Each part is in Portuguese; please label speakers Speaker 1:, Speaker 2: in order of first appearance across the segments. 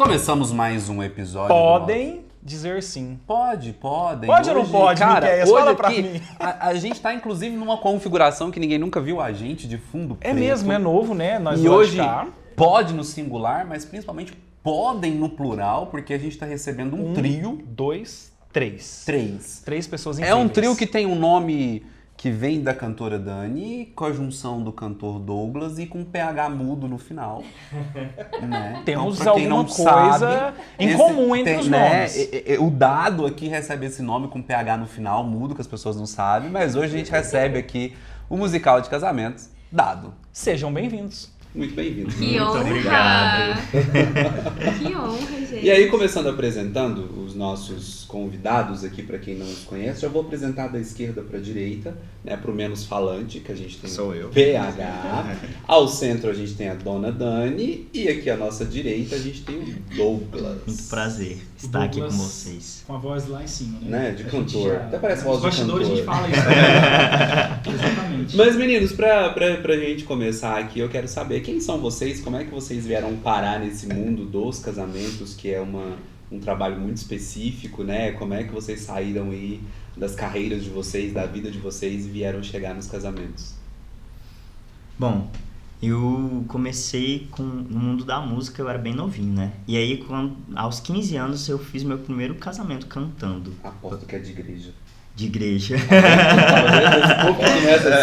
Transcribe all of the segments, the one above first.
Speaker 1: Começamos mais um episódio.
Speaker 2: Podem dizer sim.
Speaker 1: Podem.
Speaker 2: Pode ou não pode,
Speaker 1: cara,
Speaker 2: Miquel?
Speaker 1: hoje
Speaker 2: Fala pra
Speaker 1: aqui,
Speaker 2: mim.
Speaker 1: a gente tá inclusive numa configuração que ninguém nunca viu a gente de fundo
Speaker 2: É
Speaker 1: preto.
Speaker 2: mesmo, é novo, né? Nós
Speaker 1: E hoje
Speaker 2: cá.
Speaker 1: pode no singular, mas principalmente podem no plural, porque a gente tá recebendo um trio.
Speaker 2: 2, 3. Três pessoas
Speaker 1: É
Speaker 2: incríveis.
Speaker 1: um trio que tem um nome que vem da cantora Dani, com a junção do cantor Douglas e com PH mudo no final. Né?
Speaker 2: Temos
Speaker 1: então, pra quem
Speaker 2: alguma
Speaker 1: não
Speaker 2: coisa
Speaker 1: sabe,
Speaker 2: em comum entre os nomes.
Speaker 1: O Dado aqui recebe esse nome com PH no final, mudo, que as pessoas não sabem, mas hoje a gente recebe aqui o musical de casamentos, Dado.
Speaker 2: Sejam bem-vindos.
Speaker 1: Muito bem-vindo.
Speaker 3: Que honra!
Speaker 4: obrigado.
Speaker 3: Que honra, gente.
Speaker 1: E aí, começando apresentando os nossos convidados aqui, para quem não os conhece, já vou apresentar da esquerda para a direita, né, para o menos falante, que a gente tem
Speaker 4: Sou eu.
Speaker 1: PH. Ao centro a gente tem a Dona Dani e aqui à nossa direita a gente tem o Douglas.
Speaker 4: Muito prazer estar aqui com vocês.
Speaker 5: Com a voz lá em cima, né?
Speaker 1: Né, de cantor. Até parece voz de
Speaker 5: bastidores
Speaker 1: cantor.
Speaker 5: a gente fala isso. Né? Exatamente.
Speaker 1: Mas meninos, pra gente começar aqui, eu quero saber quem são vocês, como é que vocês vieram parar nesse mundo dos casamentos, que é um trabalho muito específico, né? Como é que vocês saíram aí das carreiras de vocês, da vida de vocês e vieram chegar nos casamentos?
Speaker 4: Bom, eu comecei no mundo da música, eu era bem novinho, né? E aí, aos 15 anos, eu fiz meu primeiro casamento cantando.
Speaker 1: Aposto que é de igreja.
Speaker 4: De igreja.
Speaker 1: Esse povo que começa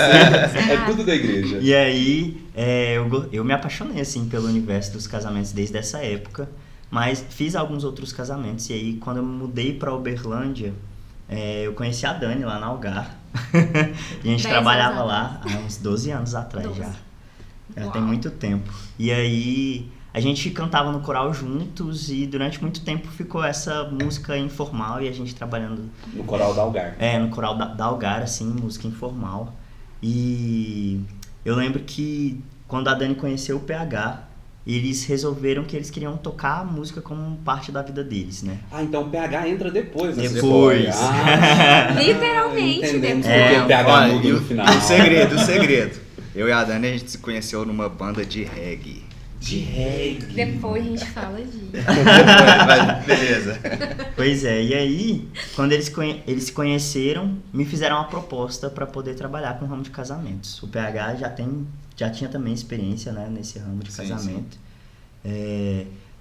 Speaker 1: assim, é tudo da igreja.
Speaker 4: E aí, eu me apaixonei, assim, pelo universo dos casamentos desde essa época. Mas fiz alguns outros casamentos. E aí, quando eu me mudei pra Uberlândia, eu conheci a Dani lá na Algar. E a gente
Speaker 3: 10
Speaker 4: trabalhava
Speaker 3: anos
Speaker 4: lá há uns 12 anos atrás
Speaker 3: 12.
Speaker 4: já. Já
Speaker 3: Uau.
Speaker 4: tem muito tempo. E aí, a gente cantava no coral juntos e durante muito tempo ficou essa música informal e a gente trabalhando...
Speaker 1: No coral da Algar.
Speaker 4: No coral da Algar, assim, música informal. E eu lembro que quando a Dani conheceu o PH, eles resolveram que eles queriam tocar a música como parte da vida deles, né?
Speaker 1: Ah, então o PH entra depois nessa
Speaker 4: Depois.
Speaker 1: história.
Speaker 3: Literalmente,
Speaker 1: Entendemos
Speaker 3: depois.
Speaker 1: porque o PH
Speaker 6: Olha,
Speaker 1: muda
Speaker 6: e
Speaker 1: no final.
Speaker 6: o segredo. Eu e a Dani, a gente se conheceu numa banda de reggae.
Speaker 1: De reggae.
Speaker 3: Depois a gente fala disso.
Speaker 6: Mas beleza.
Speaker 4: Pois é, e aí, quando eles se conheceram, me fizeram uma proposta para poder trabalhar com o ramo de casamentos. O PH já tinha também experiência, né, nesse ramo de
Speaker 6: Sim,
Speaker 4: casamento.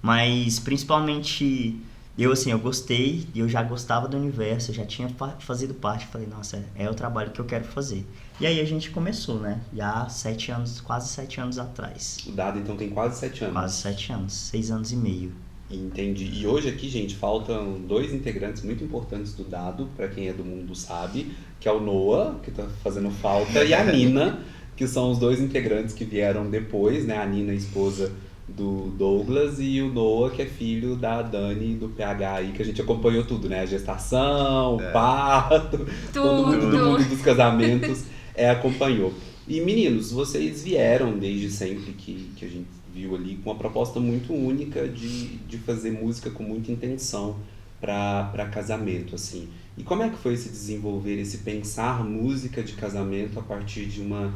Speaker 4: Mas principalmente eu gostei, eu já gostava do universo, eu já tinha fazido parte, falei, nossa, é o trabalho que eu quero fazer. E aí a gente começou, né, já há 7 anos, quase 7 anos atrás.
Speaker 1: O Dado então tem quase 7 anos.
Speaker 4: Quase 7 anos, 6 anos e meio.
Speaker 1: Entendi. E hoje aqui, gente, faltam 2 integrantes muito importantes do Dado, pra quem é do mundo sabe, que é o Noah, que tá fazendo falta, e a Nina, que são os 2 integrantes que vieram depois, né, a Nina, esposa do Douglas, e o Noah, que é filho da Dani e do PH aí, que a gente acompanhou tudo, né? A gestação, o parto, todo mundo do mundo dos casamentos acompanhou. E meninos, vocês vieram desde sempre que a gente viu ali com uma proposta muito única de fazer música com muita intenção para casamento, assim. E como é que foi esse desenvolver, esse pensar música de casamento a partir de uma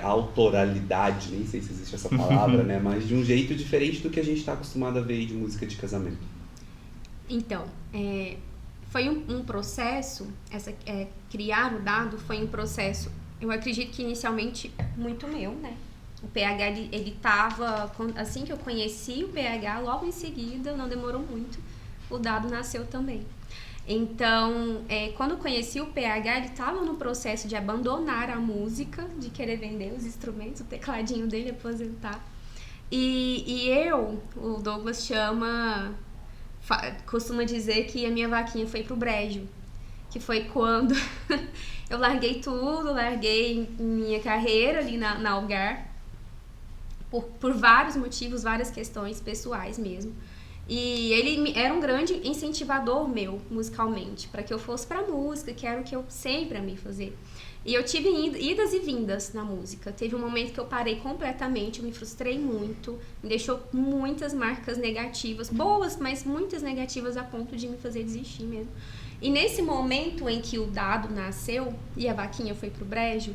Speaker 1: autoralidade, nem sei se existe essa palavra, né? Mas de um jeito diferente do que a gente está acostumado a ver aí de música de casamento.
Speaker 3: Então, foi um processo, criar o Dado foi um processo, eu acredito que inicialmente muito meu, né? O PH, ele tava, assim que eu conheci o PH, logo em seguida, não demorou muito, o Dado nasceu também. Então, quando eu conheci o PH, ele estava no processo de abandonar a música, de querer vender os instrumentos, o tecladinho dele, aposentar. E o Douglas costuma dizer que a minha vaquinha foi pro brejo, que foi quando eu larguei tudo, larguei minha carreira ali na Algar, por vários motivos, várias questões pessoais mesmo. E ele era um grande incentivador meu, musicalmente, para que eu fosse pra música, que era o que eu sempre amei fazer. E eu tive idas e vindas na música. Teve um momento que eu parei completamente, eu me frustrei muito, me deixou muitas marcas negativas, boas, mas muitas negativas a ponto de me fazer desistir mesmo. E nesse momento em que o Dado nasceu e a vaquinha foi pro brejo,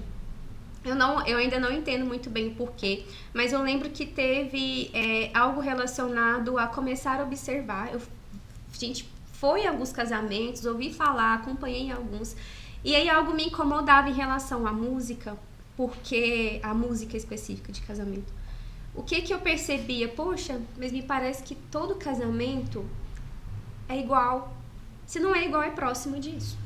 Speaker 3: Eu ainda não entendo muito bem o porquê, mas eu lembro que teve algo relacionado a começar a observar. A gente foi em alguns casamentos, ouvi falar, acompanhei alguns, e aí algo me incomodava em relação à música, porque a música específica de casamento. O que eu percebia? Poxa, mas me parece que todo casamento é igual. Se não é igual, é próximo disso.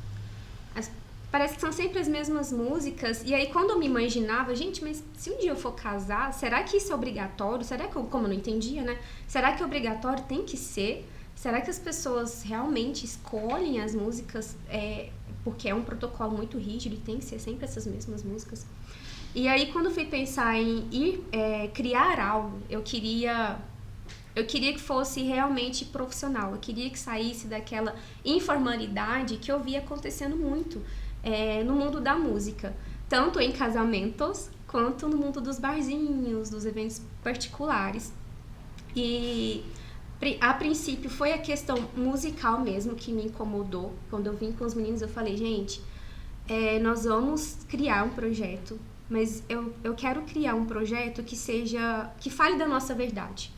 Speaker 3: Parece que são sempre as mesmas músicas. E aí, quando eu me imaginava, gente, mas se um dia eu for casar, será que isso é obrigatório? Será que, como eu não entendia, né? Será que é obrigatório? Tem que ser? Será que as pessoas realmente escolhem as músicas porque é um protocolo muito rígido e tem que ser sempre essas mesmas músicas? E aí, quando eu fui pensar em criar algo, eu queria que fosse realmente profissional. Eu queria que saísse daquela informalidade que eu via acontecendo muito no mundo da música. Tanto em casamentos, quanto no mundo dos barzinhos, dos eventos particulares. E a princípio foi a questão musical mesmo que me incomodou. Quando eu vim com os meninos, eu falei, gente, nós vamos criar um projeto, mas eu quero criar um projeto que fale da nossa verdade.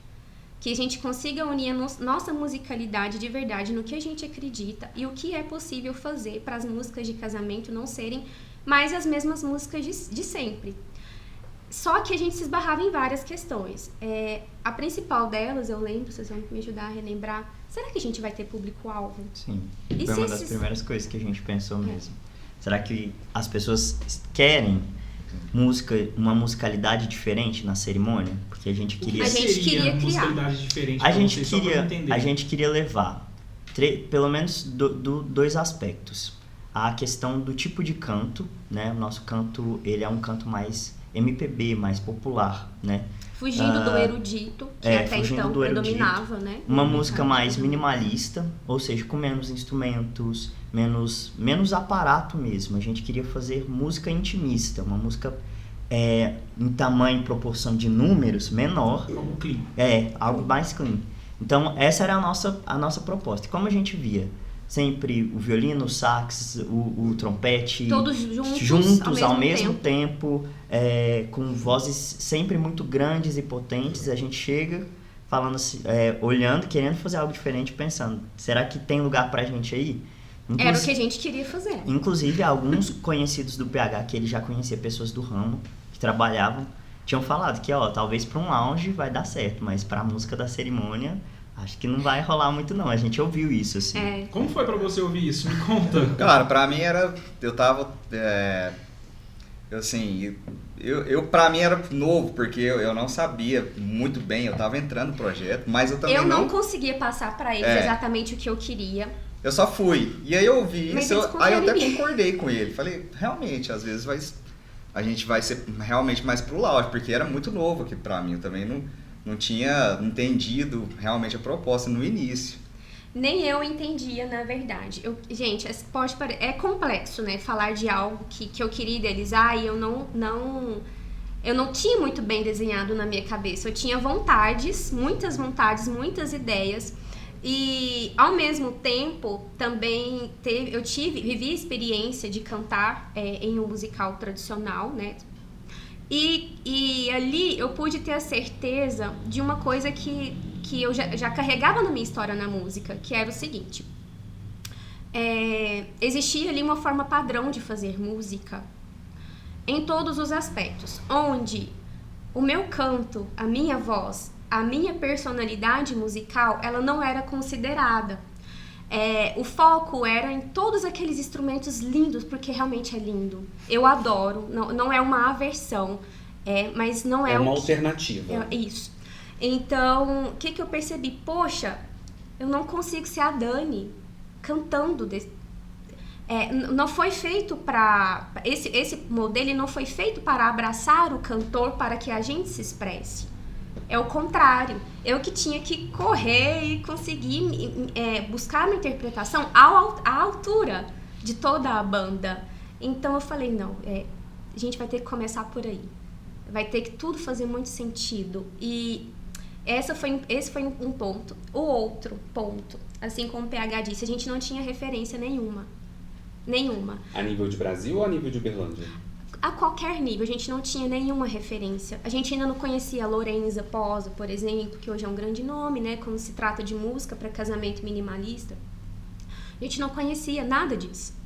Speaker 3: Que a gente consiga unir a nossa musicalidade de verdade no que a gente acredita e o que é possível fazer para as músicas de casamento não serem mais as mesmas músicas de sempre. Só que a gente se esbarrava em várias questões. A principal delas, eu lembro, vocês vão me ajudar a relembrar, será que a gente vai ter público-alvo?
Speaker 4: Sim, foi uma das primeiras coisas que a gente pensou mesmo. Será que as pessoas querem uma musicalidade diferente na cerimônia? Porque a gente queria...
Speaker 3: A gente queria criar.
Speaker 4: A gente queria levar pelo menos dois aspectos. A questão do tipo de canto, né? O nosso canto, ele é um canto mais MPB, mais popular, né?
Speaker 3: Fugindo do erudito, que até então predominava, né?
Speaker 4: Uma música mais minimalista, ou seja, com menos instrumentos, menos aparato mesmo. A gente queria fazer música intimista, uma música em tamanho e proporção de números menor.
Speaker 5: Algo clean.
Speaker 4: Algo mais clean. Então, essa era a nossa proposta. E como a gente via sempre o violino, o sax, o trompete...
Speaker 3: Todos juntos
Speaker 4: ao mesmo tempo, com vozes sempre muito grandes e potentes. A gente chega falando assim, olhando, querendo fazer algo diferente, pensando, será que tem lugar pra gente aí?
Speaker 3: Era o que a gente queria fazer.
Speaker 4: Inclusive, alguns conhecidos do PH, que ele já conhecia pessoas do ramo, que trabalhavam, tinham falado que, talvez para um lounge vai dar certo, mas para a música da cerimônia, acho que não vai rolar muito não. A gente ouviu isso, assim.
Speaker 5: Como foi para você ouvir isso? Me conta.
Speaker 6: Cara, pra mim era... Pra mim era novo, porque eu não sabia muito bem, eu tava entrando no projeto, mas eu também
Speaker 3: não conseguia passar pra eles exatamente o que eu queria.
Speaker 6: Eu só fui. E aí eu ouvi isso, aí eu até concordei com ele. Falei, realmente, às vezes a gente vai ser realmente mais pro lounge, porque era muito novo aqui pra mim. Eu também não tinha entendido realmente a proposta no início.
Speaker 3: Nem eu entendia, na verdade. Gente, é complexo, né? Falar de algo que eu queria idealizar e eu não tinha muito bem desenhado na minha cabeça. Eu tinha muitas ideias. E, ao mesmo tempo, também vivi a experiência de cantar em um musical tradicional, né? E ali eu pude ter a certeza de uma coisa que eu já carregava na minha história na música, que era o seguinte. Existia ali uma forma padrão de fazer música em todos os aspectos, onde o meu canto, a minha voz, a minha personalidade musical, ela não era considerada. O foco era em todos aqueles instrumentos lindos, porque realmente é lindo. Eu adoro, não é uma aversão, mas não é
Speaker 1: uma alternativa.
Speaker 3: Isso. Então, o que eu percebi? Poxa, eu não consigo ser a Dani cantando. Não foi feito para... Esse modelo não foi feito para abraçar o cantor para que a gente se expresse. É o contrário. Eu que tinha que correr e conseguir buscar uma interpretação à altura de toda a banda. Então eu falei, não, a gente vai ter que começar por aí. Vai ter que tudo fazer muito sentido. E esse foi um ponto. O outro ponto, assim como o PH disse, a gente não tinha referência nenhuma.
Speaker 1: A nível de Brasil ou a nível de Uberlândia?
Speaker 3: a qualquer nível. A gente não tinha nenhuma referência. A gente ainda não conhecia a Lorenza Posa, por exemplo, que hoje é um grande nome, né? Quando se trata de música para casamento minimalista. A gente não conhecia nada disso.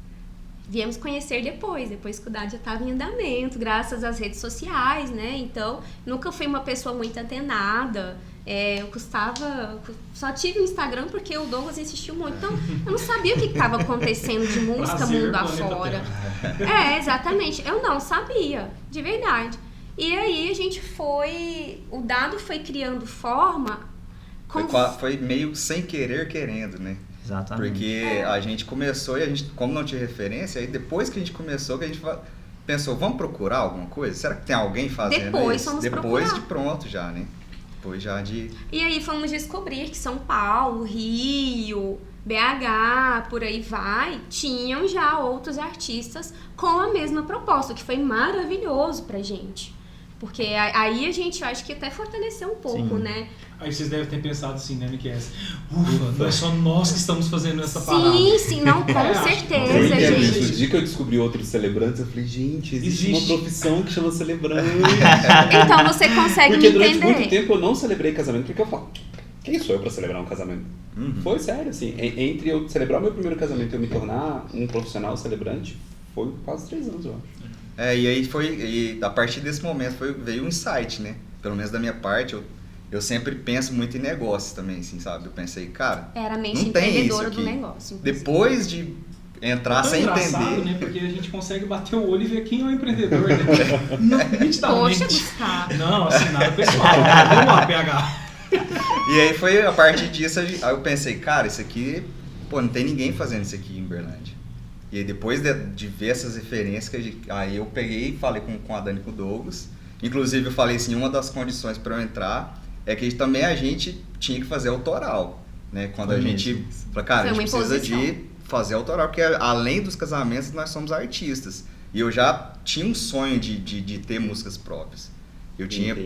Speaker 3: Viemos conhecer depois que o Dado já estava em andamento, graças às redes sociais, né? Então, nunca fui uma pessoa muito antenada. Eu só tive o Instagram porque o Douglas insistiu muito. Então, eu não sabia o que estava acontecendo de música mundo afora. Exatamente. Eu não sabia, de verdade. E aí, o Dado foi criando forma...
Speaker 6: Foi meio sem querer, querendo, né?
Speaker 4: Exatamente.
Speaker 6: Porque a gente começou e a gente, como não tinha referência, aí depois que a gente começou, que a gente pensou, vamos procurar alguma coisa? Será que tem alguém fazendo isso? Depois de pronto já, né? Depois já de...
Speaker 3: E aí fomos descobrir que São Paulo, Rio, BH, por aí vai, tinham já outros artistas com a mesma proposta, que foi maravilhoso pra gente. Porque aí a gente, eu acho que até fortaleceu um pouco, né?
Speaker 5: Aí vocês devem ter pensado assim, né, Miquel? Ufa, não é só nós que estamos fazendo essa parada.
Speaker 3: Sim, não, com certeza, gente.
Speaker 1: No dia que eu descobri outros celebrantes, eu falei, gente, existe uma profissão que chama celebrante.
Speaker 3: Então você consegue
Speaker 1: porque
Speaker 3: me entender.
Speaker 1: Durante muito tempo eu não celebrei casamento, porque eu falo, quem sou eu pra celebrar um casamento? Foi sério, assim, entre eu celebrar o meu primeiro casamento e eu me tornar um profissional celebrante, foi quase 3 anos, eu acho.
Speaker 6: E aí a partir desse momento veio um insight, né? Pelo menos da minha parte, eu sempre penso muito em negócios também, assim, sabe? Eu pensei, cara,
Speaker 3: era a mente
Speaker 6: não tem isso
Speaker 3: empreendedora
Speaker 6: aqui.
Speaker 3: Do negócio.
Speaker 6: Depois de entrar sem entender...
Speaker 5: né? Porque a gente consegue bater o olho e ver quem é o empreendedor, né?
Speaker 3: Poxa, Gustavo.
Speaker 5: Não, assim, nada pessoal. Vamos lá, PH.
Speaker 6: E aí foi a partir disso, aí eu pensei, cara, isso aqui, não tem ninguém fazendo isso aqui em Uberlândia. E aí depois de ver essas referências, aí eu peguei e falei com a Dani e com o Douglas. Inclusive eu falei assim, uma das condições para eu entrar é que também a gente tinha que fazer autoral, né? Quando a gente falou, cara, a gente precisa de fazer autoral, porque além dos casamentos nós somos artistas. E eu já tinha um sonho de ter músicas próprias. Eu tinha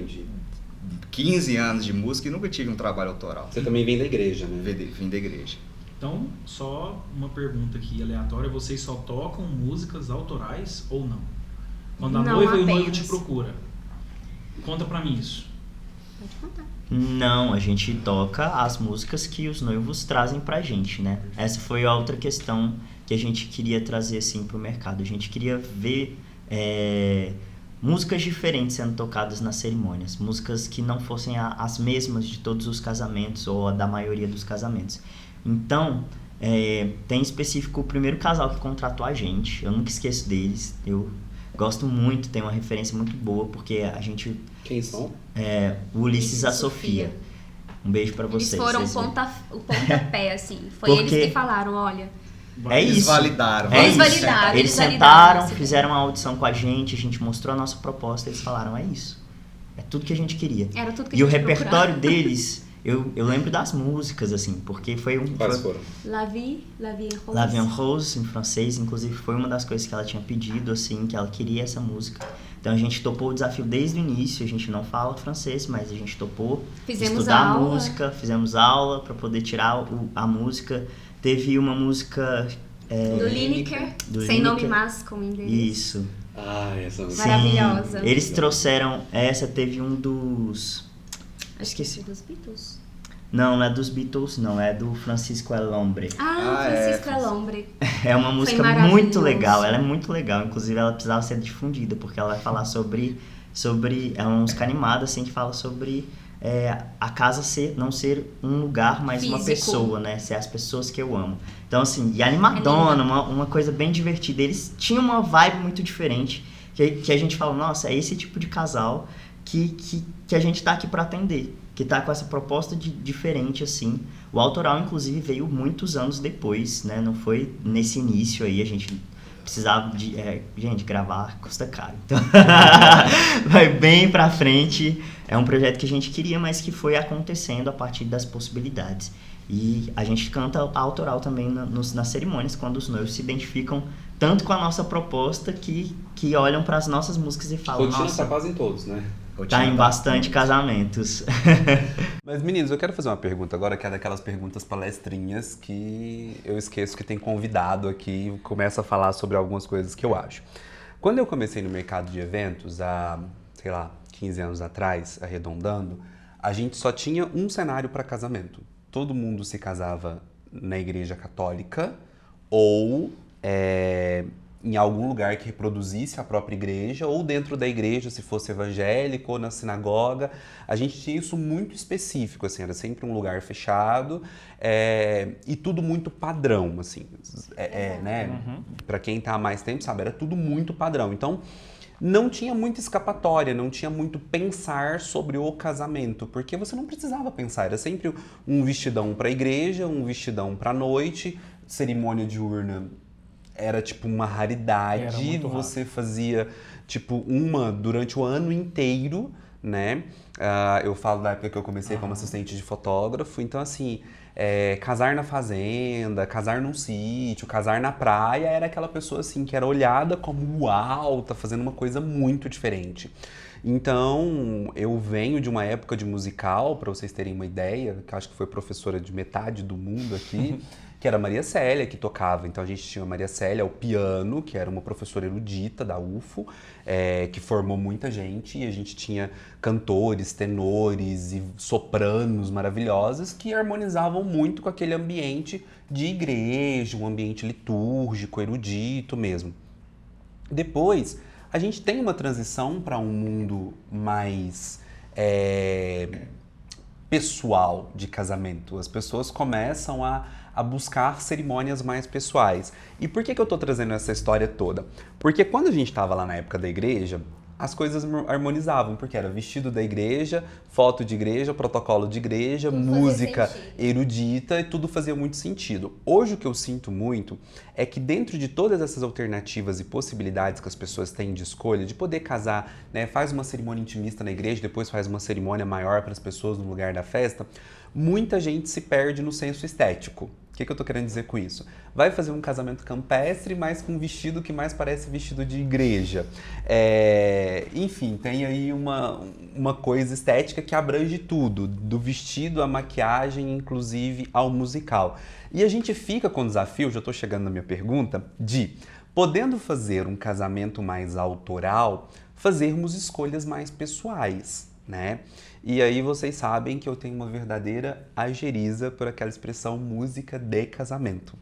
Speaker 6: 15 anos de música e nunca tive um trabalho autoral.
Speaker 1: Você também vem da igreja, né?
Speaker 6: Vim da igreja.
Speaker 5: Então, só uma pergunta aqui aleatória, vocês só tocam músicas autorais ou não? Quando a noiva e o noivo te procura. Conta pra mim isso.
Speaker 3: Pode contar.
Speaker 4: Não, a gente toca as músicas que os noivos trazem pra gente, né? Essa foi a outra questão que a gente queria trazer assim pro mercado. A gente queria ver músicas diferentes sendo tocadas nas cerimônias, músicas que não fossem as mesmas de todos os casamentos ou da maioria dos casamentos. Então, tem em específico o primeiro casal que contratou a gente, eu nunca esqueço deles, eu gosto muito, tem uma referência muito boa, porque a gente...
Speaker 1: Quem são?
Speaker 4: O Ulisses e a Sofia. Um beijo pra vocês.
Speaker 3: Eles foram o pontapé, assim, foi porque eles que falaram, olha...
Speaker 6: Eles validaram.
Speaker 4: Eles sentaram, fizeram uma audição com a gente mostrou a nossa proposta, eles falaram, é isso. É tudo que a gente queria.
Speaker 3: Era tudo que
Speaker 4: a gente procurava. E o repertório deles... Eu lembro das músicas, assim, porque foi
Speaker 1: Quais foram?
Speaker 3: La Vie en Rose.
Speaker 4: La Vie en Rose, em francês, inclusive foi uma das coisas que ela tinha pedido, assim, que ela queria essa música. Então a gente topou o desafio desde o início, a gente não fala francês, mas a gente topou estudar a música, fizemos aula para poder tirar a música. Teve uma música...
Speaker 3: do Lineker, Sem Nome Mas, com inglês.
Speaker 4: Isso.
Speaker 1: Essa música.
Speaker 3: Maravilhosa.
Speaker 4: Eles trouxeram teve um dos...
Speaker 3: Esqueci. Dos Beatles?
Speaker 4: Não é dos Beatles, não. É do Francisco El Hombre.
Speaker 3: Francisco El Hombre.
Speaker 4: É uma música muito legal. Ela é muito legal. Inclusive, ela precisava ser difundida, porque ela vai falar sobre é uma música animada, assim, que fala sobre a casa não ser um lugar, mas físico. Uma pessoa, né? Ser as pessoas que eu amo. Então, assim, e animadona, uma coisa bem divertida. Eles tinham uma vibe muito diferente, que a gente fala, nossa, é esse tipo de casal que a gente tá aqui para atender, que tá com essa proposta diferente, assim. O autoral, inclusive, veio muitos anos depois, né? Não foi nesse início aí, a gente precisava de... gente, gravar custa caro. Então, vai bem pra frente. É um projeto que a gente queria, mas que foi acontecendo a partir das possibilidades. E a gente canta autoral também nas cerimônias, quando os noivos se identificam tanto com a nossa proposta que olham para as nossas músicas e falam...
Speaker 1: Rotina tá quase em todos, né?
Speaker 4: Tá em bastante casamentos.
Speaker 1: Mas, meninos, eu quero fazer uma pergunta agora, que é daquelas perguntas palestrinhas que eu esqueço que tem convidado aqui e começa a falar sobre algumas coisas que eu acho. Quando eu comecei no mercado de eventos, há, sei lá, 15 anos atrás, arredondando, a gente só tinha um cenário para casamento. Todo mundo se casava na igreja católica ou em algum lugar que reproduzisse a própria igreja, ou dentro da igreja, se fosse evangélico, ou na sinagoga. A gente tinha isso muito específico, assim, era sempre um lugar fechado e tudo muito padrão, assim, né? Para quem tá há mais tempo, sabe, era tudo muito padrão. Então, não tinha muita escapatória, não tinha muito pensar sobre o casamento, porque você não precisava pensar, era sempre um vestidão para a igreja, um vestidão para a noite, cerimônia diurna era tipo uma raridade, você fazia tipo uma durante o ano inteiro, né? Eu falo da época que eu comecei como assistente de fotógrafo, então assim, casar na fazenda, casar num sítio, casar na praia, era aquela pessoa assim que era olhada como uau, tá fazendo uma coisa muito diferente. Então, eu venho de uma época de musical, para vocês terem uma ideia, que acho que foi professora de metade do mundo aqui, que era a Maria Célia, que tocava. Então, a gente tinha a Maria Célia ao piano, que era uma professora erudita da UFO, que formou muita gente, e a gente tinha cantores, tenores e sopranos maravilhosas que harmonizavam muito com aquele ambiente de igreja, um ambiente litúrgico, erudito mesmo. Depois, a gente tem uma transição para um mundo mais pessoal de casamento. As pessoas começam a buscar cerimônias mais pessoais. E por que eu estou trazendo essa história toda? Porque quando a gente estava lá na época da igreja, as coisas harmonizavam, porque era vestido da igreja, foto de igreja, protocolo de igreja, tudo música erudita, e tudo fazia muito sentido. Hoje o que eu sinto muito é que dentro de todas essas alternativas e possibilidades que as pessoas têm de escolha, de poder casar, né, faz uma cerimônia intimista na igreja, depois faz uma cerimônia maior para as pessoas no lugar da festa, muita gente se perde no senso estético. O que eu tô querendo dizer com isso? Vai fazer um casamento campestre, mas com um vestido que mais parece vestido de igreja. Enfim, tem aí uma coisa estética que abrange tudo, do vestido à maquiagem, inclusive ao musical. E a gente fica com o desafio, já tô chegando na minha pergunta, de, podendo fazer um casamento mais autoral, fazermos escolhas mais pessoais, né? E aí vocês sabem que eu tenho uma verdadeira ageriza por aquela expressão música de casamento.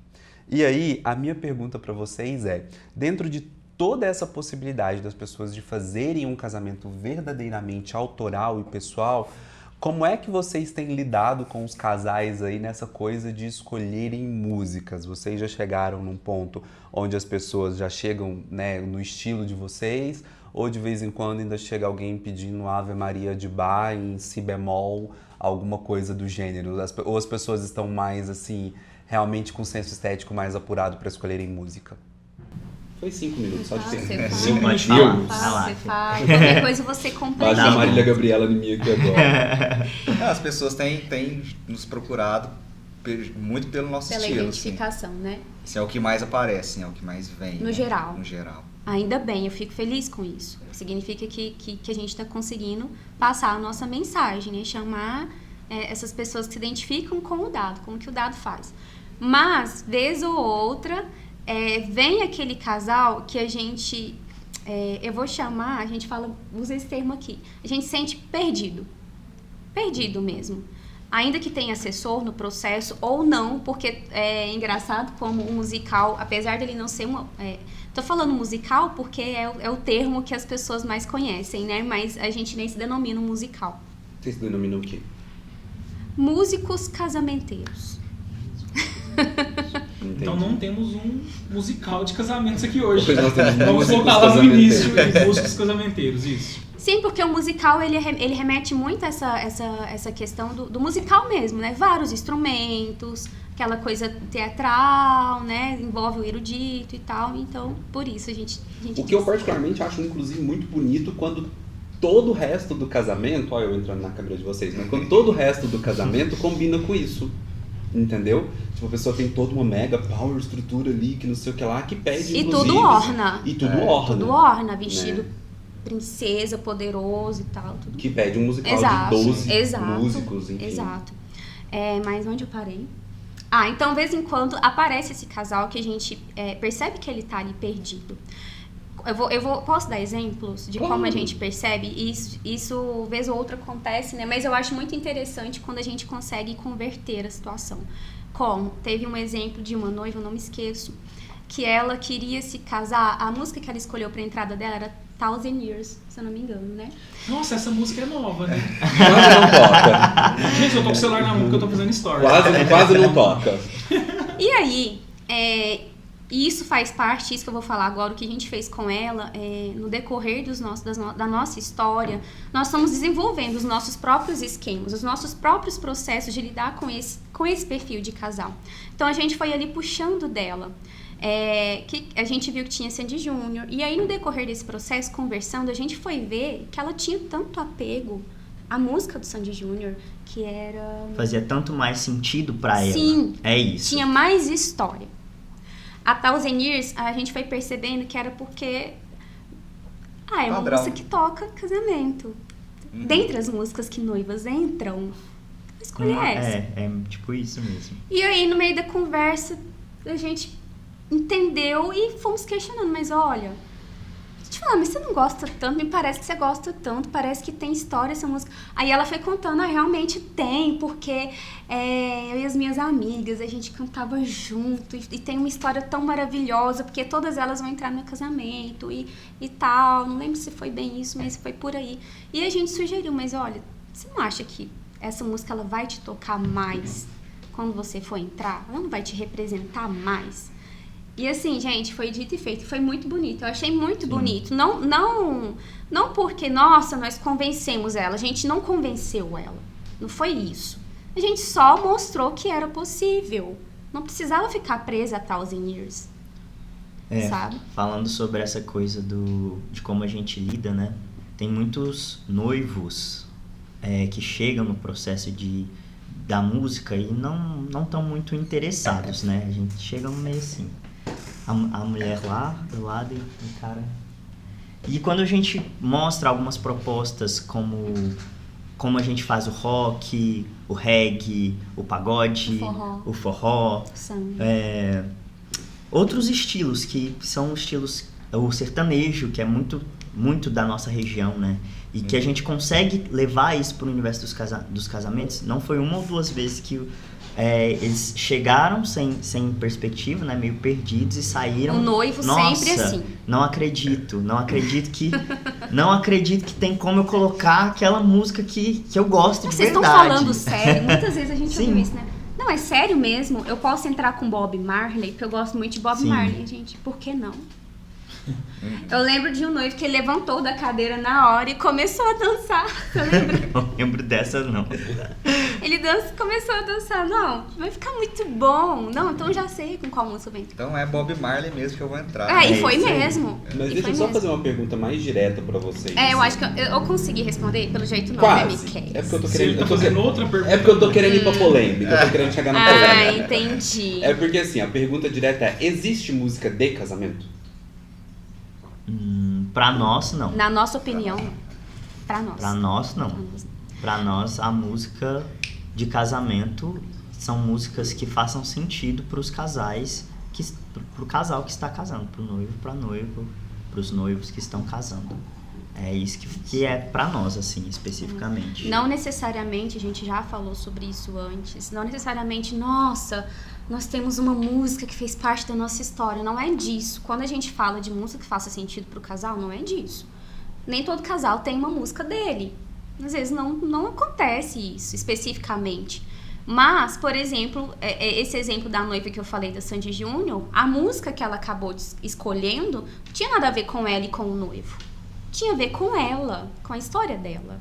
Speaker 1: E aí a minha pergunta para vocês é, dentro de toda essa possibilidade das pessoas de fazerem um casamento verdadeiramente autoral e pessoal, como é que vocês têm lidado com os casais aí nessa coisa de escolherem músicas? Vocês já chegaram num ponto onde as pessoas já chegam, né, no estilo de vocês? Ou de vez em quando ainda chega alguém pedindo Ave Maria de Bach em si bemol, alguma coisa do gênero? Ou as pessoas estão mais, assim, realmente com senso estético mais apurado para escolherem música? Foi 5 minutos, só de tempo.
Speaker 3: Você fala. Qualquer coisa você completa.
Speaker 1: Baixa a Marília Gabriela em mim aqui agora.
Speaker 6: As pessoas têm nos procurado muito pelo nosso estilo.
Speaker 3: Pela identificação, assim, né?
Speaker 6: Assim, é o que mais aparece, é o que mais vem.
Speaker 3: No geral.
Speaker 6: No geral.
Speaker 3: Ainda bem, eu fico feliz com isso. Significa que a gente está conseguindo passar a nossa mensagem, chamar essas pessoas que se identificam com o dado, com o que o dado faz. Mas, vez ou outra, vem aquele casal que a gente, eu vou chamar, a gente fala, usa esse termo aqui, a gente sente perdido. Perdido mesmo. Ainda que tenha assessor no processo ou não, porque é engraçado como o musical, apesar dele não ser uma... Tô falando musical porque é o termo que as pessoas mais conhecem, né? Mas a gente nem se denomina um musical.
Speaker 1: Você se denomina o quê?
Speaker 3: Músicos casamenteiros.
Speaker 5: Então não temos um musical de casamentos aqui hoje.
Speaker 1: Nós temos
Speaker 5: vamos voltar lá no início, músicos casamenteiros, isso.
Speaker 3: Sim, porque o musical, ele remete muito a essa questão do musical mesmo, né? Vários instrumentos, aquela coisa teatral, né? Envolve o erudito e tal, então, por isso a gente
Speaker 1: o que eu particularmente acho, inclusive, muito bonito quando todo o resto do casamento, olha eu entrando na câmera de vocês, mas quando todo o resto do casamento combina com isso, entendeu? Tipo, a pessoa tem toda uma mega power estrutura ali, que não sei o que lá, que pede,
Speaker 3: e
Speaker 1: inclusive...
Speaker 3: tudo orna.
Speaker 1: E tudo orna.
Speaker 3: Tudo orna, vestido... Né? Princesa, poderoso e tal. Tudo.
Speaker 1: Que pede um musical de 12 músicos, enfim.
Speaker 3: Exato. Mas onde eu parei? Então, de vez em quando, aparece esse casal que a gente percebe que ele tá ali perdido. Posso dar exemplos de como a gente percebe? Isso vez ou outra acontece, né? Mas eu acho muito interessante quando a gente consegue converter a situação. Como? Teve um exemplo de uma noiva, eu não me esqueço, que ela queria se casar, a música que ela escolheu pra entrada dela era Thousand Years, se eu não me engano, né?
Speaker 5: Nossa, essa música é nova, né?
Speaker 1: Quase não toca.
Speaker 5: Gente, eu tô com o celular na mão porque eu tô fazendo stories.
Speaker 1: Quase não toca.
Speaker 3: E aí, isso faz parte, isso que eu vou falar agora, o que a gente fez com ela, no decorrer da nossa história, nós estamos desenvolvendo os nossos próprios esquemas, os nossos próprios processos de lidar com esse perfil de casal. Então, a gente foi ali puxando dela. Que a gente viu que tinha Sandy Júnior, e aí no decorrer desse processo, conversando, a gente foi ver que ela tinha tanto apego à música do Sandy Júnior, que era...
Speaker 4: Fazia tanto mais sentido pra ela.
Speaker 3: Sim,
Speaker 4: é isso.
Speaker 3: Tinha mais história. A Thousand Years, a gente foi percebendo que era porque... é uma música que toca casamento. Dentre as músicas que noivas entram, escolhe essa.
Speaker 4: É tipo isso mesmo.
Speaker 3: E aí, no meio da conversa, a gente entendeu e fomos questionando, mas olha, deixa eu te falar, mas você não gosta tanto, me parece que você gosta tanto, parece que tem história essa música. Aí ela foi contando, realmente tem, porque eu e as minhas amigas, a gente cantava junto, e tem uma história tão maravilhosa, porque todas elas vão entrar no meu casamento e tal, não lembro se foi bem isso, mas foi por aí. E a gente sugeriu, mas olha, você não acha que essa música ela vai te tocar mais quando você for entrar? Ela não vai te representar mais? E assim, gente, foi dito e feito. Foi muito bonito. Eu achei muito bonito. Não porque, nossa, nós convencemos ela. A gente não convenceu ela. Não foi isso. A gente só mostrou que era possível. Não precisava ficar presa a Thousand Years. Sabe?
Speaker 4: Falando sobre essa coisa de como a gente lida, né? Tem muitos noivos que chegam no processo da música e não estão muito interessados, né? A gente chega meio assim... A mulher lá do lado e o cara... E quando a gente mostra algumas propostas como a gente faz o rock, o reggae, o pagode, o forró, outros estilos que são estilos... O sertanejo, que é muito, muito da nossa região, né? E que a gente consegue levar isso para o universo dos casamentos. Não foi uma ou duas vezes que... eles chegaram sem perspectiva, né, meio perdidos e saíram...
Speaker 3: O noivo sempre assim.
Speaker 4: Não acredito que tem como eu colocar aquela música que eu gosto de
Speaker 3: Vocês
Speaker 4: verdade.
Speaker 3: Vocês estão falando sério? Muitas vezes a gente ouviu isso, né? Não, é sério mesmo? Eu posso entrar com Bob Marley, porque eu gosto muito de Bob Marley, gente. Por que não? Eu lembro de um noivo que ele levantou da cadeira na hora e começou a dançar. Você lembra?
Speaker 4: Não lembro dessa, não.
Speaker 3: Ele começou a dançar. Não, vai ficar muito bom. Não, então já sei com qual música eu vou entrar.
Speaker 6: Então é Bob Marley mesmo que eu vou entrar.
Speaker 3: E foi mesmo.
Speaker 1: Mas deixa eu só fazer uma pergunta mais direta pra vocês.
Speaker 3: Eu acho que eu consegui responder, pelo jeito não,
Speaker 1: Quase.
Speaker 3: né,
Speaker 1: É porque eu tô querendo...
Speaker 5: Tá fazendo outra pergunta.
Speaker 1: É porque eu tô querendo ir pra polêmica. Eu tô querendo chegar na polêmica.
Speaker 3: Entendi.
Speaker 1: É porque assim, a pergunta direta é: existe música de casamento?
Speaker 4: Pra nós, não.
Speaker 3: Na nossa opinião, não. Pra nós.
Speaker 4: Pra nós, não. Pra nós, a música de casamento são músicas que façam sentido pros casais, pro casal que está casando, pro noivo, pra noiva, pros noivos que estão casando. É isso que é pra nós, assim, especificamente.
Speaker 3: Não necessariamente, a gente já falou sobre isso antes, não necessariamente, nossa, nós temos uma música que fez parte da nossa história. Não é disso. Quando a gente fala de música que faça sentido pro casal, não é disso. Nem todo casal tem uma música dele. Às vezes não acontece isso, especificamente. Mas, por exemplo, esse exemplo da noiva que eu falei da Sandy Júnior, a música que ela acabou escolhendo não tinha nada a ver com ela e com o noivo. Tinha a ver com ela, com a história dela.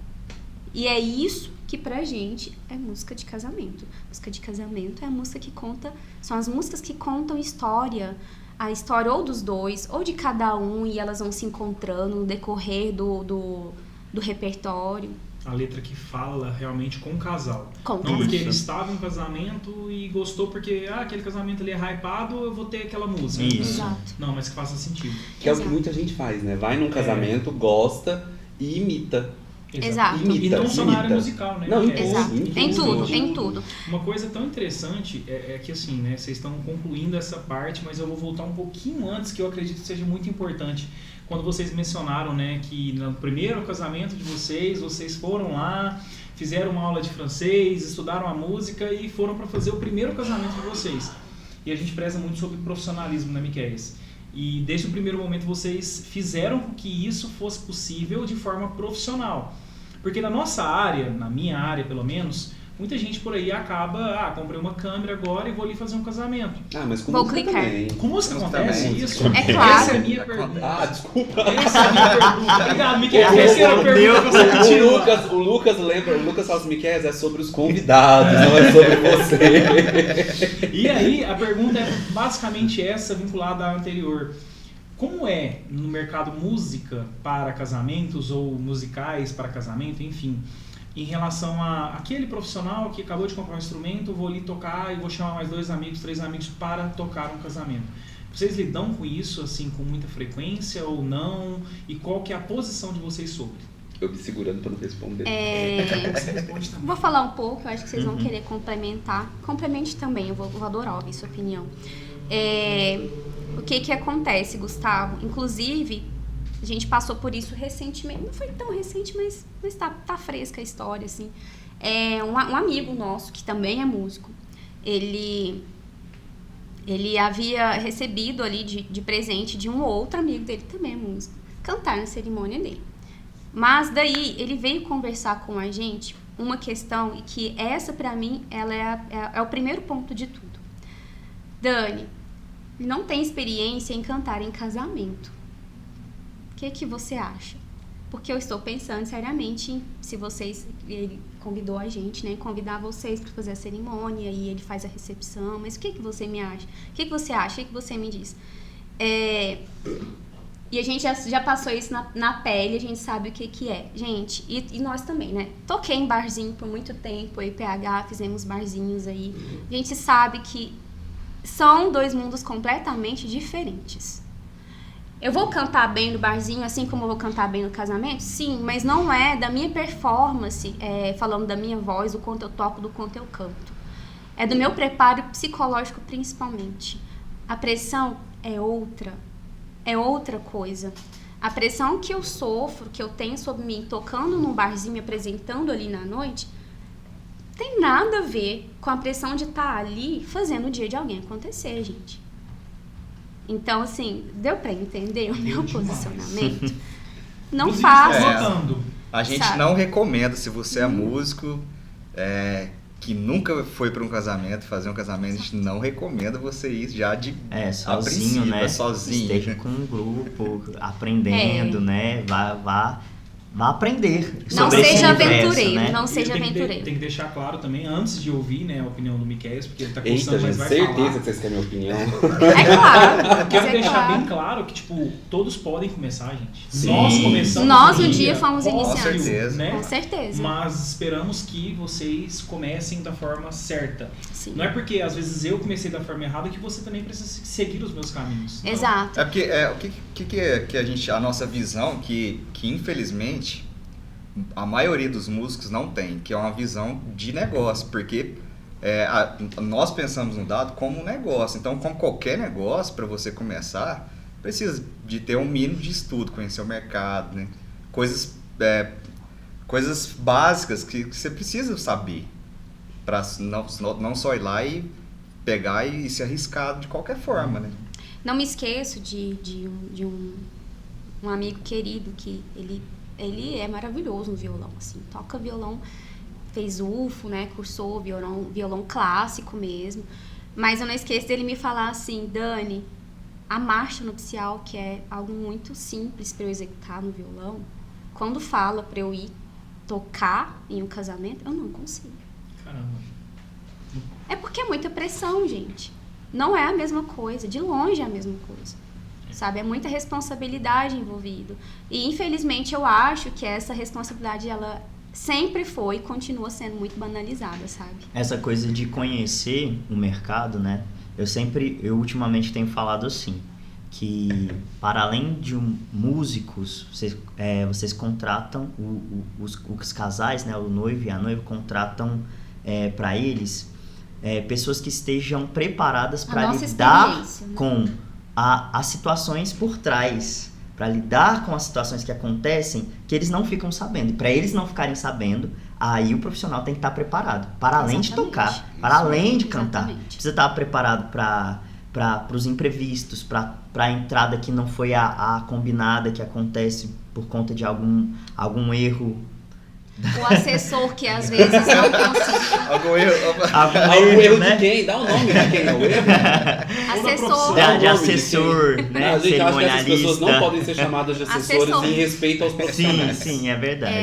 Speaker 3: E é isso que pra gente é música de casamento. Música de casamento é a música que conta... São as músicas que contam história. A história ou dos dois, ou de cada um, e elas vão se encontrando no decorrer do repertório.
Speaker 5: A letra que fala realmente com o casal.
Speaker 3: Não
Speaker 5: porque ele estava em um casamento e gostou porque aquele casamento ali é hypado, eu vou ter aquela música.
Speaker 4: Isso.
Speaker 3: Exato.
Speaker 5: Não, mas que faça sentido.
Speaker 1: Que é o que muita gente faz, né? Vai num casamento, gosta e imita.
Speaker 3: Exato.
Speaker 5: E não só na área musical, né?
Speaker 1: Não,
Speaker 3: exato. Em tudo.
Speaker 5: Uma coisa tão interessante é que assim, né, vocês estão concluindo essa parte, mas eu vou voltar um pouquinho antes, que eu acredito que seja muito importante. Quando vocês mencionaram, né, que no primeiro casamento de vocês foram lá, fizeram uma aula de francês, estudaram a música e foram para fazer o primeiro casamento de vocês. E a gente preza muito sobre profissionalismo na Miquéias. E desde o primeiro momento vocês fizeram com que isso fosse possível de forma profissional. Porque na nossa área, na minha área pelo menos, muita gente por aí acaba, comprei uma câmera agora e vou ali fazer um casamento.
Speaker 1: Mas com
Speaker 3: vou
Speaker 1: música
Speaker 3: clicar.
Speaker 1: também.
Speaker 5: Com música acontece
Speaker 1: também.
Speaker 5: isso?
Speaker 3: É claro.
Speaker 5: Essa é a minha pergunta.
Speaker 1: Desculpa.
Speaker 5: Essa é a minha pergunta. Obrigado, Miquel. Terceira pergunta, você continua.
Speaker 1: O Lucas fala assim, Miquel, é sobre os convidados, não é sobre você.
Speaker 5: E aí, a pergunta é basicamente essa, vinculada à anterior. Como é no mercado música para casamentos ou musicais para casamento, enfim, em relação a aquele profissional que acabou de comprar um instrumento, vou ali tocar e vou chamar mais 2 amigos, 3 amigos para tocar um casamento. Vocês lidam com isso assim com muita frequência ou não? E qual que é a posição de vocês sobre?
Speaker 1: Eu me segurando para não responder.
Speaker 5: Você responde também.
Speaker 3: Vou falar um pouco, eu acho que vocês vão querer complementar. Complemente também, eu vou adorar ouvir sua opinião. O que acontece, Gustavo? Inclusive, a gente passou por isso recentemente. Não foi tão recente, mas tá fresca a história, assim. Um amigo nosso, que também é músico, ele havia recebido ali de presente de um outro amigo dele, que também é músico, cantar na cerimônia dele. Mas daí, ele veio conversar com a gente uma questão, e que essa, pra mim, ela é o primeiro ponto de tudo. Dani, não tem experiência em cantar em casamento. O que você acha? Porque eu estou pensando seriamente em, se ele convidou a gente, né, convidar vocês para fazer a cerimônia e ele faz a recepção, mas o que você me acha? O que você acha? O que você me diz? E a gente já passou isso na pele, a gente sabe o que é. Gente, e nós também, né? Toquei em barzinho por muito tempo, eu e PH fizemos barzinhos aí. A gente sabe que são 2 mundos completamente diferentes. Eu vou cantar bem no barzinho, assim como eu vou cantar bem no casamento? Sim, mas não é da minha performance, falando da minha voz, do quanto eu toco, do quanto eu canto. É do meu preparo psicológico, principalmente. A pressão é outra coisa. A pressão que eu sofro, que eu tenho sobre mim, tocando num barzinho, me apresentando ali na noite, tem nada a ver com a pressão de estar ali fazendo o dia de alguém acontecer, gente. Então, assim, deu pra entender o meu posicionamento? Não faço.
Speaker 6: A gente não recomenda, se você é músico, que nunca foi para um casamento, fazer um casamento, a gente não recomenda você ir já
Speaker 4: sozinho, né?
Speaker 6: Sozinho.
Speaker 4: Esteja com um grupo, aprendendo, né? Vá aprender.
Speaker 3: Não seja aventureiro, né? Não seja aventureiro.
Speaker 5: Tem que deixar claro também, antes de ouvir, né, a opinião do Miquel, porque ele tá começando, mas vai
Speaker 1: certeza
Speaker 5: falar.
Speaker 1: Que vocês querem minha opinião.
Speaker 3: É claro.
Speaker 5: Quero deixar bem claro que, tipo, todos podem começar, gente.
Speaker 4: Sim.
Speaker 5: Nós começamos.
Speaker 3: Nós um dia fomos iniciantes.
Speaker 6: Com certeza.
Speaker 5: Né?
Speaker 3: Com certeza.
Speaker 5: Mas esperamos que vocês comecem da forma certa.
Speaker 3: Sim.
Speaker 5: Não é porque, às vezes, eu comecei da forma errada que você também precisa seguir os meus caminhos. Não.
Speaker 3: Exato.
Speaker 6: É porque a nossa visão, que infelizmente a maioria dos músicos não tem, que é uma visão de negócio, porque nós pensamos no dado como um negócio. Então, como qualquer negócio, para você começar, precisa de ter um mínimo de estudo, conhecer o mercado, né? Coisas básicas que você precisa saber, para não só ir lá e pegar e se arriscar de qualquer forma, né?
Speaker 3: Não me esqueço de um amigo querido que ele é maravilhoso no violão, assim, toca violão, fez UFO, né, cursou violão clássico mesmo, mas eu não esqueço dele me falar assim: Dani, a marcha nupcial, que é algo muito simples para eu executar no violão, quando fala para eu ir tocar em um casamento, eu não consigo.
Speaker 5: Caramba.
Speaker 3: É porque é muita pressão, gente. Não é a mesma coisa, de longe é a mesma coisa. Sabe, é muita responsabilidade envolvida. E, infelizmente, eu acho que essa responsabilidade, ela sempre foi e continua sendo muito banalizada, sabe?
Speaker 4: Essa coisa de conhecer o mercado, né? Eu ultimamente tenho falado assim, que para além de músicos, vocês contratam os casais, né, o noivo e a noiva contratam para eles pessoas que estejam preparadas para lidar com as situações por trás, para lidar com as situações que acontecem, que eles não ficam sabendo. E para eles não ficarem sabendo, aí o profissional tem que estar preparado, para além de tocar, para além de cantar. Precisa estar preparado para os imprevistos, para a entrada que não foi a combinada, que acontece por conta de algum erro.
Speaker 3: O assessor que às vezes não consegue.
Speaker 6: Algum
Speaker 1: erro,
Speaker 4: né?
Speaker 1: de quem? Dá o nome de quem é o erro.
Speaker 3: Assessor.
Speaker 4: De assessor, né?
Speaker 1: Gente, acho que essas
Speaker 4: cerimonialista.
Speaker 1: pessoas não podem ser chamadas de assessores em respeito aos profissionais.
Speaker 4: Sim, é verdade.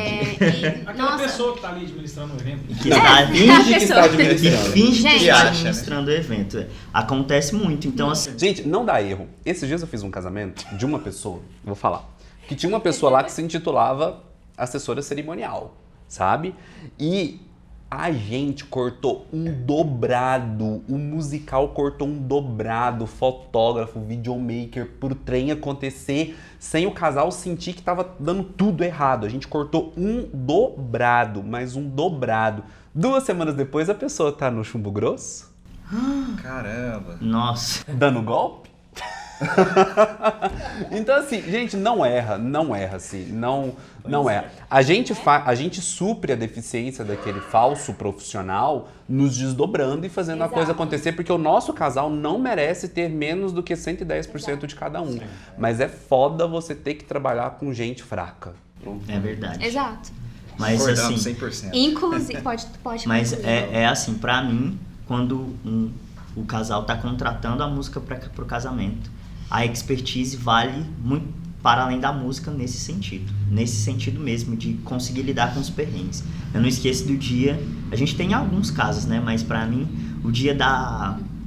Speaker 5: Aquela pessoa que está ali administrando o evento.
Speaker 4: Que finge
Speaker 1: que está administrando.
Speaker 4: Finge que está administrando o evento. Acontece muito, então assim...
Speaker 1: Gente, não dá erro. Esses dias eu fiz um casamento de uma pessoa, vou falar, que tinha uma pessoa lá que se intitulava assessora cerimonial, sabe? E a gente cortou um dobrado, o musical cortou um dobrado, fotógrafo, videomaker, pro trem acontecer sem o casal sentir que tava dando tudo errado. A gente cortou um dobrado, mas um dobrado. 2 semanas depois a pessoa tá no chumbo grosso.
Speaker 6: Caramba.
Speaker 4: Nossa.
Speaker 1: Dando golpe. Então assim, gente, não erra assim, não erra. A gente supre a deficiência daquele falso profissional nos desdobrando e fazendo a coisa acontecer, porque o nosso casal não merece ter menos do que 110% de cada um. Mas é foda você ter que trabalhar com gente fraca. Pronto.
Speaker 4: É verdade.
Speaker 3: Exato.
Speaker 4: Mas
Speaker 6: Concordamos
Speaker 4: assim,
Speaker 6: 100%.
Speaker 3: Inclusive, pode
Speaker 4: mas é assim, pra mim, quando o casal tá contratando a música pro casamento, a expertise vale muito para além da música nesse sentido mesmo, de conseguir lidar com os perrengues. Eu não esqueço do dia, a gente tem alguns casos, né, mas pra mim, o dia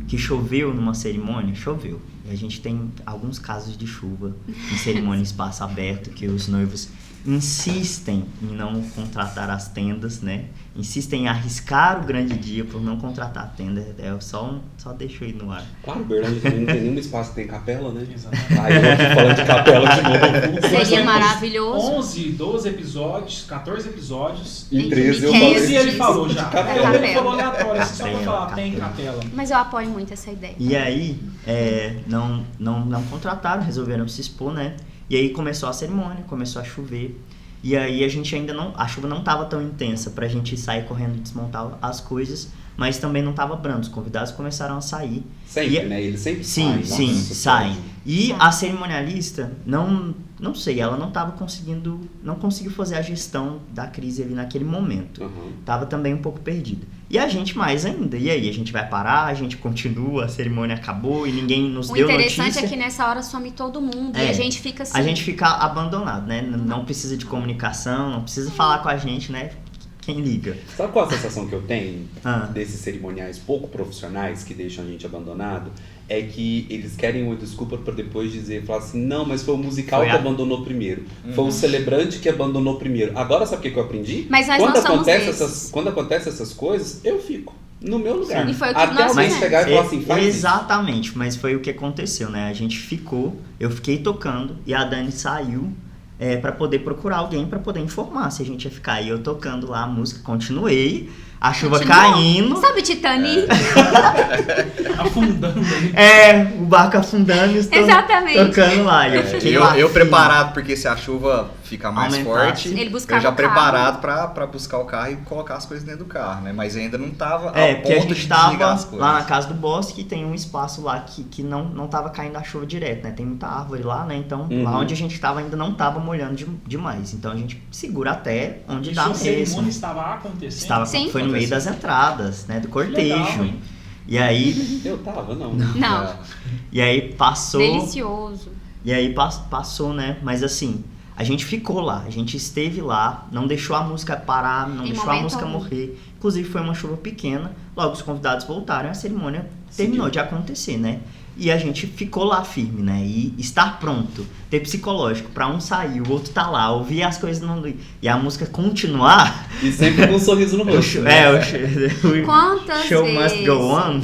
Speaker 4: que choveu numa cerimônia, choveu. E a gente tem alguns casos de chuva em cerimônia em espaço aberto, que os noivos insistem em não contratar as tendas, né? Insistem em arriscar o grande dia por não contratar a tenda. Eu só deixo aí no ar.
Speaker 1: Claro, Berlândia não tem nenhum espaço que tem capela, né?
Speaker 5: Exato.
Speaker 1: Aí eu aqui falando de capela de novo.
Speaker 3: Seria maravilhoso.
Speaker 5: 11, 12 episódios, 14 episódios.
Speaker 1: Em 13 eu
Speaker 3: Miqueias
Speaker 1: falei.
Speaker 5: 15 ele falou já.
Speaker 3: capela.
Speaker 5: Ele falou aleatório, assim, só pra
Speaker 4: Tem
Speaker 5: falar,
Speaker 4: capela.
Speaker 5: tem capela.
Speaker 3: Mas eu apoio muito essa ideia.
Speaker 4: E aí, não contrataram, resolveram se expor, né? E aí começou a cerimônia, começou a chover. E aí a gente a chuva não estava tão intensa pra gente sair correndo e desmontar as coisas, mas também não estava brando. Os convidados começaram a sair.
Speaker 1: Sempre, né? Eles sempre
Speaker 4: Sim,
Speaker 1: saem.
Speaker 4: saem. E a cerimonialista, não sei, ela não conseguiu fazer a gestão da crise ali naquele momento.
Speaker 1: Uhum.
Speaker 4: Tava também um pouco perdida. E a gente mais ainda. E aí, a gente vai parar, a gente continua, a cerimônia acabou e ninguém nos deu notícia.
Speaker 3: O interessante é que nessa hora some todo mundo e a gente fica assim.
Speaker 4: A gente fica abandonado, né? Não precisa de comunicação, não precisa falar com a gente, né? Quem liga?
Speaker 1: Sabe qual a sensação que eu tenho desses cerimoniais pouco profissionais que deixam a gente abandonado? É que eles querem uma desculpa para depois falar assim, não, mas foi o musical que abandonou primeiro. Foi o celebrante que abandonou primeiro. Agora, sabe o que eu aprendi?
Speaker 3: Mas nós não somos esses.
Speaker 1: Quando acontecem essas coisas, eu fico no meu lugar.
Speaker 3: Sim. E foi o que
Speaker 1: até
Speaker 3: nós
Speaker 1: alguém
Speaker 3: fizemos.
Speaker 1: chegar e falar assim, faz isso.
Speaker 4: Exatamente, mas foi o que aconteceu, né? A gente ficou, eu fiquei tocando e a Dani saiu para poder procurar alguém para poder informar se a gente ia ficar. E eu tocando lá a música, continuei, a chuva caindo.
Speaker 3: Sabe Titanic?
Speaker 5: Afundando.
Speaker 4: O barco afundando e estou
Speaker 3: Exatamente.
Speaker 4: tocando lá. E eu fiquei lá
Speaker 6: Eu
Speaker 4: firme.
Speaker 6: preparado, porque se a chuva ficar mais
Speaker 4: Aumentasse.
Speaker 6: forte,
Speaker 3: Ele buscava
Speaker 6: eu já
Speaker 3: o carro.
Speaker 6: preparado pra buscar o carro e colocar as coisas dentro do carro, né? Mas ainda não tava
Speaker 4: Porque a
Speaker 6: ponto de
Speaker 4: gente
Speaker 6: desligar
Speaker 4: tava
Speaker 6: as coisas.
Speaker 4: lá na casa do Bosque e tem um espaço lá que não tava caindo a chuva direto, né? Tem muita árvore lá, né? Então, lá onde a gente tava ainda não tava molhando demais. Então, a gente segura até onde dá
Speaker 5: A
Speaker 4: mesmo.
Speaker 5: cerimônia estava acontecendo.
Speaker 3: Sim.
Speaker 4: Foi no meio das entradas, né? Do cortejo.
Speaker 5: Legal, hein?
Speaker 4: E aí...
Speaker 1: Eu tava, não.
Speaker 3: Não.
Speaker 4: E aí passou...
Speaker 3: Delicioso.
Speaker 4: E aí passou, né? Mas assim, a gente ficou lá, a gente esteve lá, não deixou a música parar, não
Speaker 3: Em
Speaker 4: deixou a
Speaker 3: momento
Speaker 4: música
Speaker 3: algum.
Speaker 4: morrer. Inclusive foi uma chuva pequena, logo os convidados voltaram e a cerimônia terminou de acontecer, né? E a gente ficou lá firme, né? E estar pronto, ter psicológico pra um sair, o outro tá lá, ouvir as coisas e a música continuar.
Speaker 1: E sempre com um sorriso no rosto. né?
Speaker 3: Quantas
Speaker 4: show
Speaker 3: vezes?
Speaker 4: must go on.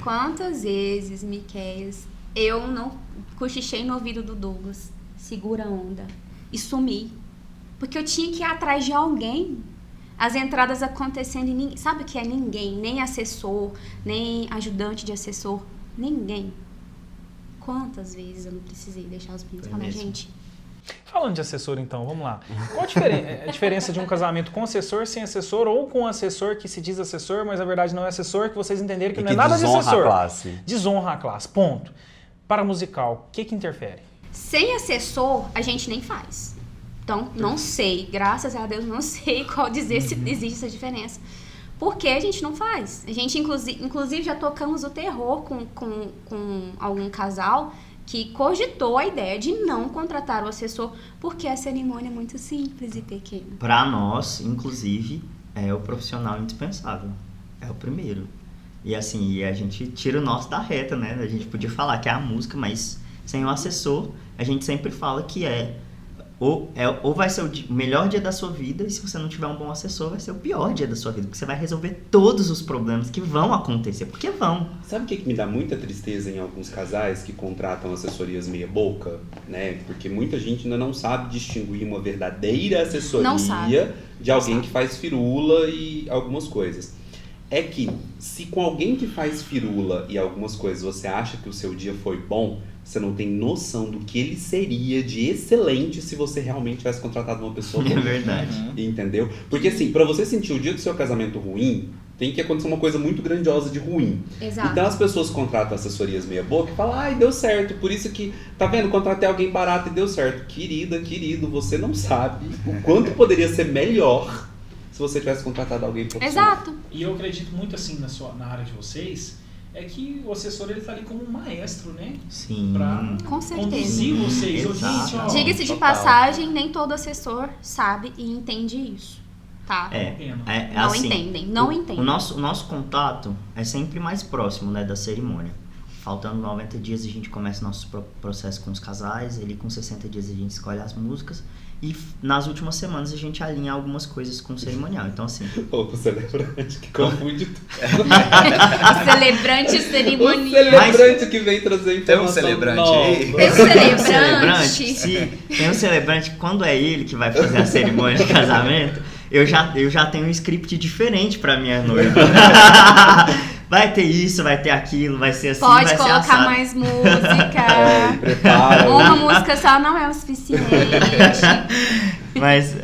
Speaker 3: Quantas vezes Miqueias eu não cochichei no ouvido do Douglas, segura a onda, e sumi. Porque eu tinha que ir atrás de alguém. As entradas acontecendo e ninguém... Sabe o que é ninguém? Nem assessor, nem ajudante de assessor. Ninguém. Quantas vezes eu não precisei deixar os meninos falar, gente...
Speaker 2: Falando de assessor, então, vamos lá. Qual a diferença de um casamento com assessor, sem assessor, ou com assessor que se diz assessor, mas na verdade não é assessor, que vocês entenderam que não é nada de assessor.
Speaker 1: Desonra a classe.
Speaker 2: Desonra a classe, ponto. Para musical, o que interfere?
Speaker 3: Sem assessor, a gente nem faz. Então, não sei, graças a Deus, não sei qual dizer se existe essa diferença. Porque a gente não faz. A gente, inclusive, já tocamos o terror com algum casal que cogitou a ideia de não contratar o assessor porque a cerimônia é muito simples e pequena.
Speaker 4: Para nós, inclusive, é o profissional indispensável. É o primeiro. E assim, a gente tira o nosso da reta, né? A gente podia falar que é a música, mas sem o assessor, a gente sempre fala que ou vai ser o melhor dia da sua vida, e se você não tiver um bom assessor, vai ser o pior dia da sua vida, porque você vai resolver todos os problemas que vão acontecer, porque vão.
Speaker 1: Sabe o que me dá muita tristeza em alguns casais que contratam assessorias meia boca, né? Porque muita gente ainda não sabe distinguir uma verdadeira assessoria de alguém que faz firula e algumas coisas. É que se com alguém que faz firula e algumas coisas você acha que o seu dia foi bom, você não tem noção do que ele seria de excelente se você realmente tivesse contratado uma pessoa boa.
Speaker 4: É verdade.
Speaker 1: Entendeu? Porque assim, pra você sentir o dia do seu casamento ruim, tem que acontecer uma coisa muito grandiosa de ruim.
Speaker 3: Exato.
Speaker 1: Então as pessoas contratam assessorias meia boca e falam, ai, deu certo, por isso que, tá vendo, contratei alguém barato e deu certo. Querida, querido, você não sabe o quanto poderia ser melhor se você tivesse contratado alguém profissional.
Speaker 3: Exato.
Speaker 5: E eu acredito muito assim na área de vocês, é que o assessor ele tá ali como um maestro, né?
Speaker 4: Sim.
Speaker 5: Pra
Speaker 3: Com certeza.
Speaker 5: conduzir vocês.
Speaker 4: Exato.
Speaker 5: Gente, ó,
Speaker 3: Diga-se de
Speaker 6: total.
Speaker 3: passagem, nem todo assessor sabe e entende isso, tá? Não
Speaker 4: assim,
Speaker 3: entendem.
Speaker 4: O nosso contato é sempre mais próximo, né, da cerimônia. Faltando 90 dias a gente começa nosso processo com os casais, ali com 60 dias a gente escolhe as músicas e nas últimas semanas a gente alinha algumas coisas com o cerimonial. Então assim...
Speaker 1: Ou o celebrante que confunde tudo.
Speaker 3: O celebrante
Speaker 1: O
Speaker 3: cerimonial.
Speaker 1: celebrante que vem trazer informação
Speaker 6: Tem um celebrante
Speaker 1: nova.
Speaker 6: aí?
Speaker 3: Tem um celebrante.
Speaker 4: Tem um celebrante que quando é ele que vai fazer a cerimônia de casamento, eu já tenho um script diferente pra minha noiva. Vai ter isso, vai ter aquilo, vai ser assim,
Speaker 3: Pode
Speaker 4: vai ser
Speaker 3: colocar
Speaker 4: assado.
Speaker 3: mais música.
Speaker 1: Prepara.
Speaker 3: Uma música só não é o suficiente.
Speaker 4: Mas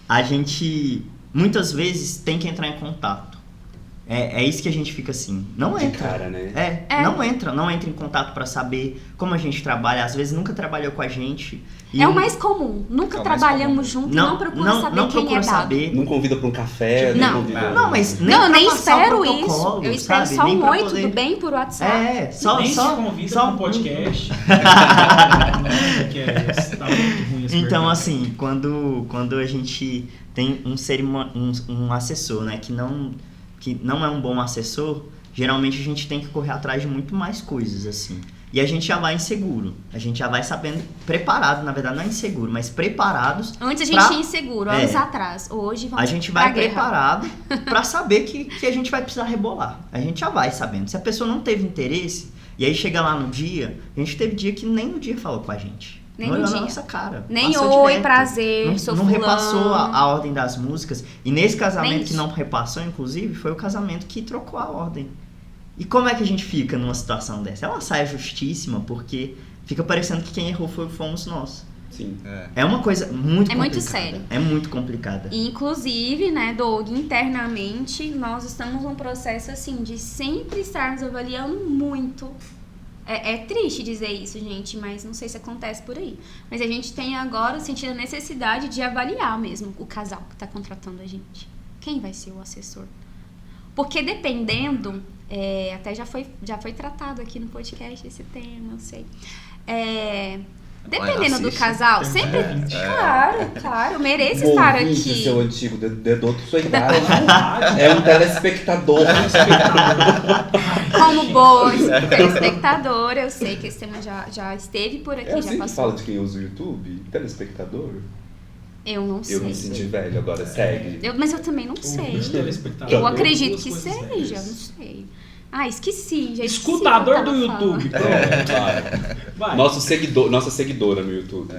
Speaker 4: a gente muitas vezes tem que entrar em contato. É isso que a gente fica assim. Não
Speaker 1: De
Speaker 4: entra.
Speaker 1: cara, né?
Speaker 4: Não entra em contato pra saber como a gente trabalha. Às vezes nunca trabalhou com a gente. E
Speaker 3: É o mais comum. Nunca
Speaker 6: É o mais
Speaker 3: trabalhamos
Speaker 6: comum.
Speaker 3: junto e não procura saber
Speaker 4: não
Speaker 3: quem
Speaker 4: procura
Speaker 3: é dado.
Speaker 4: saber.
Speaker 1: Não convida pra um café,
Speaker 3: Não.
Speaker 1: convida...
Speaker 4: Não, mas
Speaker 3: Não, eu nem
Speaker 4: pra passar o
Speaker 3: espero
Speaker 4: protocolo,
Speaker 3: isso. Eu espero
Speaker 4: sabe?
Speaker 3: só
Speaker 4: Nem
Speaker 3: um
Speaker 4: pra
Speaker 3: oi,
Speaker 4: poder-
Speaker 3: tudo bem, por WhatsApp.
Speaker 4: Só
Speaker 5: nem se convida
Speaker 4: só
Speaker 5: pra um podcast. Que tá muito ruim esse
Speaker 4: Então,
Speaker 5: mercado.
Speaker 4: assim, quando a gente tem um assessor, né, que não é um bom assessor, geralmente a gente tem que correr atrás de muito mais coisas, assim. E a gente já vai inseguro. A gente já vai sabendo, preparado, na verdade não é inseguro, mas preparados.
Speaker 3: Antes a gente ia inseguro, anos atrás. Hoje vamos
Speaker 4: A gente
Speaker 3: pra
Speaker 4: vai
Speaker 3: guerra.
Speaker 4: preparado pra saber que a gente vai precisar rebolar. A gente já vai sabendo. Se a pessoa não teve interesse, e aí chega lá no dia, a gente teve dia que nem no dia falou com a gente.
Speaker 3: Nem
Speaker 4: não
Speaker 3: no
Speaker 4: olhou na
Speaker 3: dia.
Speaker 4: nossa cara.
Speaker 3: Nem
Speaker 4: Passou
Speaker 3: oi,
Speaker 4: direto.
Speaker 3: prazer, sou
Speaker 4: Não
Speaker 3: fulano.
Speaker 4: repassou a ordem das músicas. E nesse
Speaker 3: Nem
Speaker 4: casamento que
Speaker 3: isso.
Speaker 4: não repassou, inclusive, foi o casamento que trocou a ordem. E como é que a gente fica numa situação dessa? É uma saia justíssima, porque fica parecendo que quem errou fomos nós.
Speaker 1: Sim.
Speaker 4: É uma coisa muito complicada.
Speaker 3: É muito sério.
Speaker 4: É muito complicada.
Speaker 3: E, inclusive, né, Doug, internamente, nós estamos num processo, assim, de sempre estarmos avaliando muito. É triste dizer isso, gente, mas não sei se acontece por aí. Mas a gente tem agora sentido a necessidade de avaliar mesmo o casal que está contratando a gente. Quem vai ser o assessor? Porque dependendo, até já foi tratado aqui no podcast esse tema, eu sei. Dependendo do casal, sempre... Claro, mereço estar
Speaker 1: Ouvinte,
Speaker 3: aqui.
Speaker 1: seu antigo dedoto, sua idade. É um telespectador.
Speaker 3: Como boa telespectadora, eu sei que esse tema já esteve por aqui,
Speaker 1: Eu
Speaker 3: já
Speaker 1: sempre
Speaker 3: passou.
Speaker 1: falo de quem usa o YouTube, telespectador.
Speaker 3: Eu não sei.
Speaker 1: Eu me senti velho, agora segue.
Speaker 3: Mas eu também não sei.
Speaker 5: Ouvinte, telespectador.
Speaker 3: Eu acredito
Speaker 5: Duas
Speaker 3: que
Speaker 5: coisas
Speaker 3: seja,
Speaker 5: sérias.
Speaker 3: não sei. Esqueci. Já
Speaker 5: Escutador do YouTube.
Speaker 1: Vai. Nossa seguidora no YouTube.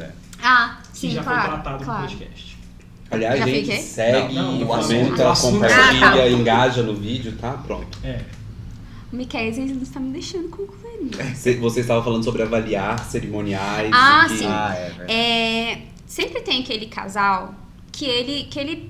Speaker 3: Sim,
Speaker 5: que já
Speaker 3: claro,
Speaker 5: foi tratado
Speaker 3: claro.
Speaker 5: no podcast.
Speaker 1: Aliás,
Speaker 3: Já
Speaker 1: gente,
Speaker 3: fiquei?
Speaker 1: segue,
Speaker 5: Não,
Speaker 1: comenta,
Speaker 5: assunto.
Speaker 1: compartilha, engaja no vídeo, tá? Pronto.
Speaker 3: O Miquel, ele não está me deixando concluir.
Speaker 1: Você estava falando sobre avaliar cerimoniais.
Speaker 3: Sim.
Speaker 6: É verdade.
Speaker 3: Sempre tem aquele casal que ele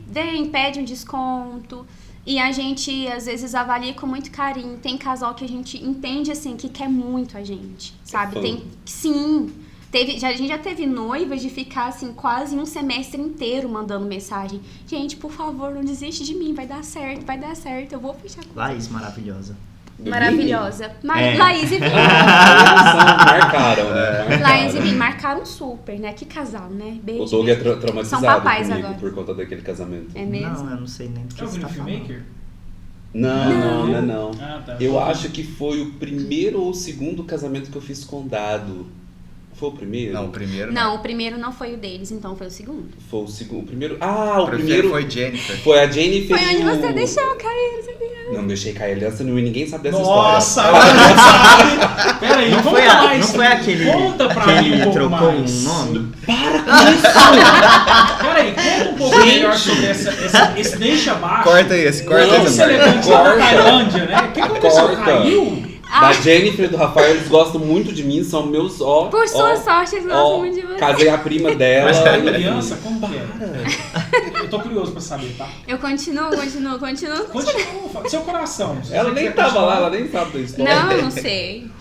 Speaker 3: vem, pede um desconto e a gente às vezes avalia com muito carinho. Tem casal que a gente entende assim que quer muito a gente, sabe? Sim. A gente já teve noivas de ficar assim quase um semestre inteiro mandando mensagem. Gente, por favor, não desiste de mim, vai dar certo, eu vou fechar com
Speaker 4: Laís, maravilhosa.
Speaker 3: Maravilhosa. Laís e Vini.
Speaker 1: Marcaram, né?
Speaker 3: Laís e Vini marcaram super, né? Que casal, né? Beijo.
Speaker 1: O Doug é traumatizado
Speaker 3: São papais
Speaker 1: comigo
Speaker 3: agora.
Speaker 1: por conta daquele casamento.
Speaker 3: É mesmo?
Speaker 4: Não, eu não sei nem do que
Speaker 5: É o
Speaker 4: você
Speaker 5: Vini
Speaker 4: tá falando.
Speaker 5: Filmmaker?
Speaker 1: Não.
Speaker 5: Tá.
Speaker 1: Eu acho que foi o primeiro ou o segundo casamento que eu fiz com Dado. Foi o primeiro?
Speaker 6: Não, o primeiro
Speaker 3: Não, o primeiro não foi o deles, então foi o segundo.
Speaker 1: Foi o segundo. O primeiro.
Speaker 6: O primeiro foi Jennifer.
Speaker 1: Foi a Jennifer.
Speaker 3: Foi onde
Speaker 1: e o...
Speaker 3: você deixou cair, sabia?
Speaker 1: Não deixei cair aliança nenhuma e ninguém sabe dessa
Speaker 5: Nossa,
Speaker 1: história.
Speaker 5: agora não sabe. Peraí,
Speaker 4: Não
Speaker 5: conta
Speaker 4: foi,
Speaker 5: mais.
Speaker 4: não foi aquele
Speaker 5: Conta pra
Speaker 4: que
Speaker 5: mim
Speaker 4: ele
Speaker 5: um pouco
Speaker 4: trocou
Speaker 5: mais.
Speaker 4: um nome?
Speaker 5: Peraí, conta um pouco melhor sobre esse deixa abaixo.
Speaker 6: Corta esse, corta
Speaker 5: Não,
Speaker 6: esse.
Speaker 5: celebrante lá da Tailândia, né? O que aconteceu?
Speaker 1: Corta.
Speaker 5: Caiu?
Speaker 1: Da Jennifer e do Rafael, eles gostam muito de mim, são meus
Speaker 3: Por sua sorte, eles gostam muito de você.
Speaker 1: Casei a prima dela.
Speaker 5: Mas caiu aliança? Como que é? Eu tô curioso pra saber, tá?
Speaker 3: Eu continuo.
Speaker 5: Continua, seu coração. Se
Speaker 1: Ela
Speaker 5: você
Speaker 1: nem
Speaker 5: quiser
Speaker 1: tava
Speaker 5: continuar.
Speaker 1: lá, ela nem sabe da história.
Speaker 3: Não sei.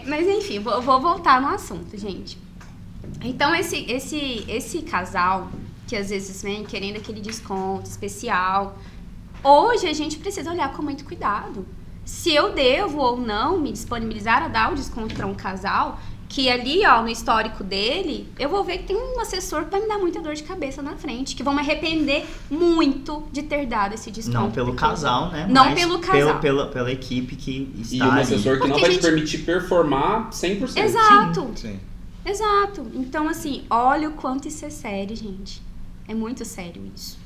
Speaker 3: Mas enfim, vou voltar no assunto, gente. Então, esse casal, que às vezes vem querendo aquele desconto especial, hoje a gente precisa olhar com muito cuidado. Se eu devo ou não me disponibilizar a dar o desconto para um casal, que ali, no histórico dele, eu vou ver que tem um assessor que vai me dar muita dor de cabeça na frente, que vão me arrepender muito de ter dado esse desconto.
Speaker 4: Não pelo casal, né?
Speaker 3: Não
Speaker 4: Mas
Speaker 3: pelo casal.
Speaker 4: Pela equipe que está
Speaker 1: E um
Speaker 4: ali.
Speaker 1: assessor que não
Speaker 3: Porque
Speaker 1: vai
Speaker 3: a
Speaker 1: te
Speaker 3: gente-
Speaker 1: permitir performar 100%.
Speaker 3: Exato.
Speaker 6: Sim.
Speaker 3: Exato. Então, assim, olha o quanto isso é sério, gente. É muito sério isso.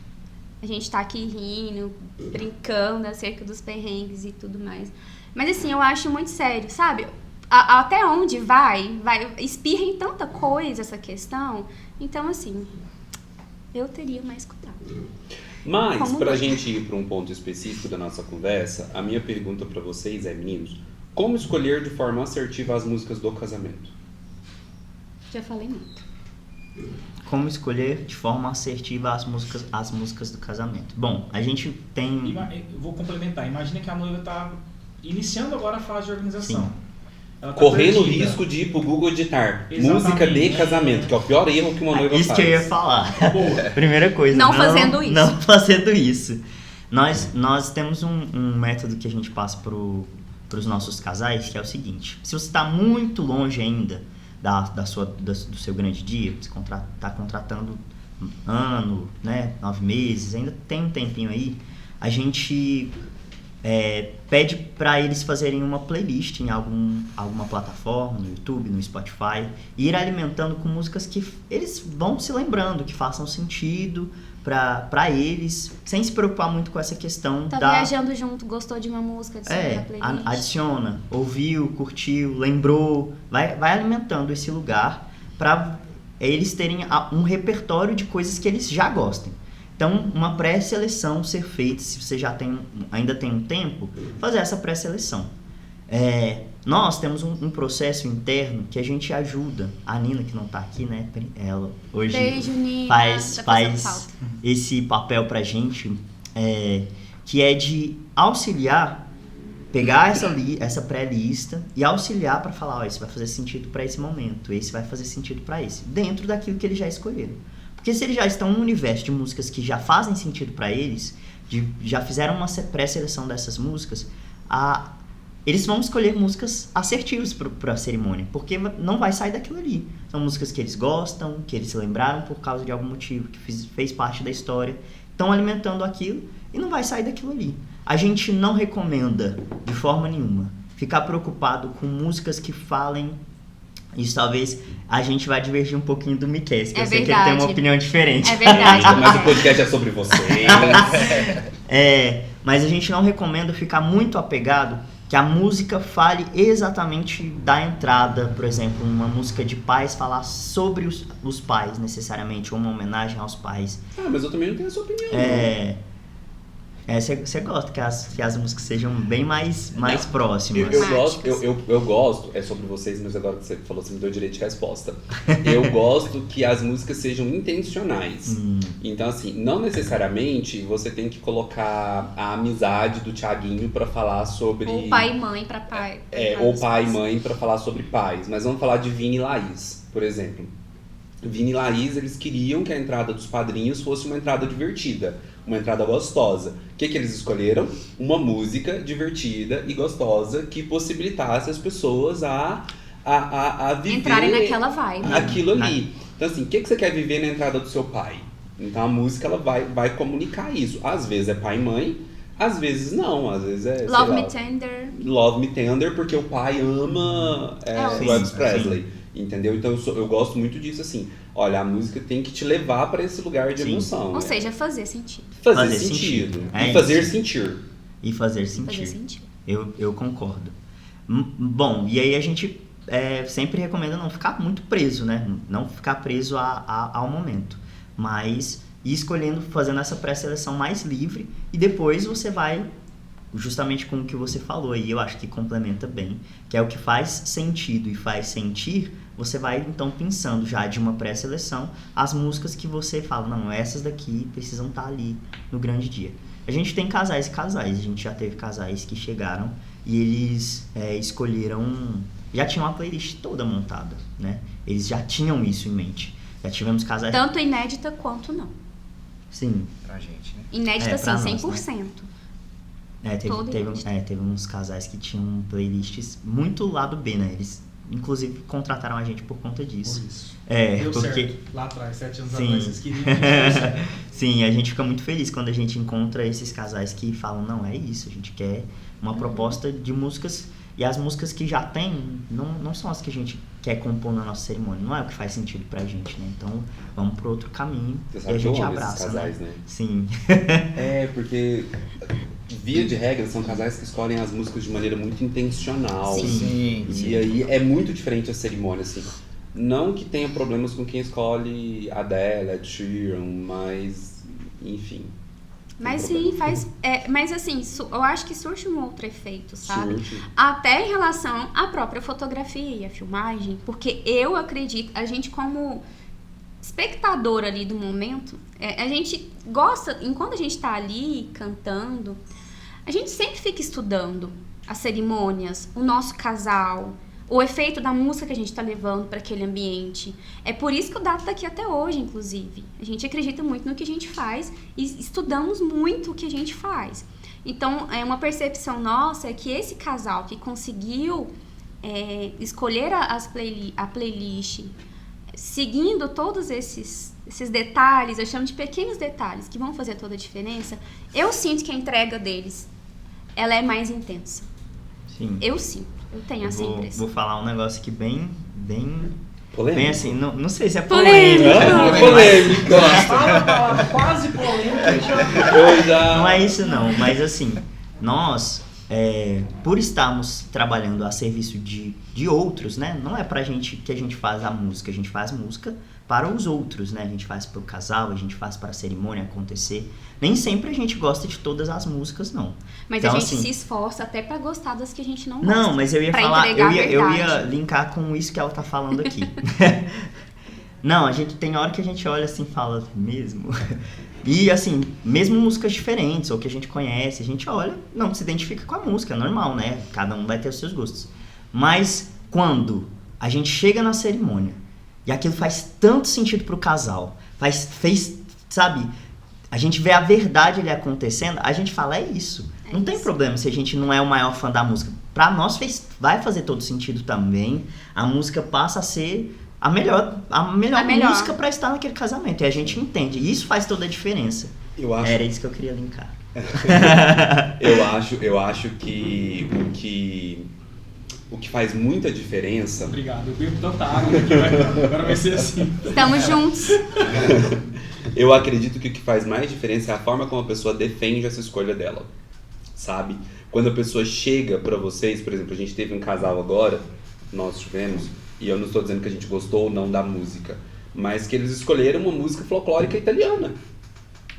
Speaker 3: A gente tá aqui rindo, brincando acerca dos perrengues e tudo mais. Mas, assim, eu acho muito sério, sabe? Até onde vai, espirra em tanta coisa essa questão. Então, assim, eu teria mais cuidado.
Speaker 1: Mas,
Speaker 3: Como
Speaker 1: pra
Speaker 3: não?
Speaker 1: gente ir para um ponto específico da nossa conversa, a minha pergunta pra vocês é, meninos, como escolher de forma assertiva as músicas do casamento?
Speaker 3: Já falei muito.
Speaker 4: Como escolher de forma assertiva as músicas do casamento? Bom, a gente tem...
Speaker 5: Eu vou complementar. Imagina que a noiva tá iniciando agora a fase de organização.
Speaker 4: Sim.
Speaker 5: Ela tá
Speaker 1: Correndo o
Speaker 5: perdida.
Speaker 1: risco de ir pro Google editar
Speaker 5: Exatamente.
Speaker 1: música de casamento, que é o pior erro que uma noiva
Speaker 4: Isso
Speaker 1: faz.
Speaker 4: que eu ia falar.
Speaker 5: Boa.
Speaker 4: Primeira coisa.
Speaker 3: Não fazendo isso.
Speaker 4: Não fazendo isso. Nós temos um método que a gente passa pros nossos casais, que é o seguinte. Se você está muito longe ainda do seu grande dia, você está contratando ano, né, 9 meses, ainda tem um tempinho aí, a gente pede para eles fazerem uma playlist em alguma plataforma, no YouTube, no Spotify, e ir alimentando com músicas que eles vão se lembrando, que façam sentido para eles, sem se preocupar muito com essa questão
Speaker 3: Tá
Speaker 4: da...
Speaker 3: viajando junto, gostou de uma música, adiciona na playlist.
Speaker 4: Adiciona, ouviu, curtiu, lembrou, vai alimentando esse lugar para eles terem um repertório de coisas que eles já gostem. Então, uma pré-seleção ser feita, se você ainda tem um tempo, fazer essa pré-seleção. Nós temos um processo interno que a gente ajuda. A Nina, que não tá aqui, né? Ela hoje
Speaker 3: Beijo, Nina.
Speaker 4: faz
Speaker 3: Tá fazendo falta.
Speaker 4: esse papel pra gente, que é de auxiliar, pegar essa pré-lista e auxiliar para falar, esse vai fazer sentido para esse momento, esse vai fazer sentido para esse, dentro daquilo que eles já escolheram. Porque se eles já estão no universo de músicas que já fazem sentido para eles, já fizeram uma pré-seleção dessas músicas, eles vão escolher músicas assertivas para a cerimônia, porque não vai sair daquilo ali. São músicas que eles gostam, que eles se lembraram por causa de algum motivo, que fez parte da história, estão alimentando aquilo e não vai sair daquilo ali. A gente não recomenda, de forma nenhuma, ficar preocupado com músicas que falem Isso talvez a gente vai divergir um pouquinho do Miquel, que
Speaker 3: É
Speaker 4: eu sei que ele
Speaker 3: verdade.
Speaker 4: tem uma opinião diferente.
Speaker 3: É verdade.
Speaker 1: Mas o podcast é sobre vocês.
Speaker 4: Mas a gente não recomenda ficar muito apegado que a música fale exatamente da entrada, por exemplo, uma música de pais falar sobre os pais necessariamente, ou uma homenagem aos pais.
Speaker 1: Mas eu também não tenho a sua opinião.
Speaker 4: Você gosta que as músicas sejam bem mais próximas.
Speaker 1: Eu gosto, é sobre vocês, mas agora que você falou, você me deu direito de resposta. Eu gosto que as músicas sejam intencionais. Então, assim, não necessariamente você tem que colocar a amizade do Thiaguinho pra falar sobre...
Speaker 3: Ou pai e mãe pra pai.
Speaker 1: Ou pai e mãe pra falar sobre pais. Mas vamos falar de Vini e Laís, por exemplo. Vini e Laís, eles queriam que a entrada dos padrinhos fosse uma entrada divertida, uma entrada gostosa. O que eles escolheram? Uma música divertida e gostosa que possibilitasse as pessoas a viver...
Speaker 3: entrarem naquela vibe.
Speaker 1: Aquilo ali. Então, assim, o que você quer viver na entrada do seu pai? Então, a música ela vai comunicar isso. Às vezes é pai e mãe, às vezes não. Às vezes é,
Speaker 3: Love Me Tender.
Speaker 1: Love Me Tender, porque o pai ama Elvis Presley. Sim. Entendeu? Então eu gosto muito disso, assim. Olha, a música tem que te levar para esse lugar de emoção.
Speaker 3: Ou seja, fazer sentido.
Speaker 1: Fazer sentido. E fazer sentir.
Speaker 4: E fazer sentir. Eu concordo. Bom, e aí a gente sempre recomenda não ficar muito preso, né? Não ficar preso ao momento. Mas ir escolhendo, fazendo essa pré-seleção mais livre. E depois você vai... justamente com o que você falou aí, eu acho que complementa bem, que é o que faz sentido e faz sentir, você vai então pensando já de uma pré-seleção as músicas que você fala, não, essas daqui precisam estar ali no grande dia. A gente tem casais e casais, a gente já teve casais que chegaram e eles escolheram, já tinham a playlist toda montada, né? Eles já tinham isso em mente. Já tivemos casais...
Speaker 3: tanto inédita quanto não.
Speaker 4: Sim.
Speaker 6: Pra gente, né?
Speaker 3: Inédita, sim,
Speaker 4: nós,
Speaker 3: 100%.
Speaker 4: Né? Teve uns casais que tinham playlists muito lado B, né? Eles, inclusive, contrataram a gente por conta disso.
Speaker 5: Por isso.
Speaker 4: Deu
Speaker 5: porque...
Speaker 4: certo.
Speaker 5: Lá atrás, 7 anos
Speaker 4: Sim.
Speaker 5: atrás, vocês queriam.
Speaker 4: Sim, a gente fica muito feliz quando a gente encontra esses casais que falam, não, é isso, a gente quer uma proposta de músicas, e as músicas que já tem não são as que a gente quer compor na nossa cerimônia, não é o que faz sentido pra gente, né? Então, vamos pro outro caminho e a gente abraça,
Speaker 1: casais, né?
Speaker 4: Sim.
Speaker 1: Porque... via de regra, são casais que escolhem as músicas de maneira muito intencional.
Speaker 6: Sim.
Speaker 1: E aí é muito diferente a cerimônia, assim. Não que tenha problemas com quem escolhe Adele, Ed Sheeran, mas... enfim.
Speaker 3: Mas sim, faz... mas assim, eu acho que surge um outro efeito, sabe?
Speaker 1: Surge.
Speaker 3: Até em relação à própria fotografia e à filmagem. Porque eu acredito, a gente como... espectador ali do momento, a gente gosta, enquanto a gente tá ali cantando, a gente sempre fica estudando as cerimônias, o nosso casal, o efeito da música que a gente tá levando para aquele ambiente. É por isso que o Dato tá aqui até hoje, inclusive. A gente acredita muito no que a gente faz e estudamos muito o que a gente faz. Então, uma percepção nossa é que esse casal que conseguiu escolher a playlist, seguindo todos esses detalhes, eu chamo de pequenos detalhes que vão fazer toda a diferença, eu sinto que a entrega deles, ela é mais intensa.
Speaker 4: Sim.
Speaker 3: Eu sinto, eu tenho essa impressão.
Speaker 4: Vou falar um negócio aqui bem
Speaker 1: polêmico.
Speaker 4: bem assim, não sei se é polêmico.
Speaker 1: Polêmico.
Speaker 5: Fala, quase polêmica.
Speaker 4: Não é isso não, mas assim, nós... por estarmos trabalhando a serviço de outros, né? Não é pra gente que a gente faz a música, a gente faz música para os outros, né? A gente faz pro casal, a gente faz para a cerimônia acontecer. Nem sempre a gente gosta de todas as músicas, não.
Speaker 3: Mas
Speaker 4: então,
Speaker 3: a gente
Speaker 4: assim,
Speaker 3: se esforça até pra gostar das que a gente não gosta.
Speaker 4: Não, mas eu ia
Speaker 3: pra
Speaker 4: falar,
Speaker 3: entregar
Speaker 4: eu ia linkar com isso que ela tá falando aqui. Não, a gente tem hora que a gente olha assim e fala, mesmo... E assim, mesmo músicas diferentes, ou que a gente conhece, a gente olha, não se identifica com a música, é normal, né? Cada um vai ter os seus gostos. Mas quando a gente chega na cerimônia e aquilo faz tanto sentido pro casal, fez, sabe? A gente vê a verdade ali acontecendo, a gente fala, é isso. Não tem problema se a gente não é o maior fã da música. Pra nós vai fazer todo sentido também. A música passa a ser... a melhor música pra estar naquele casamento. E a gente entende. E isso faz toda a diferença. Era isso que eu queria linkar.
Speaker 1: Eu acho que o que o que faz muita diferença...
Speaker 5: Obrigado, eu bebo tanta água que agora vai ser assim.
Speaker 3: Estamos juntos.
Speaker 1: Eu acredito que o que faz mais diferença é a forma como a pessoa defende essa escolha dela, sabe? Quando a pessoa chega pra vocês, por exemplo, a gente teve um casal agora, nós tivemos, e eu não estou dizendo que a gente gostou ou não da música, mas que eles escolheram uma música folclórica italiana,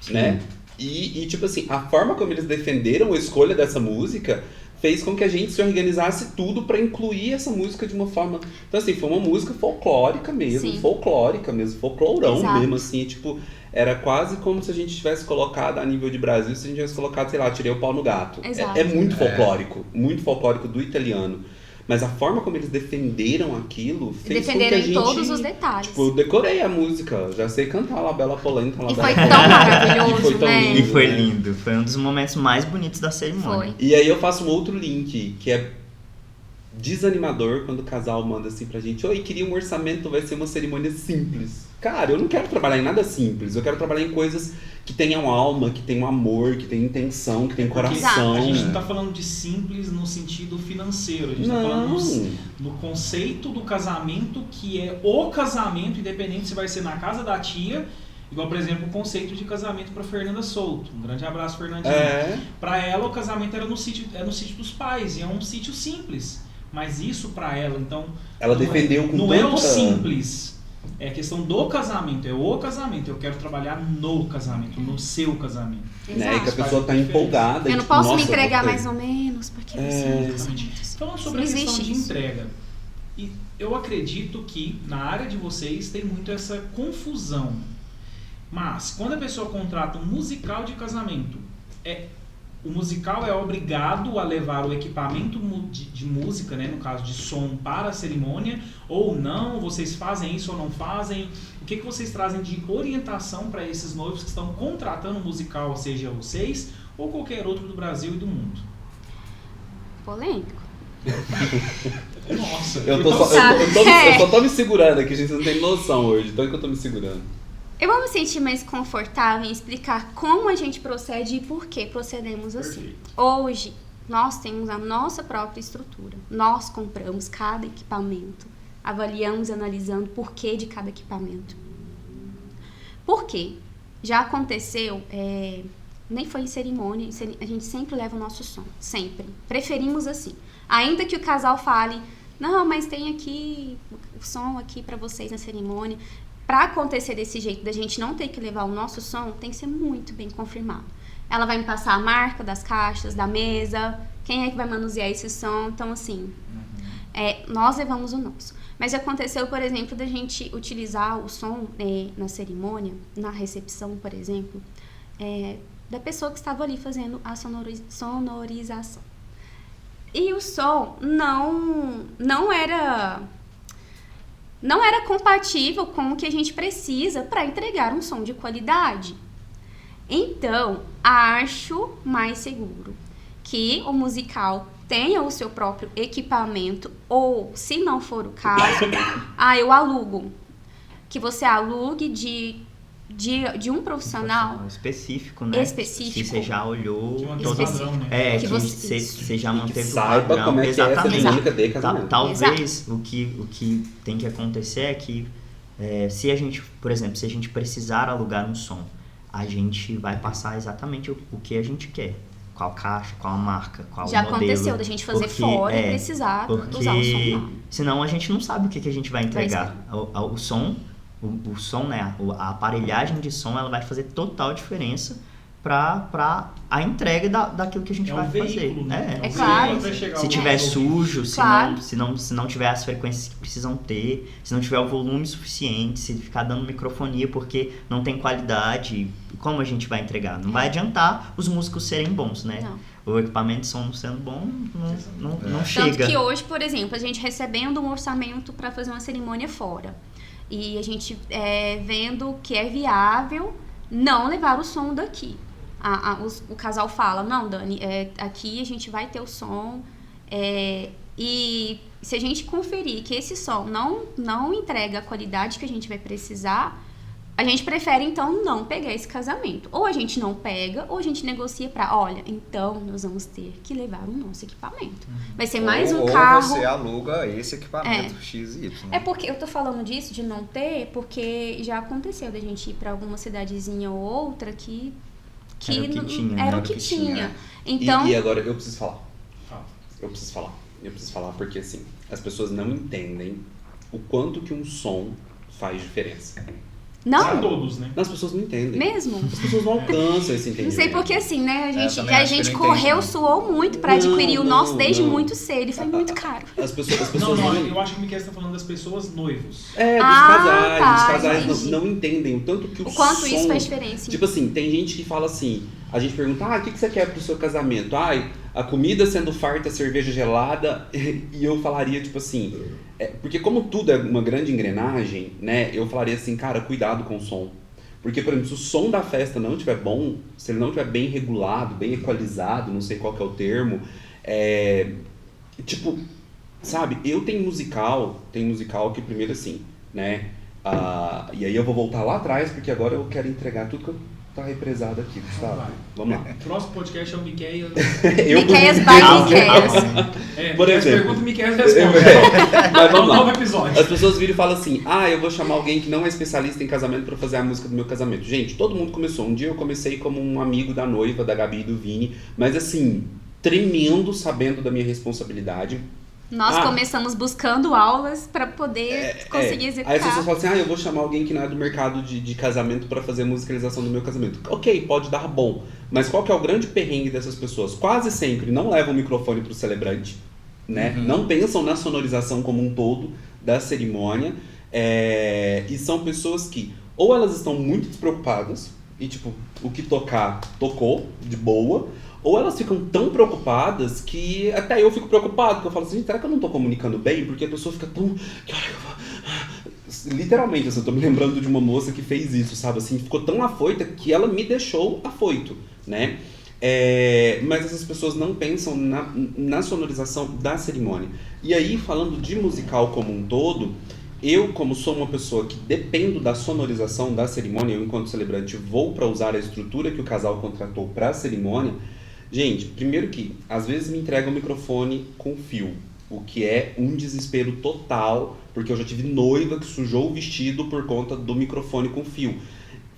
Speaker 1: né? E tipo assim, a forma como eles defenderam a escolha dessa música fez com que a gente se organizasse tudo pra incluir essa música de uma forma... Então assim, foi uma música folclórica mesmo,
Speaker 3: Sim.
Speaker 1: folclorão
Speaker 3: Exato.
Speaker 1: mesmo, assim, tipo... Era quase como se a gente tivesse colocado, a nível de Brasil, se a gente tivesse colocado, sei lá, tirei o pau no gato.
Speaker 3: Exato.
Speaker 1: É muito folclórico do italiano. Mas a forma como eles defenderam aquilo fez
Speaker 3: Defenderam
Speaker 1: com que a gente...
Speaker 3: em todos os detalhes.
Speaker 1: Tipo, eu decorei a música, já sei cantar La Bella Polenta, La
Speaker 3: E
Speaker 1: Bella
Speaker 3: foi
Speaker 1: Polenta.
Speaker 3: tão maravilhoso,
Speaker 1: E foi tão
Speaker 3: né?
Speaker 1: lindo.
Speaker 4: E foi lindo. Foi um dos momentos mais bonitos da cerimônia.
Speaker 3: Foi.
Speaker 1: E aí eu faço um outro link, que é desanimador quando o casal manda assim pra gente: oi, queria um orçamento, vai ser uma cerimônia simples. Cara, eu não quero trabalhar em nada simples, eu quero trabalhar em coisas que tenham alma, que tenham amor, que tenham intenção, que tenham coração.
Speaker 5: A gente não tá falando de simples no sentido financeiro, a gente tá falando no conceito do casamento, que é o casamento, independente se vai ser na casa da tia, igual, por exemplo, o conceito de casamento para Fernanda Souto. Um grande abraço, Fernandinha. Para ela, o casamento era no sítio dos pais, e é um sítio simples. Mas isso para ela, então...
Speaker 1: Ela defendeu com
Speaker 5: não
Speaker 1: tanta...
Speaker 5: é o simples. É a questão do casamento, é o casamento. Eu quero trabalhar no casamento, no seu casamento.
Speaker 1: Né? E que a
Speaker 3: Exato.
Speaker 1: pessoa tá empolgada.
Speaker 3: Eu
Speaker 1: e,
Speaker 3: não
Speaker 1: tipo,
Speaker 3: posso
Speaker 1: nossa,
Speaker 3: me entregar
Speaker 1: gostei.
Speaker 3: mais ou menos, porque
Speaker 5: Exatamente. Falando sobre a
Speaker 3: Não
Speaker 5: questão
Speaker 3: existe
Speaker 5: de
Speaker 3: isso.
Speaker 5: entrega, e eu acredito que na área de vocês tem muito essa confusão. Mas quando a pessoa contrata um musical de casamento, o musical é obrigado a levar o equipamento de música, né, no caso de som, para a cerimônia, ou não? Vocês fazem isso ou não fazem? O que vocês trazem de orientação para esses noivos que estão contratando um musical, seja vocês ou qualquer outro do Brasil e do mundo?
Speaker 3: polêmico.
Speaker 5: Nossa,
Speaker 1: Eu só tô me segurando aqui, gente, vocês não tem noção hoje, então é que eu tô me segurando.
Speaker 3: Eu vou me sentir mais confortável em explicar como a gente procede e por que procedemos assim.
Speaker 5: Perfeito.
Speaker 3: Hoje, nós temos a nossa própria estrutura. Nós compramos cada equipamento, avaliamos e analisando o porquê de cada equipamento. Por quê? Já aconteceu, nem foi em cerimônia, a gente sempre leva o nosso som, sempre. Preferimos assim. Ainda que o casal fale, não, mas tem aqui o som aqui para vocês na cerimônia. Para acontecer desse jeito, da gente não ter que levar o nosso som, tem que ser muito bem confirmado. Ela vai me passar a marca das caixas, da mesa, quem é que vai manusear esse som. Então, assim, nós levamos o nosso. Mas já aconteceu, por exemplo, da gente utilizar o som na cerimônia, na recepção, por exemplo, da pessoa que estava ali fazendo a sonorização. E o som não era compatível com o que a gente precisa para entregar um som de qualidade. Então, acho mais seguro que o musical tenha o seu próprio equipamento, ou, se não for o caso, eu alugo. Que você alugue de um profissional
Speaker 4: específico, né?
Speaker 3: específico.
Speaker 4: Que você já olhou.
Speaker 5: Que é um
Speaker 4: todo-
Speaker 5: padrão, né?
Speaker 4: que você já manteve o
Speaker 1: Saiba
Speaker 4: padrão.
Speaker 1: como é que é essa
Speaker 4: Exatamente.
Speaker 1: dinâmica de casamento.
Speaker 4: Talvez o que tem que acontecer é que se a gente, por exemplo, se a gente precisar alugar um som, a gente vai passar exatamente o que a gente quer. Qual caixa, qual marca, qual
Speaker 3: Já
Speaker 4: modelo.
Speaker 3: aconteceu da gente fazer fora e precisar usar o som lá.
Speaker 4: Senão a gente não sabe o que a gente vai entregar. O som, né? A aparelhagem de som, ela vai fazer total diferença para a entrega daquilo que a gente vai
Speaker 5: veículo,
Speaker 4: fazer.
Speaker 5: né?
Speaker 3: É claro.
Speaker 4: Se tiver sujo,
Speaker 3: Claro.
Speaker 4: se não tiver as frequências que precisam ter, se não tiver o volume suficiente, se ficar dando microfonia porque não tem qualidade, como a gente vai entregar? Não vai adiantar os músicos serem bons, né?
Speaker 3: Não.
Speaker 4: O equipamento de som não sendo bom, não
Speaker 3: Tanto
Speaker 4: chega.
Speaker 3: que hoje, por exemplo, a gente recebendo um orçamento para fazer uma cerimônia fora, e a gente vendo que é viável não levar o som daqui. O casal fala, não, Dani, aqui a gente vai ter o som, e se a gente conferir que esse som não entrega a qualidade que a gente vai precisar, A gente prefere, então, não pegar esse casamento. Ou a gente não pega, ou a gente negocia pra, olha, então nós vamos ter que levar o nosso equipamento. Vai ser mais um carro.
Speaker 6: Ou você aluga esse equipamento X e Y.
Speaker 3: É porque eu tô falando disso, de não ter, porque já aconteceu da gente ir pra alguma cidadezinha ou outra que era o que tinha. Então,
Speaker 1: e agora eu preciso falar. Eu preciso falar porque, assim, as pessoas não entendem o quanto que um som faz diferença.
Speaker 3: não,
Speaker 5: Todos, né?
Speaker 1: As pessoas não entendem.
Speaker 3: mesmo.
Speaker 1: As pessoas não alcançam esse entendimento.
Speaker 3: Não sei porque assim, né?
Speaker 6: também
Speaker 3: A
Speaker 6: acho que
Speaker 3: gente
Speaker 6: não
Speaker 3: correu,
Speaker 6: entende,
Speaker 3: suou muito pra adquirir o nosso desde
Speaker 1: não.
Speaker 3: muito cedo e foi muito caro.
Speaker 1: As pessoas
Speaker 5: Não, eu acho que o Miquel está falando das pessoas noivos.
Speaker 1: dos
Speaker 3: tá,
Speaker 1: casais
Speaker 3: entendi.
Speaker 1: não entendem o tanto que o
Speaker 3: quanto
Speaker 1: som...
Speaker 3: isso faz diferença.
Speaker 1: Tipo assim, tem gente que fala assim, a gente pergunta, o que você quer pro seu casamento? A comida sendo farta, a cerveja gelada, e eu falaria, tipo assim, porque como tudo é uma grande engrenagem, né, eu falaria assim, cara, cuidado com o som. Porque, por exemplo, se o som da festa não estiver bom, se ele não estiver bem regulado, bem equalizado, não sei qual que é o termo, tipo, sabe, eu tenho musical que primeiro assim, né, e aí eu vou voltar lá atrás, porque agora eu quero entregar tudo que tá represado aqui, Gustavo. Vamos lá.
Speaker 5: O próximo podcast é o Miquel.
Speaker 3: Miqueias by Miqueias.
Speaker 1: Por exemplo.
Speaker 5: Pergunta, o Miquel responde.
Speaker 1: Mas vamos lá.
Speaker 5: Novo episódio.
Speaker 1: As pessoas viram e falam assim, eu vou chamar alguém que não é especialista em casamento pra fazer a música do meu casamento. Gente, todo mundo começou. Um dia eu comecei como um amigo da noiva, da Gabi e do Vini, mas assim, tremendo, sabendo da minha responsabilidade.
Speaker 3: Nós começamos buscando aulas pra poder conseguir executar.
Speaker 1: Aí as pessoas falam assim, eu vou chamar alguém que não é do mercado de casamento pra fazer a musicalização do meu casamento. Ok, pode dar bom. Mas qual que é o grande perrengue dessas pessoas? Quase sempre não levam o microfone pro celebrante, né? Não pensam na sonorização como um todo da cerimônia. E são pessoas que ou elas estão muito despreocupadas e tipo, o que tocar, tocou, de boa. Ou elas ficam tão preocupadas que até eu fico preocupado, porque eu falo assim, será que eu não tô comunicando bem? Porque a pessoa fica tão... Que hora que eu vou... Literalmente, assim, eu tô me lembrando de uma moça que fez isso, sabe? Assim, ficou tão afoita que ela me deixou afoito, né? Mas essas pessoas não pensam na sonorização da cerimônia. E aí, falando de musical como um todo, eu, como sou uma pessoa que dependo da sonorização da cerimônia, eu, enquanto celebrante, vou para usar a estrutura que o casal contratou para a cerimônia. Gente, primeiro que, às vezes me entrega o microfone com fio, o que é um desespero total, porque eu já tive noiva que sujou o vestido por conta do microfone com fio.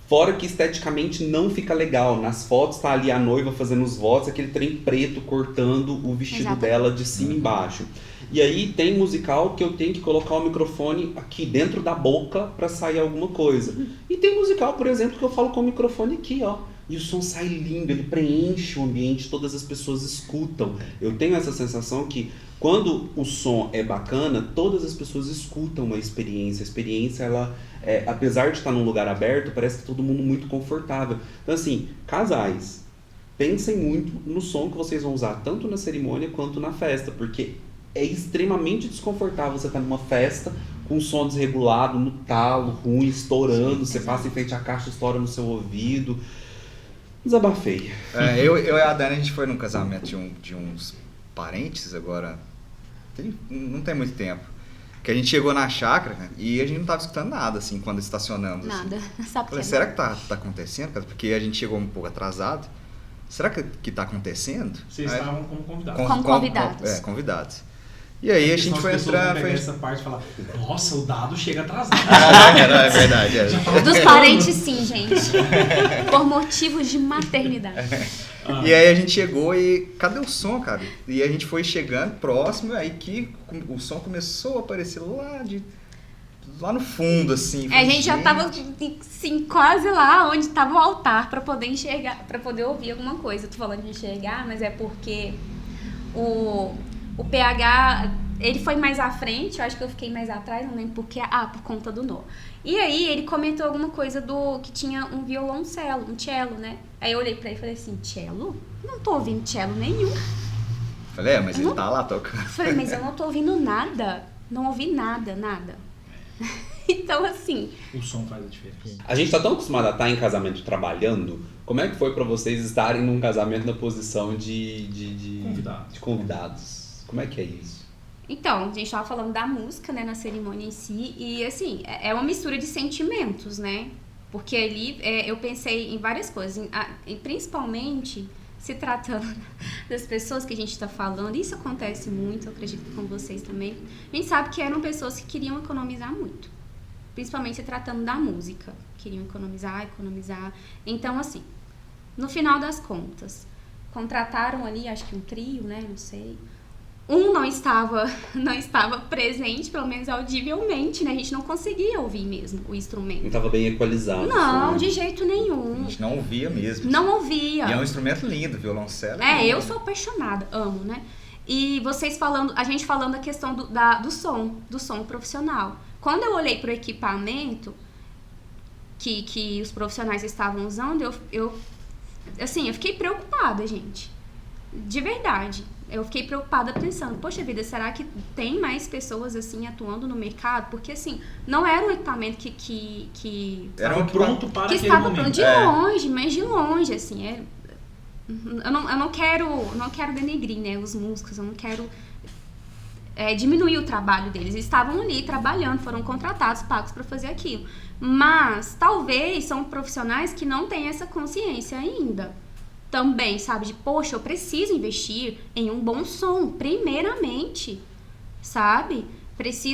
Speaker 1: Fora que esteticamente não fica legal, nas fotos tá ali a noiva fazendo os votos, aquele trem preto cortando o vestido dela de cima e embaixo. E aí tem musical que eu tenho que colocar o microfone aqui dentro da boca para sair alguma coisa. E tem musical, por exemplo, que eu falo com o microfone aqui, ó. E o som sai lindo, ele preenche o ambiente, todas as pessoas escutam. Eu tenho essa sensação que quando o som é bacana, todas as pessoas escutam a experiência. A experiência, ela, apesar de estar num lugar aberto, parece que todo mundo muito confortável. Então assim, casais, pensem muito no som que vocês vão usar, tanto na cerimônia quanto na festa, porque é extremamente desconfortável você estar numa festa com um som desregulado, no talo, ruim, estourando, você passa em frente à caixa, estoura no seu ouvido. Desabafei.
Speaker 6: Eu e a Dani, a gente foi num casamento de uns parentes agora, não tem muito tempo, que a gente chegou na chácara e a gente não tava escutando nada, assim, quando estacionamos.
Speaker 3: Nada.
Speaker 6: Assim.
Speaker 3: Sabe
Speaker 6: Falei, será que tá acontecendo? Porque a gente chegou um pouco atrasado. Será que tá acontecendo?
Speaker 5: Vocês estavam como convidados.
Speaker 3: Como convidados.
Speaker 6: Convidados. E aí a gente foi entrar...
Speaker 5: essa parte e falar, nossa, o dado chega atrasado.
Speaker 6: É verdade.
Speaker 3: Dos parentes, sim, gente. Por motivos de maternidade.
Speaker 6: E aí a gente chegou e... Cadê o som, cara? E a gente foi chegando próximo, aí que o som começou a aparecer lá no fundo, assim.
Speaker 3: A gente já tava, assim, quase lá onde tava o altar pra poder enxergar, pra poder ouvir alguma coisa. Eu tô falando de enxergar, mas é porque o PH, ele foi mais à frente, eu acho que eu fiquei mais atrás, não lembro porque, por conta do nó. E aí ele comentou alguma coisa que tinha um violoncelo, um cello, né? Aí eu olhei pra ele e falei assim, cello? Não tô ouvindo cello nenhum.
Speaker 6: Falei, mas ele tá lá tocando.
Speaker 3: Falei, mas eu não tô ouvindo nada, não ouvi nada. Então, assim...
Speaker 5: O som faz a diferença.
Speaker 1: A gente tá tão acostumado a estar em casamento trabalhando, como é que foi pra vocês estarem num casamento na posição de convidados? Como é que é isso?
Speaker 3: Então, a gente tava falando da música, né, na cerimônia em si, e assim, é uma mistura de sentimentos, né? Porque ali eu pensei em várias coisas, principalmente se tratando das pessoas que a gente está falando. Isso acontece muito, eu acredito que com vocês também. A gente sabe que eram pessoas que queriam economizar muito, principalmente se tratando da música. Queriam economizar. Então, assim, no final das contas, contrataram ali, acho que um trio, né, não sei. Um não estava presente, pelo menos audivelmente, né? A gente não conseguia ouvir mesmo o instrumento.
Speaker 1: Não estava bem equalizado.
Speaker 3: Não, de jeito nenhum.
Speaker 6: A gente não ouvia mesmo.
Speaker 3: Não ouvia.
Speaker 6: E é um instrumento lindo, violoncelo.
Speaker 3: Eu sou apaixonada, amo, né? E vocês falando, a gente falando a questão do som profissional. Quando eu olhei pro equipamento que os profissionais estavam usando, eu fiquei preocupada, gente. De verdade. Eu fiquei preocupada pensando, poxa vida, será que tem mais pessoas assim atuando no mercado? Porque assim, não era um equipamento que
Speaker 5: era pronto para
Speaker 3: que
Speaker 5: aquele
Speaker 3: estava
Speaker 5: momento.
Speaker 3: Pronto de longe, mas de longe, assim. Eu não quero denegrir, né, os músicos, eu não quero diminuir o trabalho deles. Eles estavam ali trabalhando, foram contratados, pagos para fazer aquilo. Mas talvez são profissionais que não têm essa consciência ainda. Também, sabe, de, poxa, eu preciso investir em um bom som, primeiramente, sabe?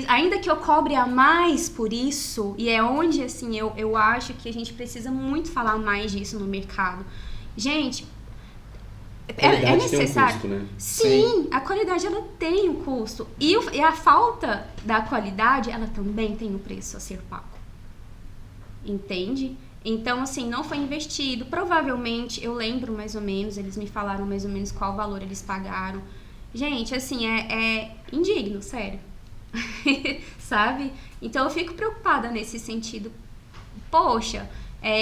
Speaker 3: Ainda que eu cobre a mais por isso, e é onde, assim, eu acho que a gente precisa muito falar mais disso no mercado. Gente, é necessário.
Speaker 1: Tem um custo, né?
Speaker 3: Sim, a qualidade, ela tem um custo. E a falta da qualidade, ela também tem um preço a ser pago. Entende? Então, assim, não foi investido. Provavelmente, eu lembro mais ou menos, eles me falaram mais ou menos qual valor eles pagaram. Gente, assim, é indigno, sério. Sabe? Então, eu fico preocupada nesse sentido. Poxa,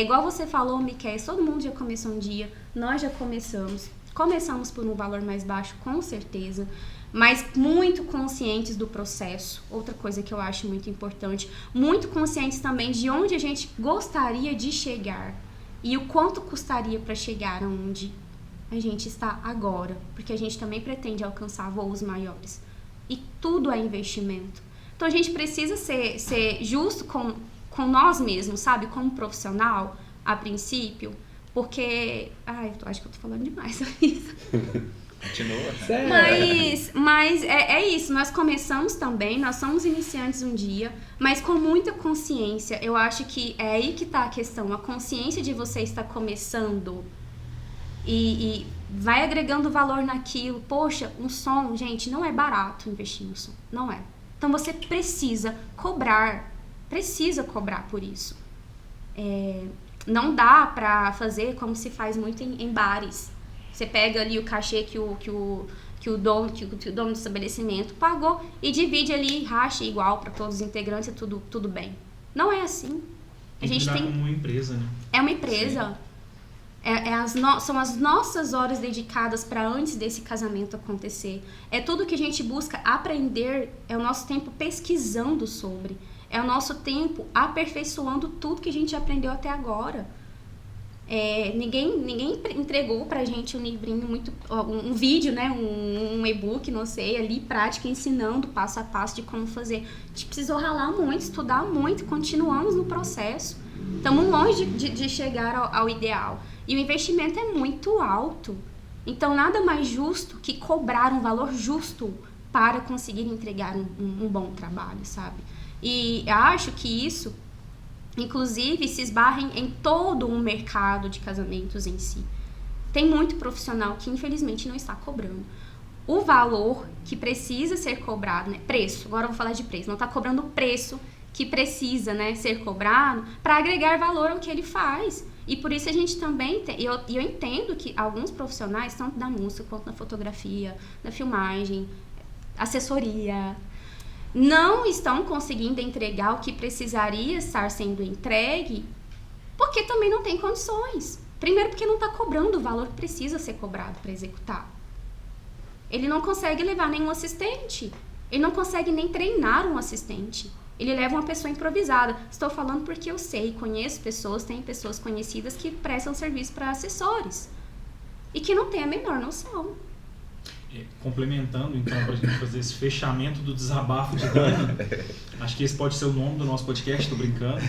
Speaker 3: igual você falou, Miquel, todo mundo já começou um dia, nós já começamos. Começamos por um valor mais baixo, com certeza, mas muito conscientes do processo. Outra coisa que eu acho muito importante, muito conscientes também de onde a gente gostaria de chegar e o quanto custaria para chegar onde a gente está agora, porque a gente também pretende alcançar voos maiores. E tudo é investimento. Então a gente precisa ser justo com nós mesmos, sabe? Como profissional, a princípio, porque... eu acho que eu tô falando demais sobre isso.
Speaker 6: Continua.
Speaker 3: Mas é isso, nós começamos também, nós somos iniciantes um dia, mas com muita consciência. Eu acho que é aí que tá a questão, a consciência de você estar começando e vai agregando valor naquilo. Poxa, um som, gente, não é barato investir no som, não é. Então você precisa cobrar por isso. Não dá pra fazer como se faz muito em bares. Você pega ali o cachê que o dono do estabelecimento pagou e divide ali, racha igual para todos os integrantes e tudo bem. Não é assim.
Speaker 5: A gente tem como uma empresa, né?
Speaker 3: É uma empresa. São as nossas horas dedicadas para antes desse casamento acontecer. É tudo que a gente busca aprender, é o nosso tempo pesquisando sobre. É o nosso tempo aperfeiçoando tudo que a gente aprendeu até agora. Ninguém entregou pra gente um livrinho um vídeo, né, um e-book, não sei, ali, prática, ensinando passo a passo de como fazer. A gente precisou ralar muito, estudar muito, continuamos no processo. Estamos longe de chegar ao ideal. E o investimento é muito alto. Então, nada mais justo que cobrar um valor justo para conseguir entregar um bom trabalho, sabe? E acho que isso... inclusive, se esbarrem em todo um mercado de casamentos em si. Tem muito profissional que, infelizmente, não está cobrando o valor que precisa ser cobrado, né? Preço, agora eu vou falar de preço. Não está cobrando o preço que precisa, né, ser cobrado para agregar valor ao que ele faz. E por isso a gente também tem... Eu entendo que alguns profissionais, tanto da música quanto na fotografia, na filmagem, assessoria... não estão conseguindo entregar o que precisaria estar sendo entregue, porque também não tem condições. Primeiro, porque não está cobrando o valor que precisa ser cobrado para executar. Ele não consegue levar nenhum assistente. Ele não consegue nem treinar um assistente. Ele leva uma pessoa improvisada. Estou falando porque eu sei, conheço pessoas, tem pessoas conhecidas que prestam serviço para assessores e que não têm a menor noção.
Speaker 5: complementando, então, pra gente fazer esse fechamento do desabafo de Dani, acho que esse pode ser o nome do nosso podcast, tô brincando.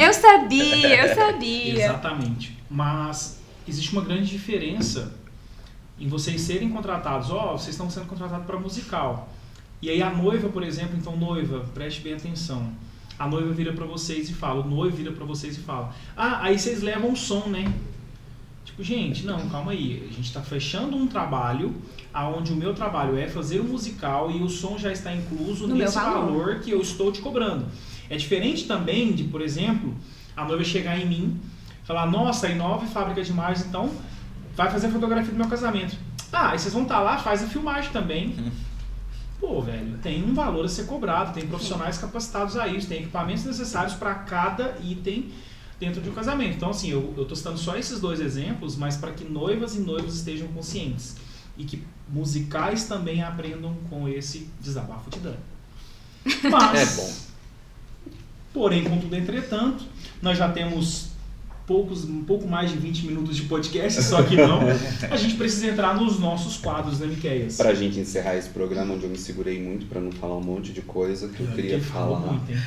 Speaker 3: Eu sabia.
Speaker 5: Exatamente. Mas existe uma grande diferença em vocês serem contratados. Vocês estão sendo contratados para musical. E aí a noiva, por exemplo, então noiva, preste bem atenção. A noiva vira para vocês e fala, o noivo vira para vocês e fala, aí vocês levam o som, né? Tipo, gente, não, calma aí. A gente está fechando um trabalho, onde o meu trabalho é fazer o musical e o som já está incluso nesse valor que eu estou te cobrando. É diferente também de, por exemplo, a noiva chegar em mim e falar, nossa, a Inove Fábrica de Imagens, então, vai fazer a fotografia do meu casamento. Aí vocês vão estar lá, faz a filmagem também. Pô, velho, tem um valor a ser cobrado, tem profissionais capacitados a isso, tem equipamentos necessários para cada item dentro de um casamento. Então, assim, eu estou citando só esses 2 exemplos, mas para que noivas e noivos estejam conscientes e que musicais também aprendam com esse desabafo de Dani. Mas,
Speaker 1: bom.
Speaker 5: Porém, contudo, entretanto, nós já temos um pouco mais de 20 minutos de podcast, só que não. A gente precisa entrar nos nossos quadros, né, Miqueias?
Speaker 1: Pra gente encerrar esse programa, onde eu me segurei muito pra não falar um monte de coisa que eu queria falar.
Speaker 5: Muito, hein?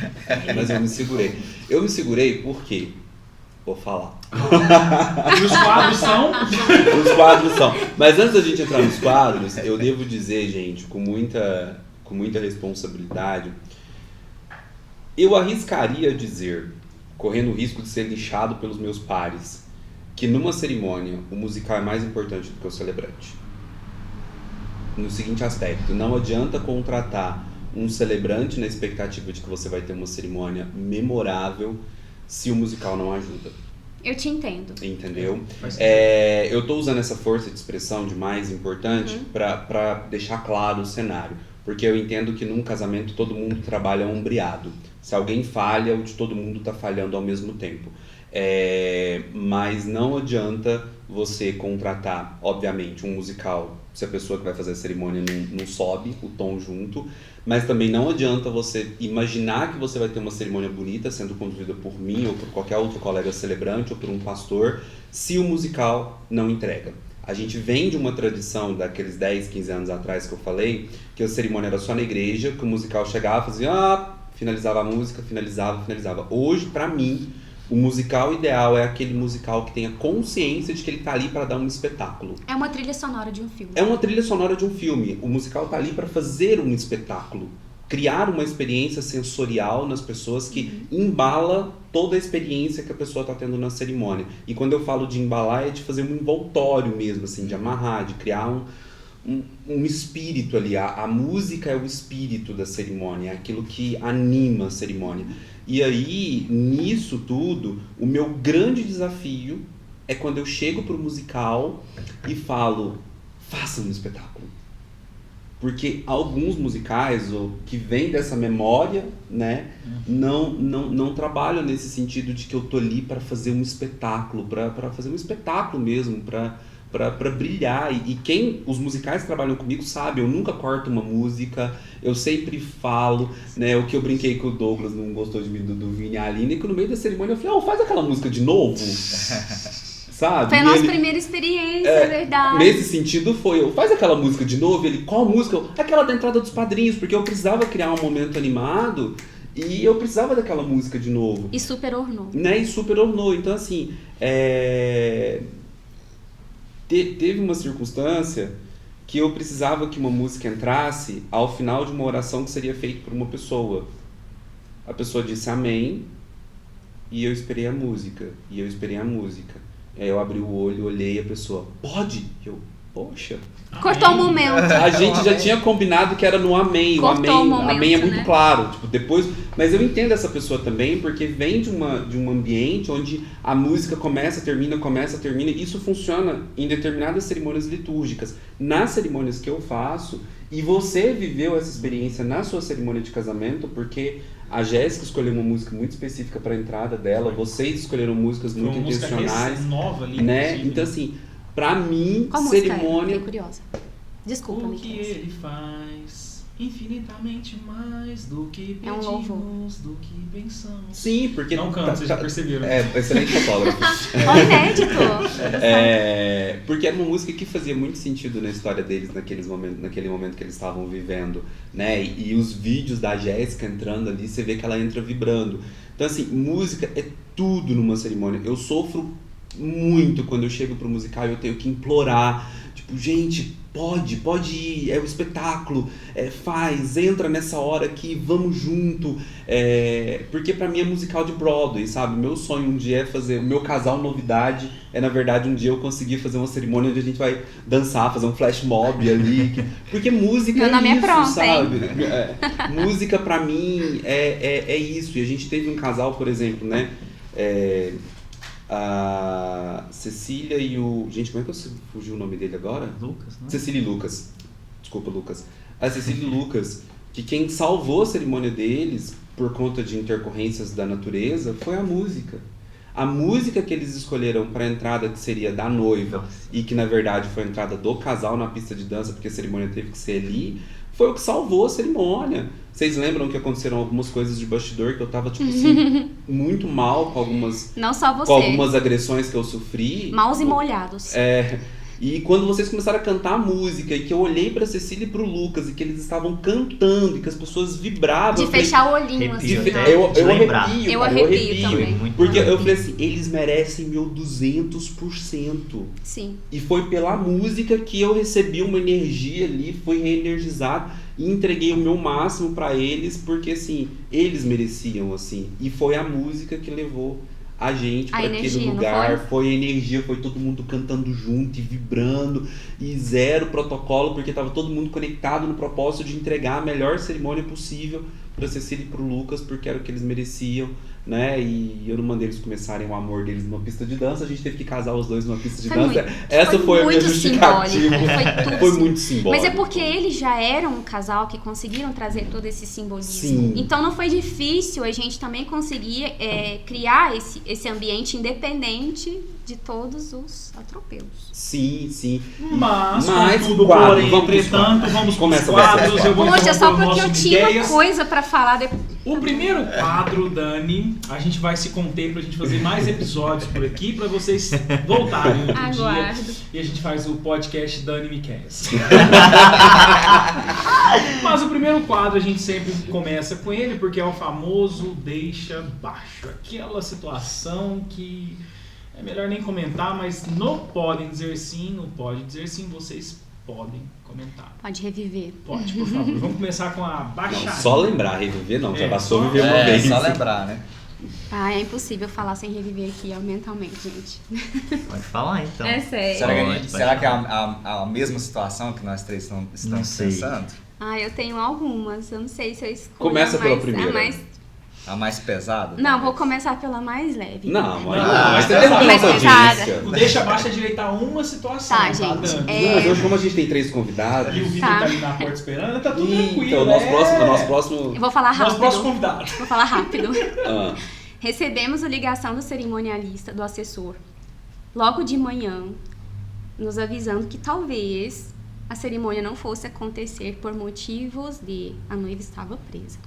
Speaker 1: Mas eu me segurei. Eu me segurei porque... Vou falar.
Speaker 5: E os quadros são?
Speaker 1: Os quadros são. Mas antes da gente entrar nos quadros, eu devo dizer, gente, com muita responsabilidade, eu arriscaria dizer, correndo o risco de ser lixado pelos meus pares, que numa cerimônia o musical é mais importante do que o celebrante. No seguinte aspecto, não adianta contratar um celebrante na expectativa de que você vai ter uma cerimônia memorável se o musical não ajuda.
Speaker 3: Eu te entendo.
Speaker 1: Entendeu? Eu tô usando essa força de expressão de mais importante para deixar claro o cenário. Porque eu entendo que num casamento todo mundo trabalha ombreado. Se alguém falha, o de todo mundo está falhando ao mesmo tempo. Mas não adianta você contratar, obviamente, um musical se a pessoa que vai fazer a cerimônia não sobe o tom junto. Mas também não adianta você imaginar que você vai ter uma cerimônia bonita sendo conduzida por mim ou por qualquer outro colega celebrante ou por um pastor, se o musical não entrega. A gente vem de uma tradição daqueles 10, 15 anos atrás que eu falei, que a cerimônia era só na igreja, que o musical chegava, fazia, finalizava a música, finalizava. Hoje, pra mim, o musical ideal é aquele musical que tenha consciência de que ele tá ali para dar um espetáculo.
Speaker 3: É uma trilha sonora de um filme.
Speaker 1: É uma trilha sonora de um filme. O musical tá ali para fazer um espetáculo. Criar uma experiência sensorial nas pessoas que embala toda a experiência que a pessoa está tendo na cerimônia. E quando eu falo de embalar, é de fazer um envoltório mesmo, assim, de amarrar, de criar um espírito ali. A música é o espírito da cerimônia, é aquilo que anima a cerimônia. E aí, nisso tudo, o meu grande desafio é quando eu chego pro musical e falo, faça um espetáculo. Porque alguns musicais que vêm dessa memória, né, não trabalham nesse sentido de que eu tô ali para fazer um espetáculo, para fazer um espetáculo mesmo, para brilhar. E os musicais que trabalham comigo sabem, eu nunca corto uma música, eu sempre falo, né, o que eu brinquei que o Douglas não gostou de mim do Vini e a Aline, que no meio da cerimônia eu falei, faz aquela música de novo. Sabe?
Speaker 3: Foi a nossa primeira experiência, é verdade.
Speaker 1: Nesse sentido faz aquela música de novo. Ele, qual música? Aquela da entrada dos padrinhos, porque eu precisava criar um momento animado e eu precisava daquela música de novo.
Speaker 3: E super ornou.
Speaker 1: Né? E super ornou. Então, assim, teve uma circunstância que eu precisava que uma música entrasse ao final de uma oração que seria feita por uma pessoa. A pessoa disse amém e eu esperei a música. Aí eu abri o olho, olhei a pessoa, pode? Eu, poxa.
Speaker 3: Cortou o momento.
Speaker 1: A gente já tinha combinado que era no amém.
Speaker 3: Cortou o momento,
Speaker 1: amém é muito
Speaker 3: né?
Speaker 1: claro. Tipo, depois, mas eu entendo essa pessoa também, porque vem de um ambiente onde a música começa, termina. Isso funciona em determinadas cerimônias litúrgicas. Nas cerimônias que eu faço, e você viveu essa experiência na sua cerimônia de casamento, porque a Jéssica escolheu uma música muito específica para a entrada dela, vocês escolheram músicas muito intencionais,
Speaker 5: música nova ali,
Speaker 1: né? Então assim, pra mim,
Speaker 3: qual
Speaker 1: cerimônia.
Speaker 3: Fiquei curiosa. Desculpa,
Speaker 5: o que
Speaker 3: Miqueias.
Speaker 5: ele faz. Infinitamente mais do que
Speaker 3: É um louvor.
Speaker 5: pedimos, do que pensamos.
Speaker 1: Sim, porque...
Speaker 5: Não canto, vocês já perceberam.
Speaker 1: Excelente fotógrafo.
Speaker 3: Ó, inédito.
Speaker 1: Porque era uma música que fazia muito sentido na história deles naquele momento que eles estavam vivendo, né? E os vídeos da Jéssica entrando ali, você vê que ela entra vibrando. Então, assim, música é tudo numa cerimônia. Eu sofro muito quando eu chego pro musical e eu tenho que implorar. Tipo, gente, pode ir, é o espetáculo, entra nessa hora aqui, vamos junto. Porque pra mim é musical de Broadway, sabe? Meu sonho um dia é fazer, o meu casal novidade na verdade, um dia eu conseguir fazer uma cerimônia onde a gente vai dançar, fazer um flash mob ali. Porque música
Speaker 3: Meu nome
Speaker 1: isso,
Speaker 3: é pronto,
Speaker 1: sabe? Música pra mim é isso. E a gente teve um casal, por exemplo, né? A Cecília e o... Gente, como é que eu fugiu o nome dele agora?
Speaker 4: Lucas, né?
Speaker 1: Cecília e Lucas. Desculpa, Lucas. A Cecília e Lucas, que quem salvou a cerimônia deles, por conta de intercorrências da natureza, foi a música. A música que eles escolheram para a entrada, que seria da noiva, e que na verdade foi a entrada do casal na pista de dança, porque a cerimônia teve que ser ali, foi o que salvou a cerimônia. Vocês lembram que aconteceram algumas coisas de bastidor, que eu tava, tipo assim, muito mal com algumas...
Speaker 3: Não só você.
Speaker 1: Com algumas agressões que eu sofri.
Speaker 3: Maus e molhados.
Speaker 1: E quando vocês começaram a cantar a música, e que eu olhei pra Cecília e pro Lucas, e que eles estavam cantando, e que as pessoas vibravam...
Speaker 3: De fechar o olhinho, assim.
Speaker 1: Eu arrepio,
Speaker 3: eu
Speaker 1: cara,
Speaker 3: arrepio também.
Speaker 1: Porque eu falei assim, eles merecem meu 200%.
Speaker 3: Sim.
Speaker 1: E foi pela música que eu recebi uma energia ali, fui reenergizado e entreguei o meu máximo pra eles, porque assim, eles mereciam, assim. E foi a música que levou a gente para aquele lugar, foi energia, foi todo mundo cantando junto e vibrando, e zero protocolo, porque tava todo mundo conectado no propósito de entregar a melhor cerimônia possível pra Cecília e pro Lucas, porque era o que eles mereciam, né? E eu não mandei eles começarem o amor deles numa pista de dança, a gente teve que casar os dois numa pista de dança. Essa foi a minha justificativa. Foi muito simbólico.
Speaker 3: Mas é porque eles já eram um casal que conseguiram trazer todo esse simbolismo.
Speaker 1: Sim.
Speaker 3: Então não foi difícil a gente também conseguir criar esse ambiente independente de todos os atropelos.
Speaker 1: Sim, sim.
Speaker 5: Mas
Speaker 1: tudo
Speaker 5: porém, entretanto, vamos com os quadros. Eu vou
Speaker 3: Poxa, só porque eu tinha
Speaker 5: ideias.
Speaker 3: Coisa pra falar depois.
Speaker 5: O primeiro quadro, Dani, a gente vai se conter pra gente fazer mais episódios por aqui, pra vocês voltarem outro dia. E a gente faz o podcast Dani Miqueias. Mas o primeiro quadro a gente sempre começa com ele, porque é o famoso deixa baixo. Aquela situação que é melhor nem comentar, mas no podem dizer sim, no pode dizer sim, vocês podem comentar.
Speaker 3: Pode reviver.
Speaker 5: Pode, por favor. Vamos começar com a baixaria.
Speaker 1: Não, só lembrar, reviver não, já bastou viver uma vez.
Speaker 6: Só lembrar, né?
Speaker 3: É impossível falar sem reviver aqui mentalmente, gente.
Speaker 4: Pode falar, então.
Speaker 3: É sério.
Speaker 6: Será que é a mesma situação que nós três estamos pensando?
Speaker 3: Eu tenho algumas, eu não sei se eu escolho.
Speaker 1: Começa pela primeira.
Speaker 6: A mais pesada?
Speaker 3: Não, vou começar pela mais leve.
Speaker 1: Mas você
Speaker 3: mais pesada.
Speaker 5: O deixa abaixo é direitar uma situação.
Speaker 3: Tá, gente.
Speaker 1: Mas hoje, como a gente tem 3 convidados...
Speaker 5: E o Vitor tá ali na porta esperando, tá tudo tranquilo.
Speaker 1: Então, nosso próximo...
Speaker 3: Eu vou falar rápido.
Speaker 5: Nosso próximo convidado.
Speaker 3: Vou falar rápido. Recebemos a ligação do cerimonialista, do assessor, logo de manhã, nos avisando que talvez a cerimônia não fosse acontecer por motivos de a noiva estava presa.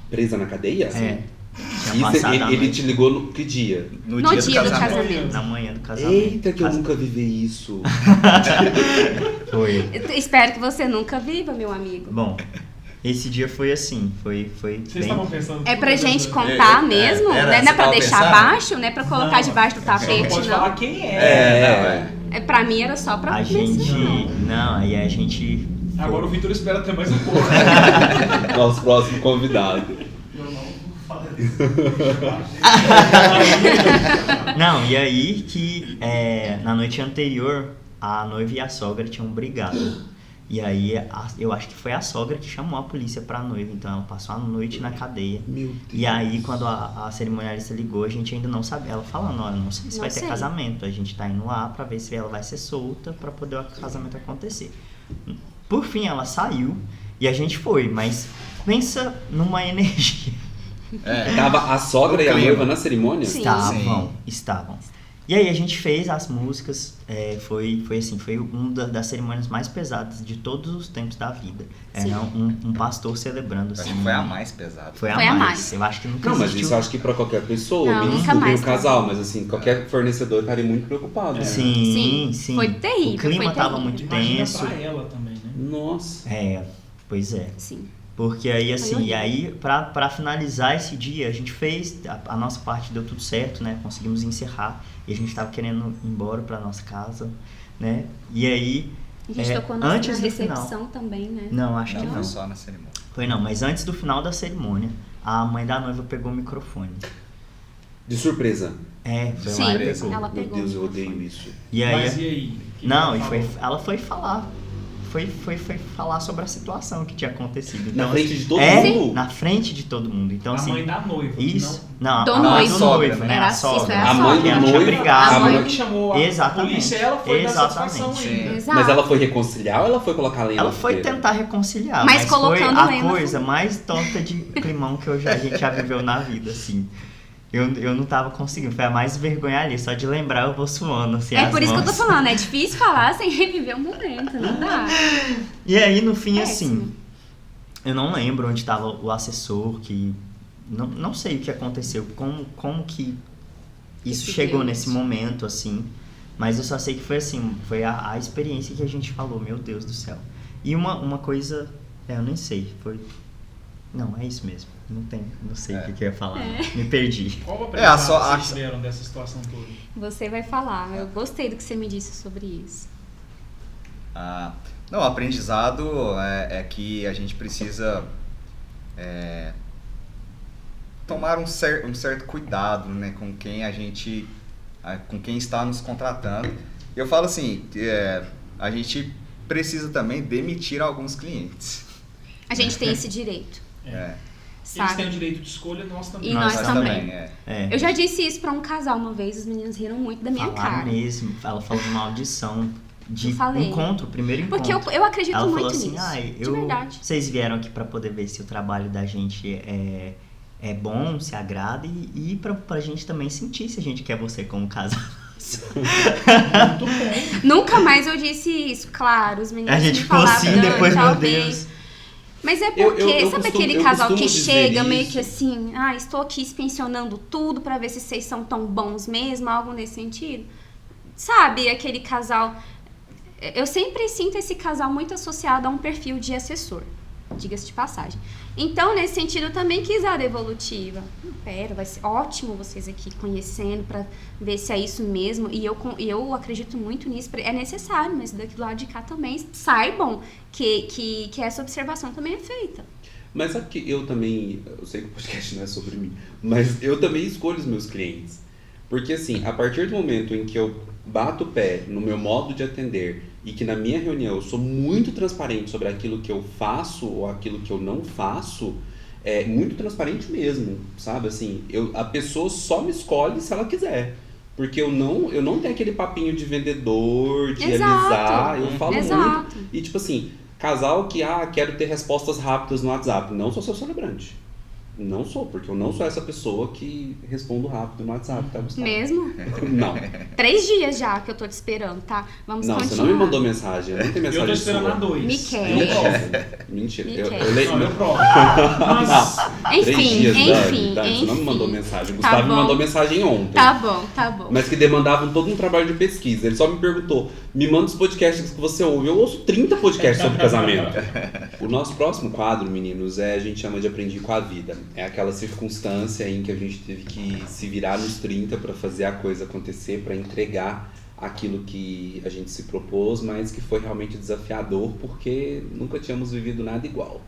Speaker 1: Presa na cadeia?
Speaker 4: Isso,
Speaker 1: ele te ligou no que dia?
Speaker 3: No dia do casamento.
Speaker 4: Na manhã do casamento.
Speaker 1: Eita, que eu nunca vivi isso.
Speaker 4: Foi.
Speaker 3: Eu espero que você nunca viva, meu amigo.
Speaker 4: Bom, esse dia foi assim, foi
Speaker 5: Vocês
Speaker 4: bem...
Speaker 5: estavam pensando...
Speaker 3: É pra gente contar mesmo, né? Não é pra deixar abaixo, não é pra colocar debaixo do tapete,
Speaker 5: não. Pode falar quem
Speaker 3: Pra mim era só pra
Speaker 4: aí a gente...
Speaker 5: Agora o Vitor espera até mais um pouco.
Speaker 1: Nosso próximo convidado.
Speaker 5: Eu não falo isso.
Speaker 4: Não, e aí que na noite anterior a noiva e a sogra tinham brigado. E aí eu acho que foi a sogra que chamou a polícia pra noiva, então ela passou a noite na cadeia.
Speaker 1: Meu Deus.
Speaker 4: E aí quando a cerimonialista ligou, a gente ainda não sabia. Ela falando, olha, não sei se vai ter casamento, a gente tá indo lá pra ver se ela vai ser solta pra poder o casamento acontecer. Por fim, ela saiu e a gente foi, mas pensa numa energia.
Speaker 1: Tava a sogra e a noiva na cerimônia?
Speaker 3: Sim.
Speaker 4: Estavam. E aí a gente fez as músicas, foi uma das cerimônias mais pesadas de todos os tempos da vida. Era um pastor celebrando, assim.
Speaker 6: Acho que foi a mais pesada.
Speaker 4: Foi a mais. Eu acho que nunca existiu.
Speaker 1: Mas isso eu acho que pra qualquer pessoa,
Speaker 3: Não,
Speaker 1: menos
Speaker 3: nunca
Speaker 1: do que
Speaker 3: mais,
Speaker 1: o casal, mas assim, qualquer fornecedor estaria muito preocupado. Né?
Speaker 4: Sim.
Speaker 3: Foi terrível.
Speaker 4: O clima
Speaker 3: foi
Speaker 4: tava
Speaker 3: terrível.
Speaker 4: muito
Speaker 5: Imagina
Speaker 4: tenso.
Speaker 5: pra ela também, né?
Speaker 1: Nossa.
Speaker 4: Pois é.
Speaker 3: Sim.
Speaker 4: Porque aí, assim,
Speaker 3: horrível.
Speaker 4: e aí, pra finalizar esse dia, a gente fez, a nossa parte deu tudo certo, né? Conseguimos encerrar, e a gente tava querendo ir embora pra nossa casa, né? E aí,
Speaker 3: A gente tocou na
Speaker 4: antes do
Speaker 3: recepção
Speaker 4: final,
Speaker 3: também, né?
Speaker 4: não, acho que
Speaker 6: Não,
Speaker 4: não.
Speaker 6: foi só na cerimônia.
Speaker 4: Foi não, mas antes do final da cerimônia, a mãe da noiva pegou o microfone.
Speaker 1: De surpresa.
Speaker 4: Foi
Speaker 3: Sim,
Speaker 4: lá e
Speaker 6: surpresa.
Speaker 4: pegou.
Speaker 3: ela
Speaker 1: Meu
Speaker 3: pegou.
Speaker 1: Deus, eu
Speaker 3: o
Speaker 1: odeio
Speaker 3: microfone.
Speaker 1: isso.
Speaker 4: E aí,
Speaker 5: Mas e aí? O que
Speaker 4: não,
Speaker 5: ela falou?
Speaker 4: ela foi falar. Foi falar sobre a situação que tinha acontecido.
Speaker 1: Na
Speaker 4: Então,
Speaker 1: frente de todo
Speaker 4: assim,
Speaker 1: mundo?
Speaker 4: Na frente de todo mundo. Então,
Speaker 5: A
Speaker 4: assim,
Speaker 5: mãe da noiva.
Speaker 4: isso.
Speaker 5: Não.
Speaker 4: Não,
Speaker 3: Do
Speaker 4: a mãe
Speaker 3: noivo.
Speaker 4: do
Speaker 6: Sogra,
Speaker 4: noivo, né?
Speaker 3: Era
Speaker 4: A
Speaker 3: isso,
Speaker 4: sogra.
Speaker 3: era
Speaker 1: A mãe do
Speaker 4: Ela tinha
Speaker 1: noivo?
Speaker 4: brigado.
Speaker 5: A mãe
Speaker 1: mãe-
Speaker 5: que chamou a
Speaker 4: Exatamente.
Speaker 5: polícia, ela foi dar
Speaker 4: Exatamente.
Speaker 5: satisfação ainda.
Speaker 3: Exato.
Speaker 1: Mas ela foi reconciliar ou ela foi colocar a lenha
Speaker 4: Ela
Speaker 1: na
Speaker 4: foi
Speaker 1: fogueira?
Speaker 4: tentar reconciliar,
Speaker 3: Mas
Speaker 4: mas foi
Speaker 3: colocando
Speaker 4: a
Speaker 3: lenha na
Speaker 4: coisa
Speaker 3: fogueira.
Speaker 4: mais torta de climão que a gente já viveu na vida, assim. Eu não tava conseguindo, foi a mais vergonha ali, só de lembrar eu vou suando, assim,
Speaker 3: É
Speaker 4: as
Speaker 3: por isso que eu tô
Speaker 4: mãos.
Speaker 3: falando, é difícil falar sem reviver o momento, não dá.
Speaker 4: E aí, no fim,
Speaker 3: Péssimo.
Speaker 4: assim, eu não lembro onde tava o assessor, que... Não sei o que aconteceu, como que isso
Speaker 3: se
Speaker 4: chegou
Speaker 3: deu
Speaker 4: nesse
Speaker 3: isso.
Speaker 4: momento, assim. Mas eu só sei que foi assim, foi a experiência que a gente falou, meu Deus do céu. E uma coisa, eu nem sei, foi... Não, é isso mesmo. Não sei o que eu ia falar. Me perdi.
Speaker 5: Qual o
Speaker 6: É, a
Speaker 5: aprendizado
Speaker 6: só-
Speaker 5: que
Speaker 6: a-
Speaker 5: vocês tiveram dessa situação toda?
Speaker 3: Você vai falar. Eu gostei do que você me disse sobre isso.
Speaker 6: Não, o aprendizado é que a gente precisa tomar um certo cuidado, né, com quem está nos contratando. Eu falo assim, a gente precisa também demitir alguns clientes.
Speaker 3: A gente tem esse direito,
Speaker 5: Eles têm o
Speaker 3: sabe?
Speaker 5: direito de escolha, nós também.
Speaker 3: E nós também.
Speaker 4: É.
Speaker 3: Eu já disse isso pra um casal uma vez, os meninos riram muito da minha
Speaker 4: Falaram
Speaker 3: cara.
Speaker 4: mesmo, ela falou numa audição de
Speaker 3: Eu falei.
Speaker 4: primeiro encontro.
Speaker 3: Porque eu acredito
Speaker 4: ela
Speaker 3: muito
Speaker 4: falou assim,
Speaker 3: nisso.
Speaker 4: de
Speaker 3: De verdade.
Speaker 4: vocês vieram aqui pra poder ver se o trabalho da gente é bom, se agrada e pra gente também sentir se a gente quer você como casal.
Speaker 5: Muito bom.
Speaker 3: Nunca mais eu disse isso, claro. Os meninos
Speaker 4: A gente
Speaker 3: me
Speaker 4: ficou
Speaker 3: falavam,
Speaker 4: assim,
Speaker 3: "Não,
Speaker 4: depois, meu
Speaker 3: talvez."
Speaker 4: Deus.
Speaker 3: Mas é porque,
Speaker 1: eu
Speaker 3: sabe
Speaker 1: costumo-
Speaker 3: aquele
Speaker 1: eu
Speaker 3: casal que
Speaker 1: costumo dizer
Speaker 3: chega meio
Speaker 1: isso.
Speaker 3: que assim, estou aqui inspecionando tudo pra ver se vocês são tão bons mesmo, algo nesse sentido? Sabe, aquele casal... Eu sempre sinto esse casal muito associado a um perfil de assessor, diga-se de passagem. Então, nesse sentido, eu também quis a devolutiva. Pera, vai ser ótimo vocês aqui conhecendo pra ver se é isso mesmo. E eu acredito muito nisso. É necessário, mas daqui do lado de cá também saibam que essa observação também é feita.
Speaker 1: Mas sabe que eu também, eu sei que o podcast não é sobre mim, mas eu também escolho os meus clientes. Porque assim, a partir do momento em que eu bato o pé no meu modo de atender e que na minha reunião eu sou muito transparente sobre aquilo que eu faço ou aquilo que eu não faço, é muito transparente mesmo, sabe? Assim, a pessoa só me escolhe se ela quiser. Porque eu não tenho aquele papinho de vendedor, de
Speaker 3: Exato.
Speaker 1: alisar, eu falo
Speaker 3: Exato.
Speaker 1: muito. E tipo assim, casal que, quero ter respostas rápidas no WhatsApp. Não sou seu celebrante. Não sou, porque eu não sou essa pessoa que respondo rápido no WhatsApp, tá, Gustavo?
Speaker 3: Mesmo?
Speaker 1: Não.
Speaker 3: 3 dias já que eu tô te esperando, tá? Vamos
Speaker 1: Não,
Speaker 3: continuar.
Speaker 1: você não me mandou mensagem. Eu não tenho
Speaker 5: Eu
Speaker 1: mensagem
Speaker 5: tô esperando
Speaker 1: sua.
Speaker 5: a 2.
Speaker 3: Me quer.
Speaker 1: Mentira.
Speaker 3: Me
Speaker 1: Eu
Speaker 3: quer.
Speaker 1: leio.
Speaker 5: Não, eu provo. Mas,
Speaker 1: Três
Speaker 3: Enfim,
Speaker 1: dias,
Speaker 3: enfim,
Speaker 1: Dani, você não me mandou
Speaker 3: enfim.
Speaker 1: mensagem. O
Speaker 3: Tá
Speaker 1: Gustavo me
Speaker 3: bom.
Speaker 1: mandou mensagem ontem.
Speaker 3: Tá bom.
Speaker 1: Mas que demandavam todo um trabalho de pesquisa. Ele só me perguntou, me manda os podcasts que você ouve. Eu ouço 30 podcasts sobre casamento. O nosso próximo quadro, meninos, a gente chama de Aprendi com a Vida. É aquela circunstância em que a gente teve que se virar nos 30 para fazer a coisa acontecer, para entregar aquilo que a gente se propôs, mas que foi realmente desafiador, porque nunca tínhamos vivido nada igual.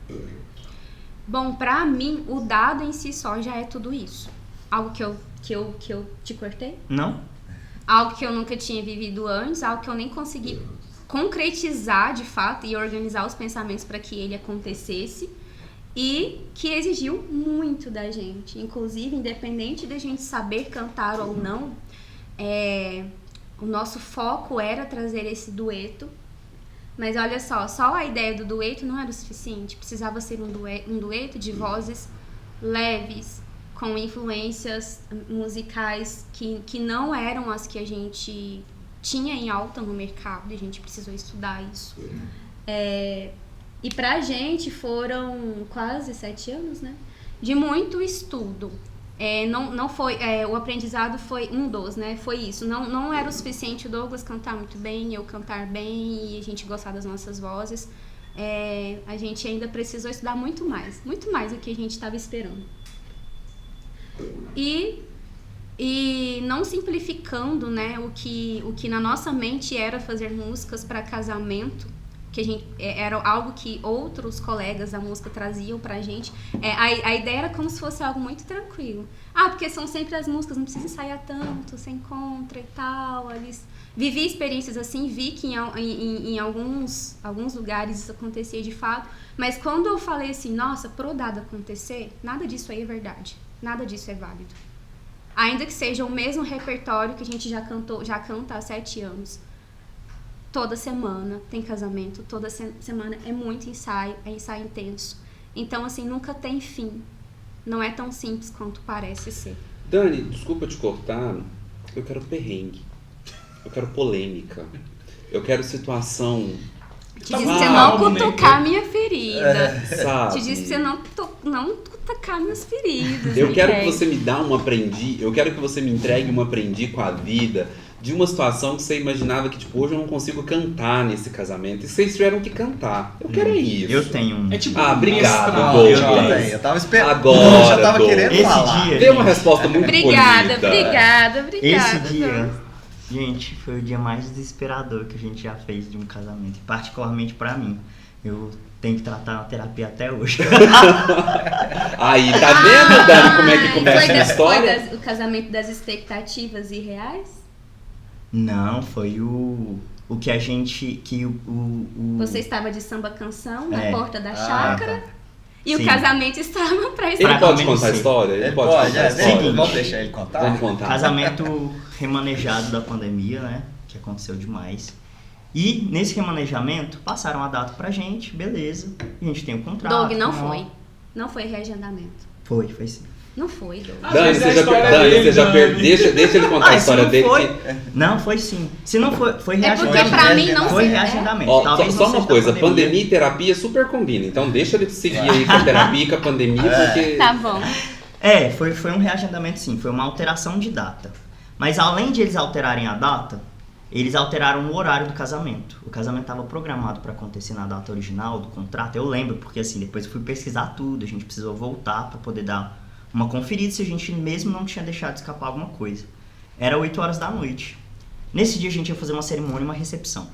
Speaker 3: Bom, pra mim, o dado em si só já é tudo isso. Algo que eu te cortei?
Speaker 4: Não?
Speaker 3: Algo que eu nunca tinha vivido antes, algo que eu nem consegui concretizar de fato e organizar os pensamentos para que ele acontecesse e que exigiu muito da gente. Inclusive, independente da gente saber cantar ou não, o nosso foco era trazer esse dueto. Mas olha só a ideia do dueto não era o suficiente. Precisava ser um dueto de vozes leves, com influências musicais que não eram as que a gente tinha em alta no mercado, e a gente precisou estudar isso. E pra gente foram quase 7 anos, né? De muito estudo. Não foi, o aprendizado foi né? Foi isso. Não era o suficiente o Douglas cantar muito bem, eu cantar bem e a gente gostar das nossas vozes. A gente ainda precisou estudar muito mais do que a gente estava esperando. E não simplificando, né, o que na nossa mente era fazer músicas para casamento, que a gente, era algo que outros colegas da música traziam pra gente. A ideia era como se fosse algo muito tranquilo. Porque são sempre as músicas, não precisa ensaiar tanto, você encontra e tal. Vivi experiências assim, vi que em alguns lugares isso acontecia de fato. Mas quando eu falei assim, nossa, pro dado acontecer, nada disso aí é verdade. Nada disso é válido. Ainda que seja o mesmo repertório que a gente já canta há 7 anos. Toda semana tem casamento, toda semana é muito ensaio, é ensaio intenso. Então, assim, nunca tem fim. Não é tão simples quanto parece ser.
Speaker 1: Dani, desculpa te cortar, eu quero perrengue. Eu quero polêmica. Eu quero situação...
Speaker 3: Te disse pra você não cutucar minha ferida.
Speaker 1: Sabe?
Speaker 3: Te disse pra você não cutucar minhas feridas.
Speaker 1: Eu quero que você me dê um aprendi, eu quero que você me entregue um aprendi com a vida de uma situação que você imaginava que, tipo, hoje eu não consigo cantar nesse casamento. E vocês tiveram que cantar. Eu quero isso.
Speaker 4: Eu tenho um.
Speaker 1: Obrigado,
Speaker 6: Douglas. Eu tava esperando.
Speaker 1: Agora,
Speaker 6: eu já tava querendo
Speaker 4: esse
Speaker 6: falar.
Speaker 4: Dia,
Speaker 1: dei uma resposta muito
Speaker 3: obrigada.
Speaker 4: Esse dia, gente, foi o dia mais desesperador que a gente já fez de um casamento. Particularmente pra mim. Eu tenho que tratar na terapia até hoje.
Speaker 1: Aí, tá vendo, Dani, como é que começa a história?
Speaker 3: Foi o casamento das expectativas irreais?
Speaker 4: Não, foi o que a gente...
Speaker 3: Você estava de samba canção na porta da chácara.
Speaker 6: Tá.
Speaker 3: E
Speaker 4: Sim.
Speaker 3: o casamento estava pra
Speaker 1: Ele pode contar a história? Ele pode contar a história.
Speaker 6: Vamos deixar ele contar?
Speaker 1: Vamos contar.
Speaker 4: Casamento remanejado da pandemia, né? Que aconteceu demais. E nesse remanejamento, passaram a data pra gente, beleza. A gente tem o contrato.
Speaker 3: Doug, não foi. Não foi reagendamento.
Speaker 4: Foi sim.
Speaker 3: Não foi, Doug.
Speaker 1: Dani, você já perdeu. Deixa ele contar a história dele.
Speaker 4: Não, foi sim. Se não foi reagendamento.
Speaker 3: É porque pra mim não
Speaker 4: foi
Speaker 3: se
Speaker 4: reagendamento.
Speaker 1: Ó,
Speaker 4: Talvez
Speaker 1: só
Speaker 4: não
Speaker 1: uma
Speaker 4: seja
Speaker 1: coisa,
Speaker 4: da
Speaker 1: pandemia e terapia super combina. Então deixa ele seguir aí com a terapia e com a pandemia, porque...
Speaker 3: Tá bom.
Speaker 4: Foi um reagendamento sim, foi uma alteração de data. Mas além de eles alterarem a data, eles alteraram o horário do casamento. O casamento estava programado para acontecer na data original do contrato. Eu lembro, porque assim, depois eu fui pesquisar tudo, a gente precisou voltar para poder dar uma conferida se a gente mesmo não tinha deixado escapar alguma coisa. Era 8 horas da noite. Nesse dia a gente ia fazer uma cerimônia e uma recepção.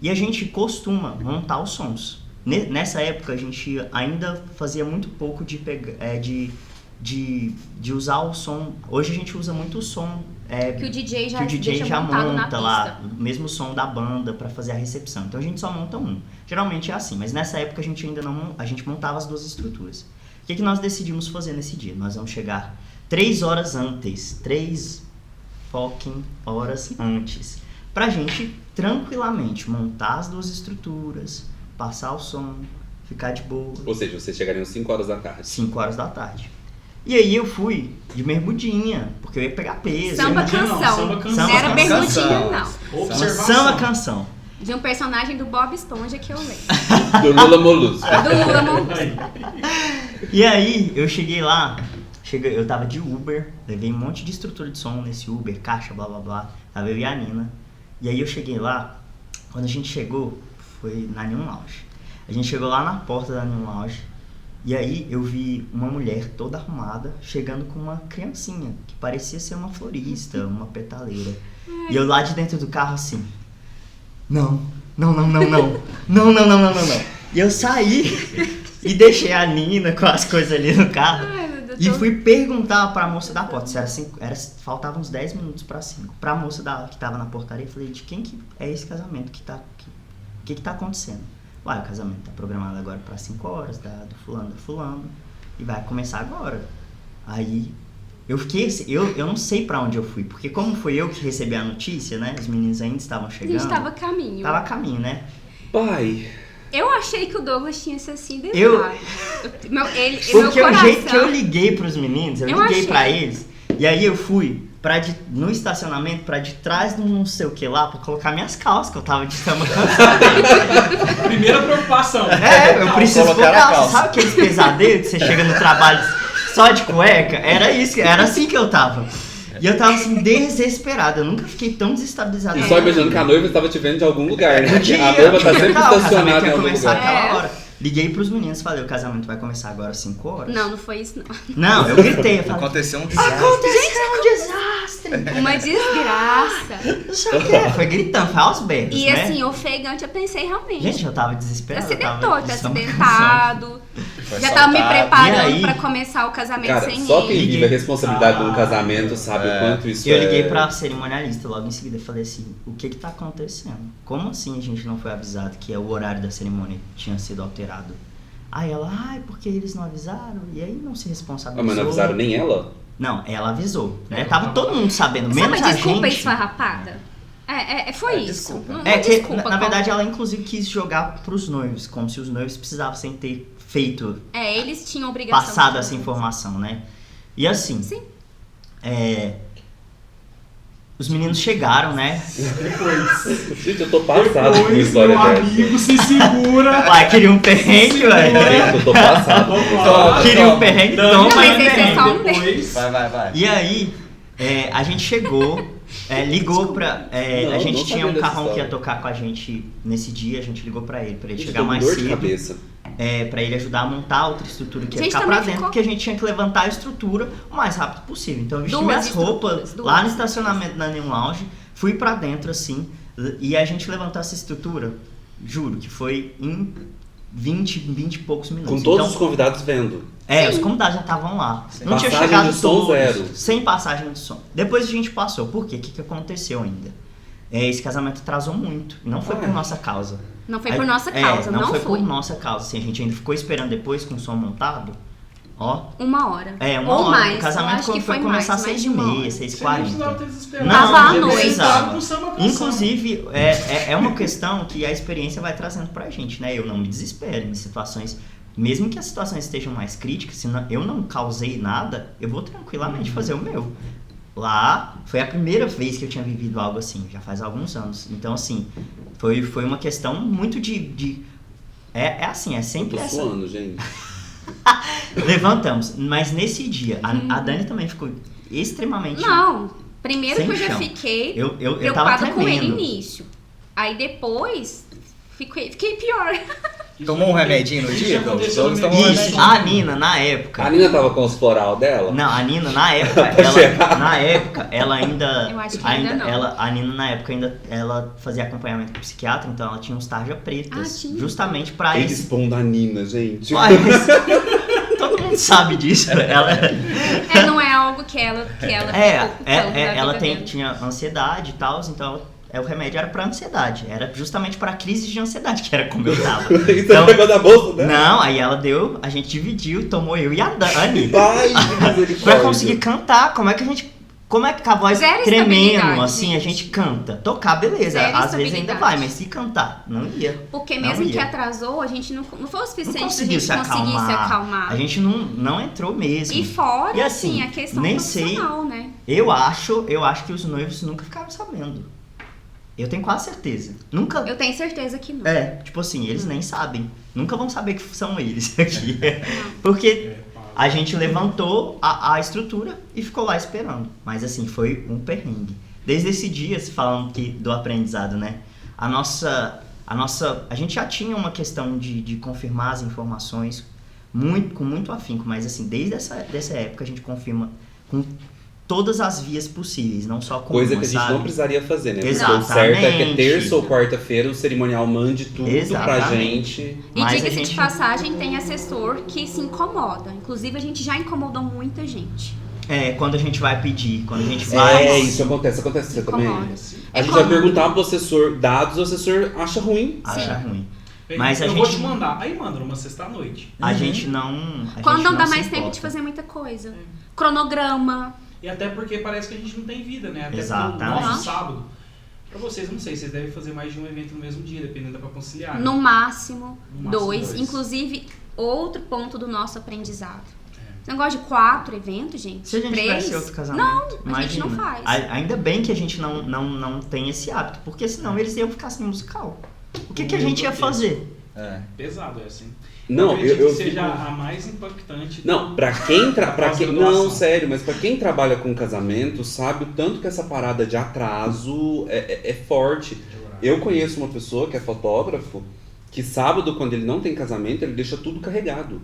Speaker 4: E a gente costuma montar os sons. Nessa época a gente ainda fazia muito pouco de usar o som. Hoje a gente usa muito o som
Speaker 3: que o DJ
Speaker 4: já
Speaker 3: montado
Speaker 4: monta
Speaker 3: na
Speaker 4: lá, o mesmo som da banda para fazer a recepção. Então a gente só monta um. Geralmente é assim, mas nessa época a gente ainda não, a gente montava as 2 estruturas. O que nós decidimos fazer nesse dia? Nós vamos chegar 3 horas antes, 3 fucking horas antes, pra gente tranquilamente montar as 2 estruturas, passar o som, ficar de boa.
Speaker 1: Ou seja, vocês chegariam 5 horas da tarde.
Speaker 4: 5 horas da tarde. E aí eu fui de bermudinha, porque eu ia pegar peso.
Speaker 3: Samba canção. Não era bermudinha, não.
Speaker 4: Samba canção.
Speaker 3: De um personagem do Bob Esponja que eu lembro.
Speaker 1: Do Lula Molusco.
Speaker 4: E aí, eu cheguei lá, eu tava de Uber, levei um monte de estrutura de som nesse Uber, caixa, blá blá blá, tava eu e a Nina. E aí eu cheguei lá, quando a gente chegou, foi na Neon Lounge. A gente chegou lá na porta da Neon Lounge, e aí eu vi uma mulher toda arrumada, chegando com uma criancinha, que parecia ser uma florista, uma petaleira. E eu lá de dentro do carro assim, não. E eu saí e deixei a Nina com as coisas ali no carro. E fui perguntar pra moça da porta, faltavam uns 10 minutos pra 5. Pra moça que tava na portaria, eu falei, de quem que é esse casamento que tá aqui? O que tá acontecendo? O casamento tá programado agora pra 5 horas, do fulano, e vai começar agora. Aí eu fiquei assim, eu não sei pra onde eu fui, porque como foi eu que recebi a notícia, né? Os meninos ainda estavam chegando.
Speaker 3: A gente tava a caminho.
Speaker 4: Tava a caminho, né?
Speaker 1: Pai,
Speaker 3: Eu achei que o Douglas tinha sido assim
Speaker 4: Porque
Speaker 3: meu
Speaker 4: o jeito que eu liguei pros meninos, eu liguei
Speaker 3: achei.
Speaker 4: pra eles, e aí eu fui no estacionamento, pra de trás do não sei o que lá, pra colocar minhas calças, que eu tava de cama cansado.
Speaker 5: Primeira preocupação.
Speaker 4: Eu preciso pôr
Speaker 6: colocar a
Speaker 4: calça.
Speaker 6: calça.
Speaker 4: Sabe aqueles pesadelos que você chega no trabalho só de cueca? Era assim que eu tava. E eu tava assim, desesperado. Eu nunca fiquei tão desestabilizado.
Speaker 1: E só imaginando que a noiva estava te vendo de algum lugar, né?
Speaker 4: Podia,
Speaker 1: A noiva tá sempre
Speaker 4: o casamento
Speaker 1: estacionada em
Speaker 4: ia
Speaker 1: algum
Speaker 4: começar
Speaker 1: lugar.
Speaker 4: aquela hora. Liguei pros meninos, falei, o casamento vai começar agora às 5 horas?
Speaker 3: Não foi isso, não.
Speaker 4: Não, eu gritei, eu falei,
Speaker 6: Aconteceu um desastre.
Speaker 4: aconteceu um desastre.
Speaker 3: Uma desgraça.
Speaker 4: Não sei o que, foi gritando, foi aos berros,
Speaker 3: E
Speaker 4: né?
Speaker 3: assim, ofegante, eu pensei realmente.
Speaker 4: Gente, eu tava desesperado.
Speaker 3: acidentou,
Speaker 4: eu tava de cama
Speaker 3: acidentado.
Speaker 6: Foi
Speaker 3: Já tava me
Speaker 6: assaltado.
Speaker 4: E
Speaker 3: preparando
Speaker 4: aí?
Speaker 3: pra começar o casamento
Speaker 1: Cara,
Speaker 3: sem
Speaker 1: só quem
Speaker 3: ele.
Speaker 1: vive a responsabilidade de um casamento sabe o quanto isso
Speaker 4: Eu
Speaker 1: é...
Speaker 4: liguei pra cerimonialista logo em seguida e falei assim, o que tá acontecendo? Como assim a gente não foi avisado que o horário da cerimônia tinha sido alterado? Aí ela, porque eles não avisaram? E aí não se responsabilizou.
Speaker 1: Mas não avisaram nem ela?
Speaker 4: Não, ela avisou, né? Tava todo mundo sabendo,
Speaker 3: Sabe
Speaker 4: menos
Speaker 3: uma
Speaker 4: a
Speaker 3: desculpa
Speaker 4: gente.
Speaker 3: esfarrapada? Foi isso.
Speaker 6: Desculpa.
Speaker 3: Uma
Speaker 4: Que,
Speaker 3: desculpa,
Speaker 4: na verdade, ela inclusive quis jogar pros noivos, como se os noivos precisassem ter feito,
Speaker 3: eles tinham obrigação.
Speaker 4: passado
Speaker 3: de
Speaker 4: essa
Speaker 3: fazer.
Speaker 4: informação, né? E assim,
Speaker 3: Sim.
Speaker 4: os meninos chegaram, né?
Speaker 1: Gente, eu tô passado com uma história
Speaker 5: meu
Speaker 1: dessa.
Speaker 5: amigo se segura.
Speaker 4: Ué, queria um perrengue, velho.
Speaker 1: Gente, eu tô passado.
Speaker 4: Queria um perrengue,
Speaker 5: Dani,
Speaker 4: toma
Speaker 3: mas
Speaker 4: um
Speaker 3: esse é
Speaker 4: perrengue.
Speaker 3: só um
Speaker 5: depois.
Speaker 6: Vai.
Speaker 4: E aí, a gente chegou, ligou pra...
Speaker 1: Não,
Speaker 4: a gente
Speaker 1: não
Speaker 4: tinha
Speaker 1: sabia
Speaker 4: um
Speaker 1: dessa
Speaker 4: carrão que ia
Speaker 1: história.
Speaker 4: tocar com a gente nesse dia, a gente ligou pra ele
Speaker 1: Gente,
Speaker 4: chegar
Speaker 1: tô com
Speaker 4: mais
Speaker 1: dor de
Speaker 4: cedo.
Speaker 1: cabeça.
Speaker 4: Pra ele ajudar a montar outra estrutura que ia
Speaker 3: A gente
Speaker 4: ficar pra
Speaker 3: também
Speaker 4: dentro,
Speaker 3: ficou-
Speaker 4: porque a gente tinha que levantar a estrutura o mais rápido possível. Então eu vesti
Speaker 3: Duas
Speaker 4: minhas
Speaker 3: estruturas,
Speaker 4: roupas
Speaker 3: duas.
Speaker 4: lá no estacionamento da Neon Lounge, fui pra dentro assim, e a gente levantou essa estrutura, juro, que foi em 20 e poucos minutos.
Speaker 1: Com todos
Speaker 4: Então,
Speaker 1: os convidados vendo.
Speaker 4: os convidados já estavam lá.
Speaker 6: Sim.
Speaker 4: Não tinha
Speaker 1: Passagem
Speaker 4: chegado
Speaker 1: de som
Speaker 4: todos,
Speaker 1: zero.
Speaker 4: sem passagem de som. Depois a gente passou. Por quê? O que aconteceu ainda? Esse casamento atrasou muito. Não foi por nossa causa.
Speaker 3: Não foi por nossa causa, não
Speaker 4: foi
Speaker 3: foi.
Speaker 4: por nossa causa. Assim, a gente ainda ficou esperando depois com o som montado. Ó,
Speaker 3: 1 hora.
Speaker 4: uma
Speaker 3: Ou
Speaker 4: hora.
Speaker 3: mais.
Speaker 4: O
Speaker 3: eu
Speaker 4: casamento
Speaker 3: acho que
Speaker 4: foi
Speaker 3: foi
Speaker 4: começar às
Speaker 3: mais
Speaker 4: 6h30,
Speaker 3: de 1 hora.
Speaker 4: 6h40.
Speaker 5: Não,
Speaker 3: Tava à noite.
Speaker 4: precisava.
Speaker 5: No samba canção.
Speaker 4: Inclusive, é uma questão que a experiência vai trazendo pra gente, né? Eu não me desespero em situações, mesmo que as situações estejam mais críticas, se eu não causei nada, eu vou tranquilamente fazer o meu. Lá, foi a primeira vez que eu tinha vivido algo assim, já faz alguns anos. Então, assim, foi uma questão muito de assim, é sempre
Speaker 1: Tô
Speaker 4: essa...
Speaker 1: suando, gente.
Speaker 4: Levantamos, mas nesse dia, a Dani também ficou extremamente...
Speaker 3: Não. Primeiro
Speaker 4: Sem
Speaker 3: que eu já
Speaker 4: chão.
Speaker 3: fiquei
Speaker 4: Eu tava
Speaker 3: preocupada com ele
Speaker 4: tremendo.
Speaker 3: no início. Aí depois, fiquei pior.
Speaker 6: Tomou um remedinho no dia? Douglas? Douglas tomou um
Speaker 4: Isso,
Speaker 6: remedinho.
Speaker 4: a Nina, na época...
Speaker 1: A Nina tava com os floral dela?
Speaker 4: Não, a Nina, na época, ela ainda...
Speaker 3: Eu acho que ainda não.
Speaker 4: A Nina, na época, ela fazia acompanhamento com psiquiatra, então ela tinha uns tarja pretas.
Speaker 3: Ah, tinha?
Speaker 4: Justamente pra
Speaker 1: Eles
Speaker 4: isso.
Speaker 1: expondo a Nina, gente.
Speaker 4: Mas, todo mundo sabe disso. Ela...
Speaker 3: Não é algo que ela
Speaker 4: ela tinha ansiedade e tal, então o remédio era pra ansiedade. Era justamente pra crise de ansiedade, que era como eu tava.
Speaker 1: Então pegou da bolsa dela?
Speaker 4: Não, aí ela deu, a gente dividiu, tomou eu e a Dani.
Speaker 1: Ai, que misericórdia.
Speaker 4: Pra conseguir cantar, como é que com a voz
Speaker 3: Zero
Speaker 4: tremendo,
Speaker 3: estabilidade,
Speaker 4: assim, a gente canta. Tocar, beleza,
Speaker 3: Zero
Speaker 4: às vezes ainda
Speaker 3: estabilidade.
Speaker 4: vai, mas se cantar, não ia.
Speaker 3: Porque
Speaker 4: Não
Speaker 3: mesmo
Speaker 4: ia.
Speaker 3: que atrasou, a gente não foi o
Speaker 4: Não
Speaker 3: suficiente pra
Speaker 4: conseguiu
Speaker 3: gente
Speaker 4: se
Speaker 3: conseguir se acalmar.
Speaker 4: A gente não entrou mesmo.
Speaker 3: E fora,
Speaker 4: E assim,
Speaker 3: a questão
Speaker 4: nem sei.
Speaker 3: profissional, né?
Speaker 4: Eu acho que os noivos nunca ficaram sabendo. Eu tenho quase certeza. Nunca.
Speaker 3: Eu tenho certeza que não.
Speaker 4: Tipo assim, eles nem sabem. Nunca vão saber que são eles aqui. Porque a gente levantou a estrutura e ficou lá esperando. Mas assim, foi um perrengue. Desde esse dia, se falando do aprendizado, né? A gente já tinha uma questão de confirmar as informações com muito afinco. Mas assim, desde dessa época a gente confirma com todas as vias possíveis, não só com
Speaker 1: Coisa
Speaker 4: uma,
Speaker 1: que a gente
Speaker 4: sabe?
Speaker 1: não precisaria fazer, né? Porque o
Speaker 4: Exatamente.
Speaker 1: certo é que terça ou quarta-feira o cerimonial mande tudo pra
Speaker 4: Exatamente.
Speaker 1: gente.
Speaker 3: E
Speaker 4: Mas a
Speaker 3: diga-se
Speaker 4: gente-
Speaker 3: de passagem, tem assessor que se incomoda. Inclusive, a gente já incomodou muita gente.
Speaker 4: Quando a gente vai pedir, quando a gente vai...
Speaker 1: Isso acontece com você também.
Speaker 3: Incomoda.
Speaker 1: A gente vai perguntar pro assessor dados, o assessor acha ruim.
Speaker 4: Acha
Speaker 3: Sim.
Speaker 4: ruim.
Speaker 5: Bem,
Speaker 4: Mas a
Speaker 5: eu
Speaker 4: gente-
Speaker 5: vou te mandar. Aí manda numa sexta-noite.
Speaker 4: A gente não...
Speaker 3: Quando não dá
Speaker 4: se
Speaker 3: mais tempo
Speaker 4: importa.
Speaker 3: de fazer muita coisa. Cronograma.
Speaker 5: E até porque parece que a gente não tem vida, né? Até
Speaker 4: Exatamente.
Speaker 5: pro nosso sábado. Pra vocês, eu não sei, vocês devem fazer mais de um evento no mesmo dia, dependendo pra conciliar.
Speaker 3: No máximo,
Speaker 5: No máximo
Speaker 3: 2.
Speaker 5: dois.
Speaker 3: Inclusive, outro ponto do nosso aprendizado. Você negócio de 4 eventos, gente?
Speaker 4: Se a gente
Speaker 3: 3?
Speaker 4: tivesse outro casamento,
Speaker 3: Não, a gente não faz.
Speaker 4: Ainda bem que a gente não tem esse hábito, porque senão eles iam ficar sem musical. O que a gente ia fazer?
Speaker 5: Pesado, é assim.
Speaker 1: Não,
Speaker 5: acredito
Speaker 1: eu
Speaker 5: que seja
Speaker 1: fico...
Speaker 5: a mais impactante.
Speaker 1: Não, pra quem...
Speaker 5: Pós-graduação.
Speaker 1: Não, sério, mas pra quem trabalha com casamento, sabe o tanto que essa parada de atraso é forte. Eu conheço uma pessoa que é fotógrafo, que sábado, quando ele não tem casamento, ele deixa tudo carregado.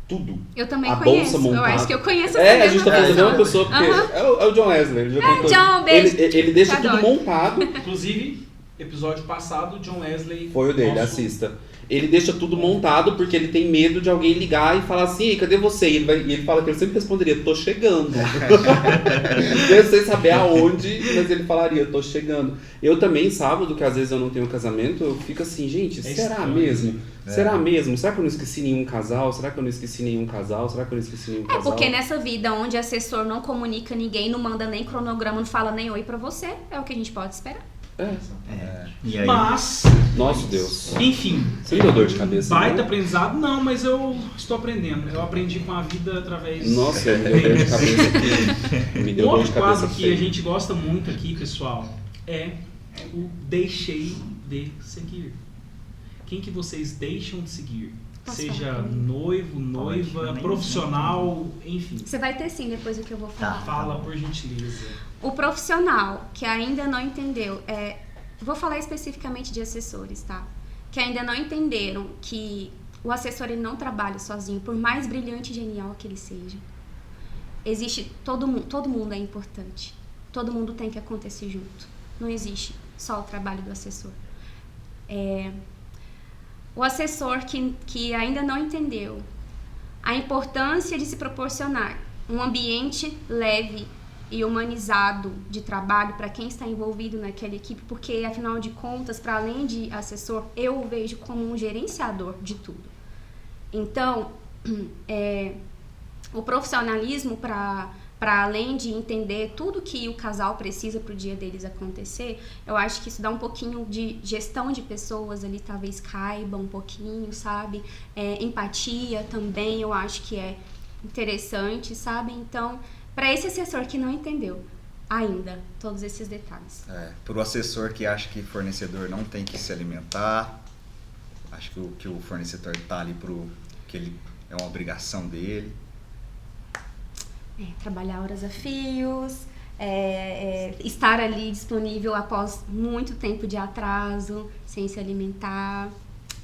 Speaker 1: Tudo.
Speaker 3: Eu também
Speaker 1: A
Speaker 3: conheço.
Speaker 1: bolsa montada.
Speaker 3: Eu acho que eu conheço essa
Speaker 1: A gente tá falando da mesma
Speaker 3: pessoa.
Speaker 1: pessoa, porque é o John Wesley. Ele já contou.
Speaker 3: John, beijo.
Speaker 1: Ele deixa
Speaker 3: Te
Speaker 1: tudo
Speaker 3: adoro.
Speaker 1: montado.
Speaker 5: Inclusive, episódio passado, John Wesley...
Speaker 1: Foi o dele,
Speaker 5: nosso-
Speaker 1: assista. Ele deixa tudo montado porque ele tem medo de alguém ligar e falar assim, ei, cadê você? E ele fala que ele sempre responderia, tô chegando. Eu sei saber aonde, mas ele falaria, tô chegando. Eu também, sábado, que às vezes eu não tenho casamento, eu fico assim, gente, será
Speaker 5: estranho.
Speaker 1: mesmo? Será mesmo? Será que eu não esqueci nenhum casal? Será que eu não esqueci nenhum casal? Será que eu não esqueci nenhum casal?
Speaker 3: Porque nessa vida onde assessor não comunica ninguém, não manda nem cronograma, não fala nem oi pra você, é o que a gente pode esperar.
Speaker 4: E aí?
Speaker 5: Mas,
Speaker 1: Nosso Deus.
Speaker 5: enfim,
Speaker 1: Você me deu dor de cabeça,
Speaker 5: baita
Speaker 1: não?
Speaker 5: aprendizado, não, mas eu estou aprendendo. Eu aprendi com a vida através...
Speaker 1: Nossa, me deu dor de cabeça aqui. Me deu dor
Speaker 5: Outro
Speaker 1: de cabeça
Speaker 5: quadro que
Speaker 1: feio.
Speaker 5: a gente gosta muito aqui, pessoal, é o deixei de seguir. Quem que vocês deixam de seguir?
Speaker 3: Posso
Speaker 5: Seja
Speaker 3: falar?
Speaker 5: noivo, noiva,
Speaker 4: Pode,
Speaker 5: profissional, enfim.
Speaker 3: Você vai ter sim depois do que eu vou falar.
Speaker 5: Fala, por gentileza.
Speaker 3: O profissional que ainda não entendeu, vou falar especificamente de assessores, tá? Que ainda não entenderam que o assessor ele não trabalha sozinho, por mais brilhante e genial que ele seja. Existe todo mundo é importante. Todo mundo tem que acontecer junto. Não existe só o trabalho do assessor. O assessor que ainda não entendeu a importância de se proporcionar um ambiente leve e humanizado de trabalho para quem está envolvido naquela equipe, porque afinal de contas, para além de assessor, eu o vejo como um gerenciador de tudo. Então, o profissionalismo para além de entender tudo que o casal precisa para o dia deles acontecer, eu acho que isso dá um pouquinho de gestão de pessoas ali, talvez caiba um pouquinho, sabe? Empatia também, eu acho que é interessante, sabe? Então, para esse assessor que não entendeu ainda todos esses detalhes.
Speaker 6: Para o assessor que acha que fornecedor não tem que se alimentar, acho que o fornecedor está ali que ele é uma obrigação dele.
Speaker 3: Trabalhar horas a fios, estar ali disponível após muito tempo de atraso, sem se alimentar.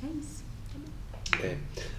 Speaker 3: É isso.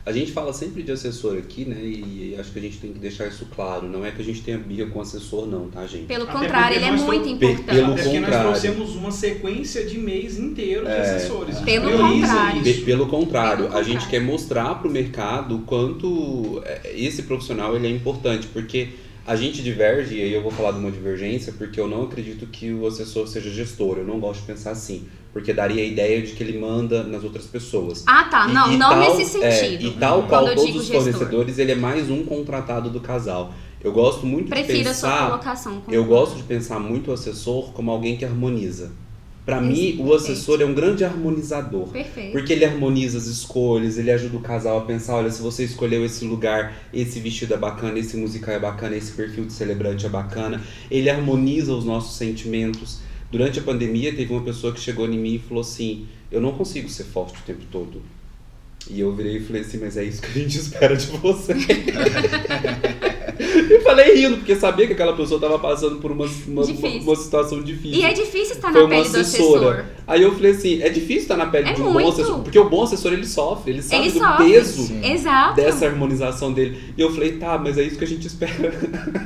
Speaker 1: A gente fala sempre de assessor aqui, né? E acho que a gente tem que deixar isso claro. Não é que a gente tenha birra com o assessor, não, tá, gente?
Speaker 3: Pelo
Speaker 5: Até
Speaker 3: contrário,
Speaker 5: porque
Speaker 3: ele é
Speaker 5: nós
Speaker 3: muito
Speaker 5: estamos-
Speaker 3: importante.
Speaker 1: Pelo
Speaker 5: Até porque nós
Speaker 1: contrário.
Speaker 5: trouxemos uma sequência de mês inteiro de assessores.
Speaker 3: Pelo
Speaker 5: Prioriza
Speaker 3: contrário.
Speaker 5: isso.
Speaker 1: Pelo contrário,
Speaker 3: Pelo
Speaker 1: a gente
Speaker 3: contrário.
Speaker 1: quer mostrar para o mercado o quanto esse profissional ele é importante, porque a gente diverge, e aí eu vou falar de uma divergência, porque eu não acredito que o assessor seja gestor, eu não gosto de pensar assim, porque daria a ideia de que ele manda nas outras pessoas.
Speaker 3: Ah, tá. Não,
Speaker 1: E
Speaker 3: não
Speaker 1: tal-
Speaker 3: nesse sentido.
Speaker 1: E tal
Speaker 3: Quando
Speaker 1: qual
Speaker 3: eu
Speaker 1: todos
Speaker 3: digo
Speaker 1: os
Speaker 3: gestor.
Speaker 1: fornecedores, ele é mais um contratado do casal. Eu gosto muito
Speaker 3: Prefiro
Speaker 1: de
Speaker 3: a sua
Speaker 1: pensar...
Speaker 3: colocação.
Speaker 1: Eu
Speaker 3: concordo.
Speaker 1: gosto de pensar muito o assessor como alguém que harmoniza. Para mim, o
Speaker 3: Perfeito.
Speaker 1: assessor é um grande harmonizador.
Speaker 3: Perfeito.
Speaker 1: Porque ele harmoniza as escolhas, ele ajuda o casal a pensar, olha, se você escolheu esse lugar, esse vestido é bacana, esse musical é bacana, esse perfil de celebrante é bacana. Ele harmoniza os nossos sentimentos. Durante a pandemia, teve uma pessoa que chegou em mim e falou assim, eu não consigo ser forte o tempo todo. E eu virei e falei assim, mas é isso que a gente espera de você. Eu falei rindo, porque sabia que aquela pessoa estava passando por uma situação difícil.
Speaker 3: E é difícil estar
Speaker 1: Foi
Speaker 3: na
Speaker 1: uma
Speaker 3: pele do
Speaker 1: assessora.
Speaker 3: assessor.
Speaker 1: Aí eu falei assim, é difícil estar na pele
Speaker 3: É
Speaker 1: de um bom
Speaker 3: muito.
Speaker 1: assessor, porque o bom assessor ele sofre, ele sabe
Speaker 3: Ele
Speaker 1: do
Speaker 3: sofre.
Speaker 1: peso
Speaker 3: Exato.
Speaker 1: dessa harmonização dele. E eu falei, tá, mas é isso que a gente espera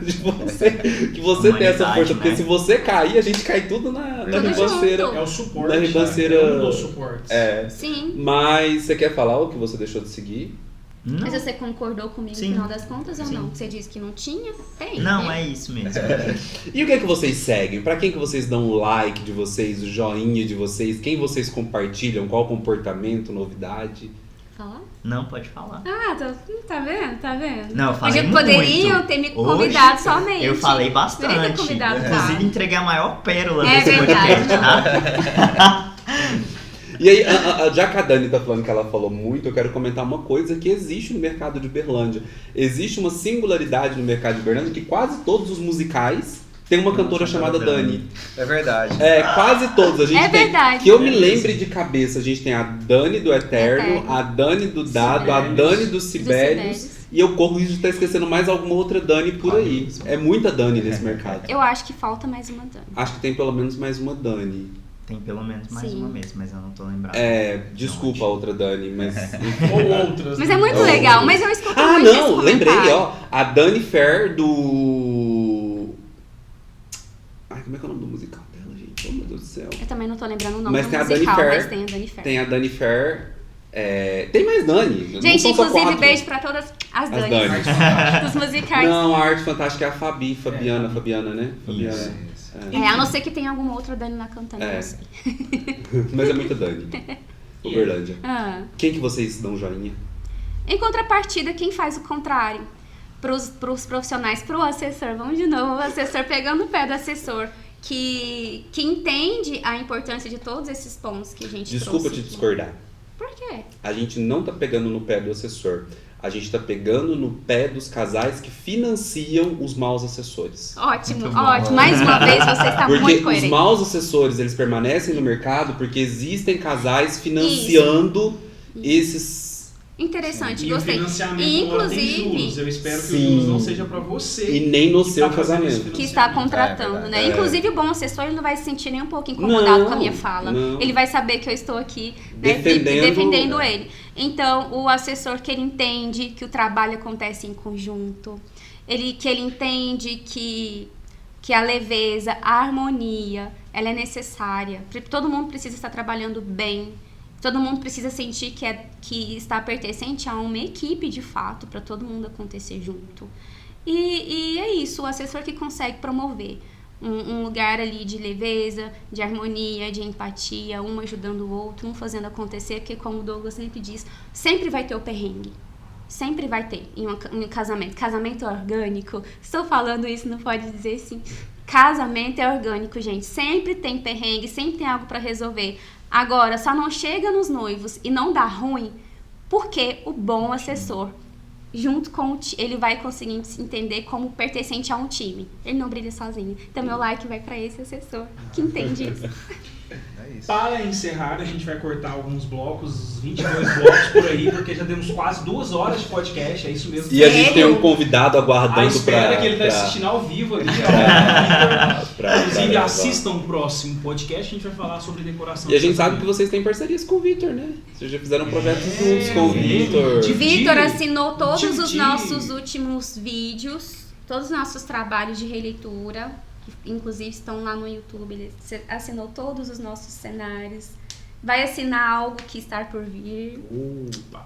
Speaker 1: de você, que você tenha essa
Speaker 4: Humanidade,
Speaker 1: força, porque
Speaker 4: né?
Speaker 1: se você cair, a gente cai tudo na
Speaker 3: Tudo
Speaker 1: ribanceira.
Speaker 3: junto.
Speaker 5: É o suporte.
Speaker 1: Na ribanceira-
Speaker 5: É um dos suportes.
Speaker 3: Sim.
Speaker 1: Mas você quer falar o que você deixou de seguir?
Speaker 4: Não,
Speaker 3: Mas você concordou comigo
Speaker 4: Sim.
Speaker 3: no final das contas ou
Speaker 4: Sim.
Speaker 3: não? Você disse que não tinha? Tem.
Speaker 4: não,
Speaker 3: né?
Speaker 4: é isso mesmo.
Speaker 1: E o que é que vocês seguem? Pra quem que vocês dão o like de vocês, o joinha de vocês? Quem vocês compartilham? Qual comportamento, novidade?
Speaker 3: falar?
Speaker 4: Não, pode falar.
Speaker 3: Ah, tá vendo? Tá vendo?
Speaker 4: Não, eu falei muito.
Speaker 3: Poderiam ter me convidado somente.
Speaker 4: Eu falei bastante.
Speaker 3: Poderia ter convidado,
Speaker 4: Inclusive, entreguei a maior pérola
Speaker 3: É
Speaker 4: desse
Speaker 3: verdade.
Speaker 4: podcast, tá?
Speaker 1: E aí, já que a Dani tá falando que ela falou muito, eu quero comentar uma coisa que existe no mercado de Uberlândia. Existe uma singularidade no mercado de Uberlândia que quase todos os musicais têm uma cantora chamada Dani.
Speaker 6: É verdade.
Speaker 1: Quase todos. A gente tem,
Speaker 3: verdade.
Speaker 1: que eu me lembre de cabeça, a gente tem a Dani do Eterno, a Dani do Dado, a Dani do Sibelius. E eu corro risco de estar esquecendo mais alguma outra Dani por aí. É muita Dani nesse mercado.
Speaker 3: Eu acho que falta mais uma Dani.
Speaker 1: Acho que tem pelo menos mais uma Dani.
Speaker 4: Tem pelo menos mais uma mesmo, mas eu não tô lembrado.
Speaker 1: Desculpa a outra Dani, mas...
Speaker 5: Ou outras.
Speaker 3: Mas é muito legal, mas eu escuto
Speaker 1: Ah,
Speaker 3: muito
Speaker 1: não,
Speaker 3: esse
Speaker 1: lembrei,
Speaker 3: comentário.
Speaker 1: ó. A Dani Fair do... Ai, como é que é o nome do musical dela, gente? Oh, meu Deus do céu.
Speaker 3: Eu também não tô lembrando o nome
Speaker 1: Mas
Speaker 3: do
Speaker 1: tem a
Speaker 3: musical,
Speaker 1: Dani Fair.
Speaker 3: mas tem a Dani Fair.
Speaker 1: Tem a Dani Fair. Tem mais Dani. Não
Speaker 3: Gente,
Speaker 1: são só
Speaker 3: inclusive,
Speaker 1: 4.
Speaker 3: beijo pra todas as Danis
Speaker 1: Dani.
Speaker 3: dos musicais.
Speaker 1: Não, a Arte Fantástica é a Fabiana, né? Fabiana.
Speaker 4: Isso.
Speaker 3: A não ser que tenha alguma outra Dani lá cantando, eu não sei.
Speaker 1: Mas é muita Dani. Uberlândia. Quem que vocês dão joinha?
Speaker 3: Em contrapartida, quem faz o contrário? Pros profissionais, pro assessor, vamos de novo, o assessor pegando o pé do assessor, que entende a importância de todos esses pontos que a gente
Speaker 1: Desculpa
Speaker 3: trouxe
Speaker 1: te discordar.
Speaker 3: Por quê?
Speaker 1: A gente não tá pegando no pé do assessor. A gente tá pegando no pé dos casais que financiam os maus assessores.
Speaker 3: Ótimo, ótimo. Mais uma vez, você está muito
Speaker 1: Porque os
Speaker 3: coerente.
Speaker 1: maus assessores, eles permanecem no mercado porque existem casais financiando esses...
Speaker 3: Interessante,
Speaker 5: E
Speaker 3: gostei.
Speaker 5: o financiamento
Speaker 3: E,
Speaker 5: agora tem
Speaker 3: inclusive,
Speaker 5: juros. Eu espero que
Speaker 1: Sim.
Speaker 5: os juros não seja para você.
Speaker 1: E nem no
Speaker 5: que
Speaker 1: seu
Speaker 5: tá fazendo
Speaker 1: casamento.
Speaker 5: esse
Speaker 3: que está
Speaker 5: financiamento.
Speaker 3: contratando,
Speaker 6: É
Speaker 3: né?
Speaker 6: verdade.
Speaker 3: Inclusive, o bom assessor, ele não vai se sentir nem um pouco incomodado
Speaker 1: Não,
Speaker 3: com a minha fala.
Speaker 1: não.
Speaker 3: Ele vai saber que eu estou aqui, né,
Speaker 1: Defendendo
Speaker 3: ele. Então, o assessor que ele entende que o trabalho acontece em conjunto, que ele entende que a leveza, a harmonia, ela é necessária. Todo mundo precisa estar trabalhando bem. Todo mundo precisa sentir que está pertencente a uma equipe de fato, para todo mundo acontecer junto. E é isso, o assessor que consegue promover um lugar ali de leveza, de harmonia, de empatia, um ajudando o outro, um fazendo acontecer, porque como o Douglas sempre diz, sempre vai ter o perrengue. Sempre vai ter em um casamento. Casamento orgânico. Estou falando isso, não pode dizer sim. Casamento é orgânico, gente. Sempre tem perrengue, sempre tem algo para resolver. Agora, só não chega nos noivos e não dá ruim, porque o bom assessor, junto com ele vai conseguir se entender como pertencente a um time. Ele não brilha sozinho. Então, meu like vai para esse assessor que entende isso.
Speaker 6: É isso.
Speaker 5: Para encerrar, a gente vai cortar alguns blocos, 22 blocos por aí, porque já temos quase 2 horas de podcast, é isso mesmo.
Speaker 1: E a gente tem um convidado
Speaker 5: A
Speaker 1: aguardando
Speaker 5: espera
Speaker 1: pra...
Speaker 5: que ele está
Speaker 1: pra-
Speaker 5: assistindo ao vivo ali.
Speaker 1: pra-
Speaker 5: Inclusive,
Speaker 1: pra-
Speaker 5: assistam o próximo podcast, a gente vai falar sobre decoração.
Speaker 1: E a
Speaker 5: de
Speaker 1: gente sabe que
Speaker 5: casamento.
Speaker 1: vocês têm parcerias com o Victor, né? Vocês já fizeram projetos juntos com o Victor.
Speaker 5: Dividiram.
Speaker 3: Vitor assinou todos os
Speaker 5: Dividiram.
Speaker 3: nossos últimos vídeos, todos os nossos trabalhos de releitura, que inclusive estão lá no YouTube. Ele assinou todos os nossos cenários. Vai assinar algo que está por vir.
Speaker 5: Opa,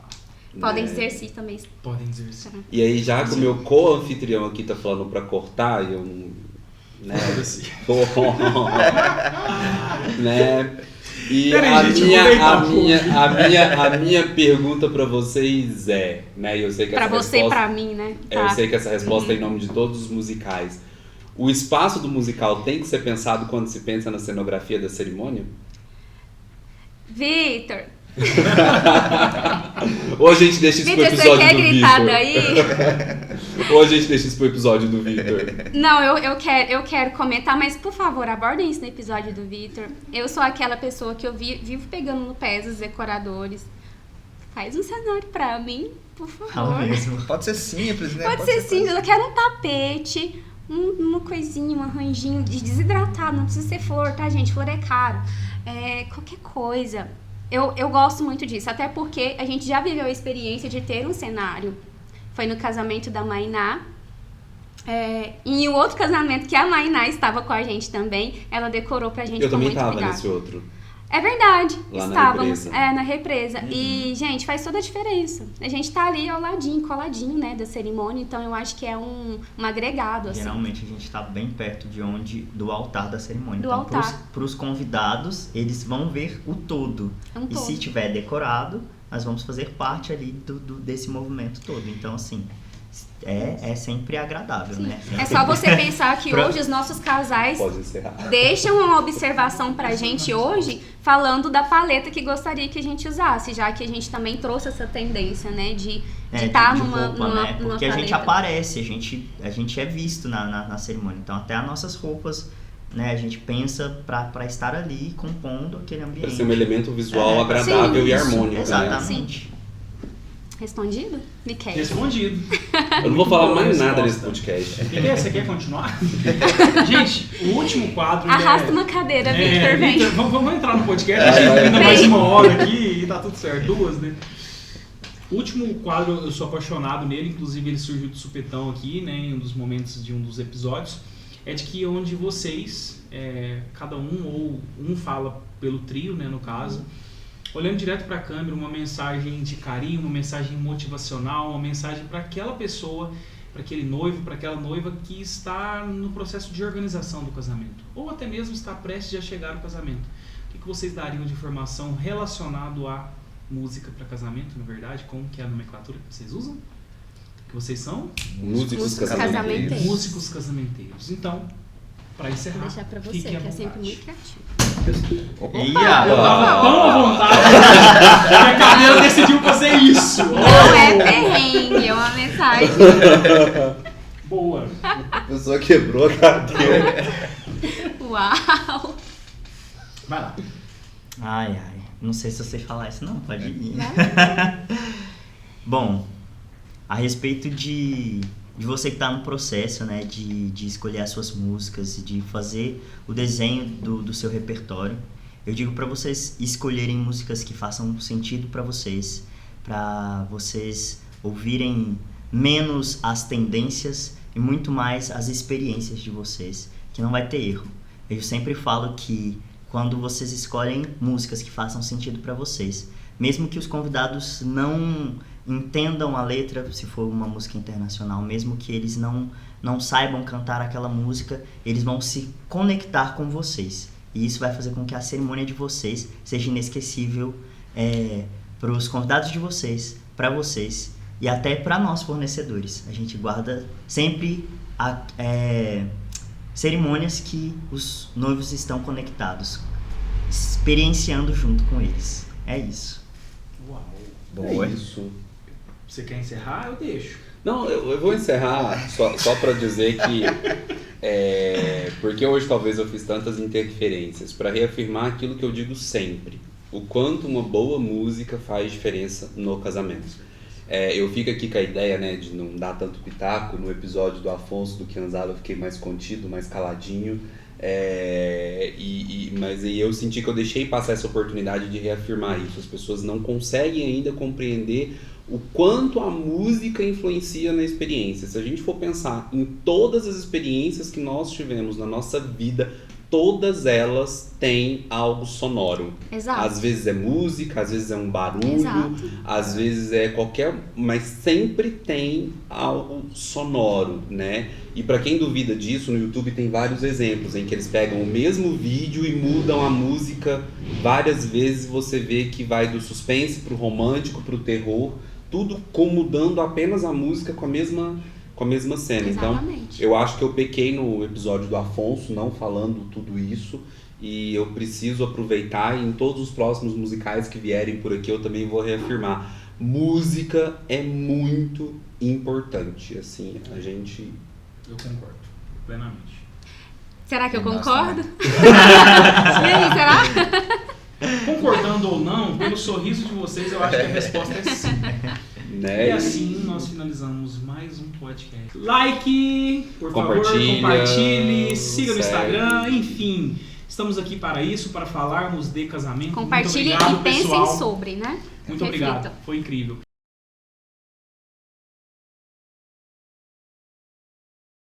Speaker 3: Podem
Speaker 1: É.
Speaker 3: dizer sim também.
Speaker 5: podem dizer sim.
Speaker 1: E aí, já que o meu co-anfitrião aqui tá falando pra cortar, e eu não... Né? né? E
Speaker 5: Peraí, gente,
Speaker 1: a minha pergunta pra vocês é, né? Eu sei que
Speaker 3: Pra
Speaker 1: essa
Speaker 3: você e
Speaker 1: resposta,
Speaker 3: pra mim, né?
Speaker 1: eu sei que essa resposta é em nome de todos os musicais. O espaço do musical tem que ser pensado quando se pensa na cenografia da cerimônia?
Speaker 3: Vitor,
Speaker 1: Ou a gente deixa isso pro
Speaker 3: Vitor, você
Speaker 1: episódio
Speaker 3: quer
Speaker 1: do
Speaker 3: gritar
Speaker 1: Victor?
Speaker 3: daí?
Speaker 1: Ou a gente deixa isso pro episódio do Victor?
Speaker 3: Não, eu quero comentar, mas por favor, abordem isso no episódio do Vitor. Eu sou aquela pessoa que eu vivo pegando no pé dos decoradores. Faz um cenário pra mim, por favor.
Speaker 4: Fala mesmo.
Speaker 6: Pode ser simples, né?
Speaker 3: Pode ser simples, eu quero um tapete, uma coisinha, um arranjinho de desidratado, não precisa ser flor, tá, gente? Flor é caro. Qualquer coisa. Eu gosto muito disso, até porque a gente já viveu a experiência de ter um cenário. Foi no casamento da Mainá. E o outro casamento que a Mainá estava com a gente também, ela decorou pra gente
Speaker 1: Eu
Speaker 3: com
Speaker 1: também
Speaker 3: muito
Speaker 1: tava
Speaker 3: cuidado.
Speaker 1: nesse outro.
Speaker 3: É verdade,
Speaker 1: Lá na
Speaker 3: estávamos
Speaker 1: represa.
Speaker 3: na represa. E, gente, faz toda a diferença. A gente tá ali ao ladinho, coladinho, né, da cerimônia, então eu acho que é um agregado, assim.
Speaker 4: Geralmente a gente tá bem perto do altar da cerimônia.
Speaker 3: Do
Speaker 4: então,
Speaker 3: altar.
Speaker 4: pros convidados, eles vão ver o todo.
Speaker 3: É um
Speaker 4: E
Speaker 3: todo.
Speaker 4: se tiver decorado, nós vamos fazer parte ali desse movimento todo. Então, assim, é sempre agradável, né?
Speaker 3: É só você pensar que hoje os nossos casais deixam uma observação pra gente hoje falando da paleta que gostaria que a gente usasse, já que a gente também trouxe essa tendência, né, de estar numa
Speaker 4: né? Porque
Speaker 3: numa
Speaker 4: a gente aparece, a gente é visto na cerimônia. Então, até as nossas roupas, né, a gente pensa pra estar ali compondo aquele ambiente.
Speaker 1: Para ser um elemento visual agradável e harmônico.
Speaker 4: Exatamente.
Speaker 3: Sim. Respondido? Miquel.
Speaker 5: Respondido.
Speaker 1: Eu não vou falar mais nada nesse podcast.
Speaker 5: Você quer continuar? Gente, o último quadro...
Speaker 3: Arrasta uma cadeira, Victor, vem.
Speaker 5: Victor, vamos entrar no podcast, a gente ainda mais 1 hora aqui e tá tudo certo. 2, né? O último quadro, eu sou apaixonado nele, inclusive ele surgiu de supetão aqui, né, em um dos momentos de um dos episódios, é de que onde vocês, cada um ou um fala pelo trio, né, no caso, olhando direto para a câmera, uma mensagem de carinho, uma mensagem motivacional, uma mensagem para aquela pessoa, para aquele noivo, para aquela noiva que está no processo de organização do casamento, ou até mesmo está prestes a chegar ao casamento. O que vocês dariam de informação relacionado à música para casamento, na verdade? Como que é a nomenclatura que vocês usam? Que vocês são?
Speaker 1: Músicos casamenteiros.
Speaker 5: Músicos casamenteiros. Então, para encerrar,
Speaker 3: vou deixar para você, que é sempre muito criativo.
Speaker 5: Eu tava tão à vontade que a cadeira decidiu fazer isso.
Speaker 3: Não é perrengue, é uma mensagem.
Speaker 5: Boa.
Speaker 1: A pessoa quebrou a cadeira.
Speaker 3: Uau.
Speaker 5: Vai lá.
Speaker 4: Ai, não sei se você falar isso não, pode ir. Bom, a respeito de você que está no processo, né, de escolher as suas músicas, de fazer o desenho do seu repertório, eu digo para vocês escolherem músicas que façam sentido para vocês ouvirem menos as tendências e muito mais as experiências de vocês, que não vai ter erro. Eu sempre falo que quando vocês escolhem músicas que façam sentido para vocês, mesmo que os convidados não entendam a letra, se for uma música internacional, mesmo que eles não saibam cantar aquela música, eles vão se conectar com vocês. E isso vai fazer com que a cerimônia de vocês seja inesquecível para os convidados de vocês, para vocês e até para nós fornecedores. A gente guarda sempre cerimônias que os noivos estão conectados, experienciando junto com eles. É isso.
Speaker 5: Uau.
Speaker 1: Boa. É isso.
Speaker 5: Você quer encerrar? Eu deixo.
Speaker 1: Não, eu vou encerrar só para dizer que porque hoje talvez eu fiz tantas interferências para reafirmar aquilo que eu digo sempre, o quanto uma boa música faz diferença no casamento. Eu fico aqui com a ideia, né, de não dar tanto pitaco. No episódio do Afonso, do Chianzalo, eu fiquei mais contido, mais caladinho, mas aí eu senti que eu deixei passar essa oportunidade de reafirmar isso. As pessoas não conseguem ainda compreender o quanto a música influencia na experiência. Se a gente for pensar em todas as experiências que nós tivemos na nossa vida, todas elas têm algo sonoro.
Speaker 3: Exato.
Speaker 1: Às vezes é música, às vezes é um barulho,
Speaker 3: Exato.
Speaker 1: Às vezes é mas sempre tem algo sonoro, né? E para quem duvida disso, no YouTube tem vários exemplos em que eles pegam o mesmo vídeo e mudam a música várias vezes. Você vê que vai do suspense pro romântico, pro terror, tudo mudando apenas a música com a mesma cena.
Speaker 3: Exatamente.
Speaker 1: Então, eu acho que eu pequei no episódio do Afonso, não falando tudo isso, e eu preciso aproveitar, e em todos os próximos musicais que vierem por aqui eu também vou reafirmar. Música é muito importante, assim,
Speaker 5: Eu concordo, plenamente.
Speaker 3: Será que eu concordo? E aí, será?
Speaker 5: Concordando ou não, pelo sorriso de vocês, eu acho que a resposta é sim.
Speaker 1: Né?
Speaker 5: E assim nós finalizamos mais um podcast. Like, por favor,
Speaker 1: Compartilha,
Speaker 5: compartilhe, siga no
Speaker 1: segue.
Speaker 5: Instagram, enfim. Estamos aqui para isso, para falarmos de casamento.
Speaker 3: Compartilhem
Speaker 5: Muito obrigado,
Speaker 3: e pensem
Speaker 5: pessoal.
Speaker 3: sobre, né?
Speaker 5: Muito obrigado, foi incrível.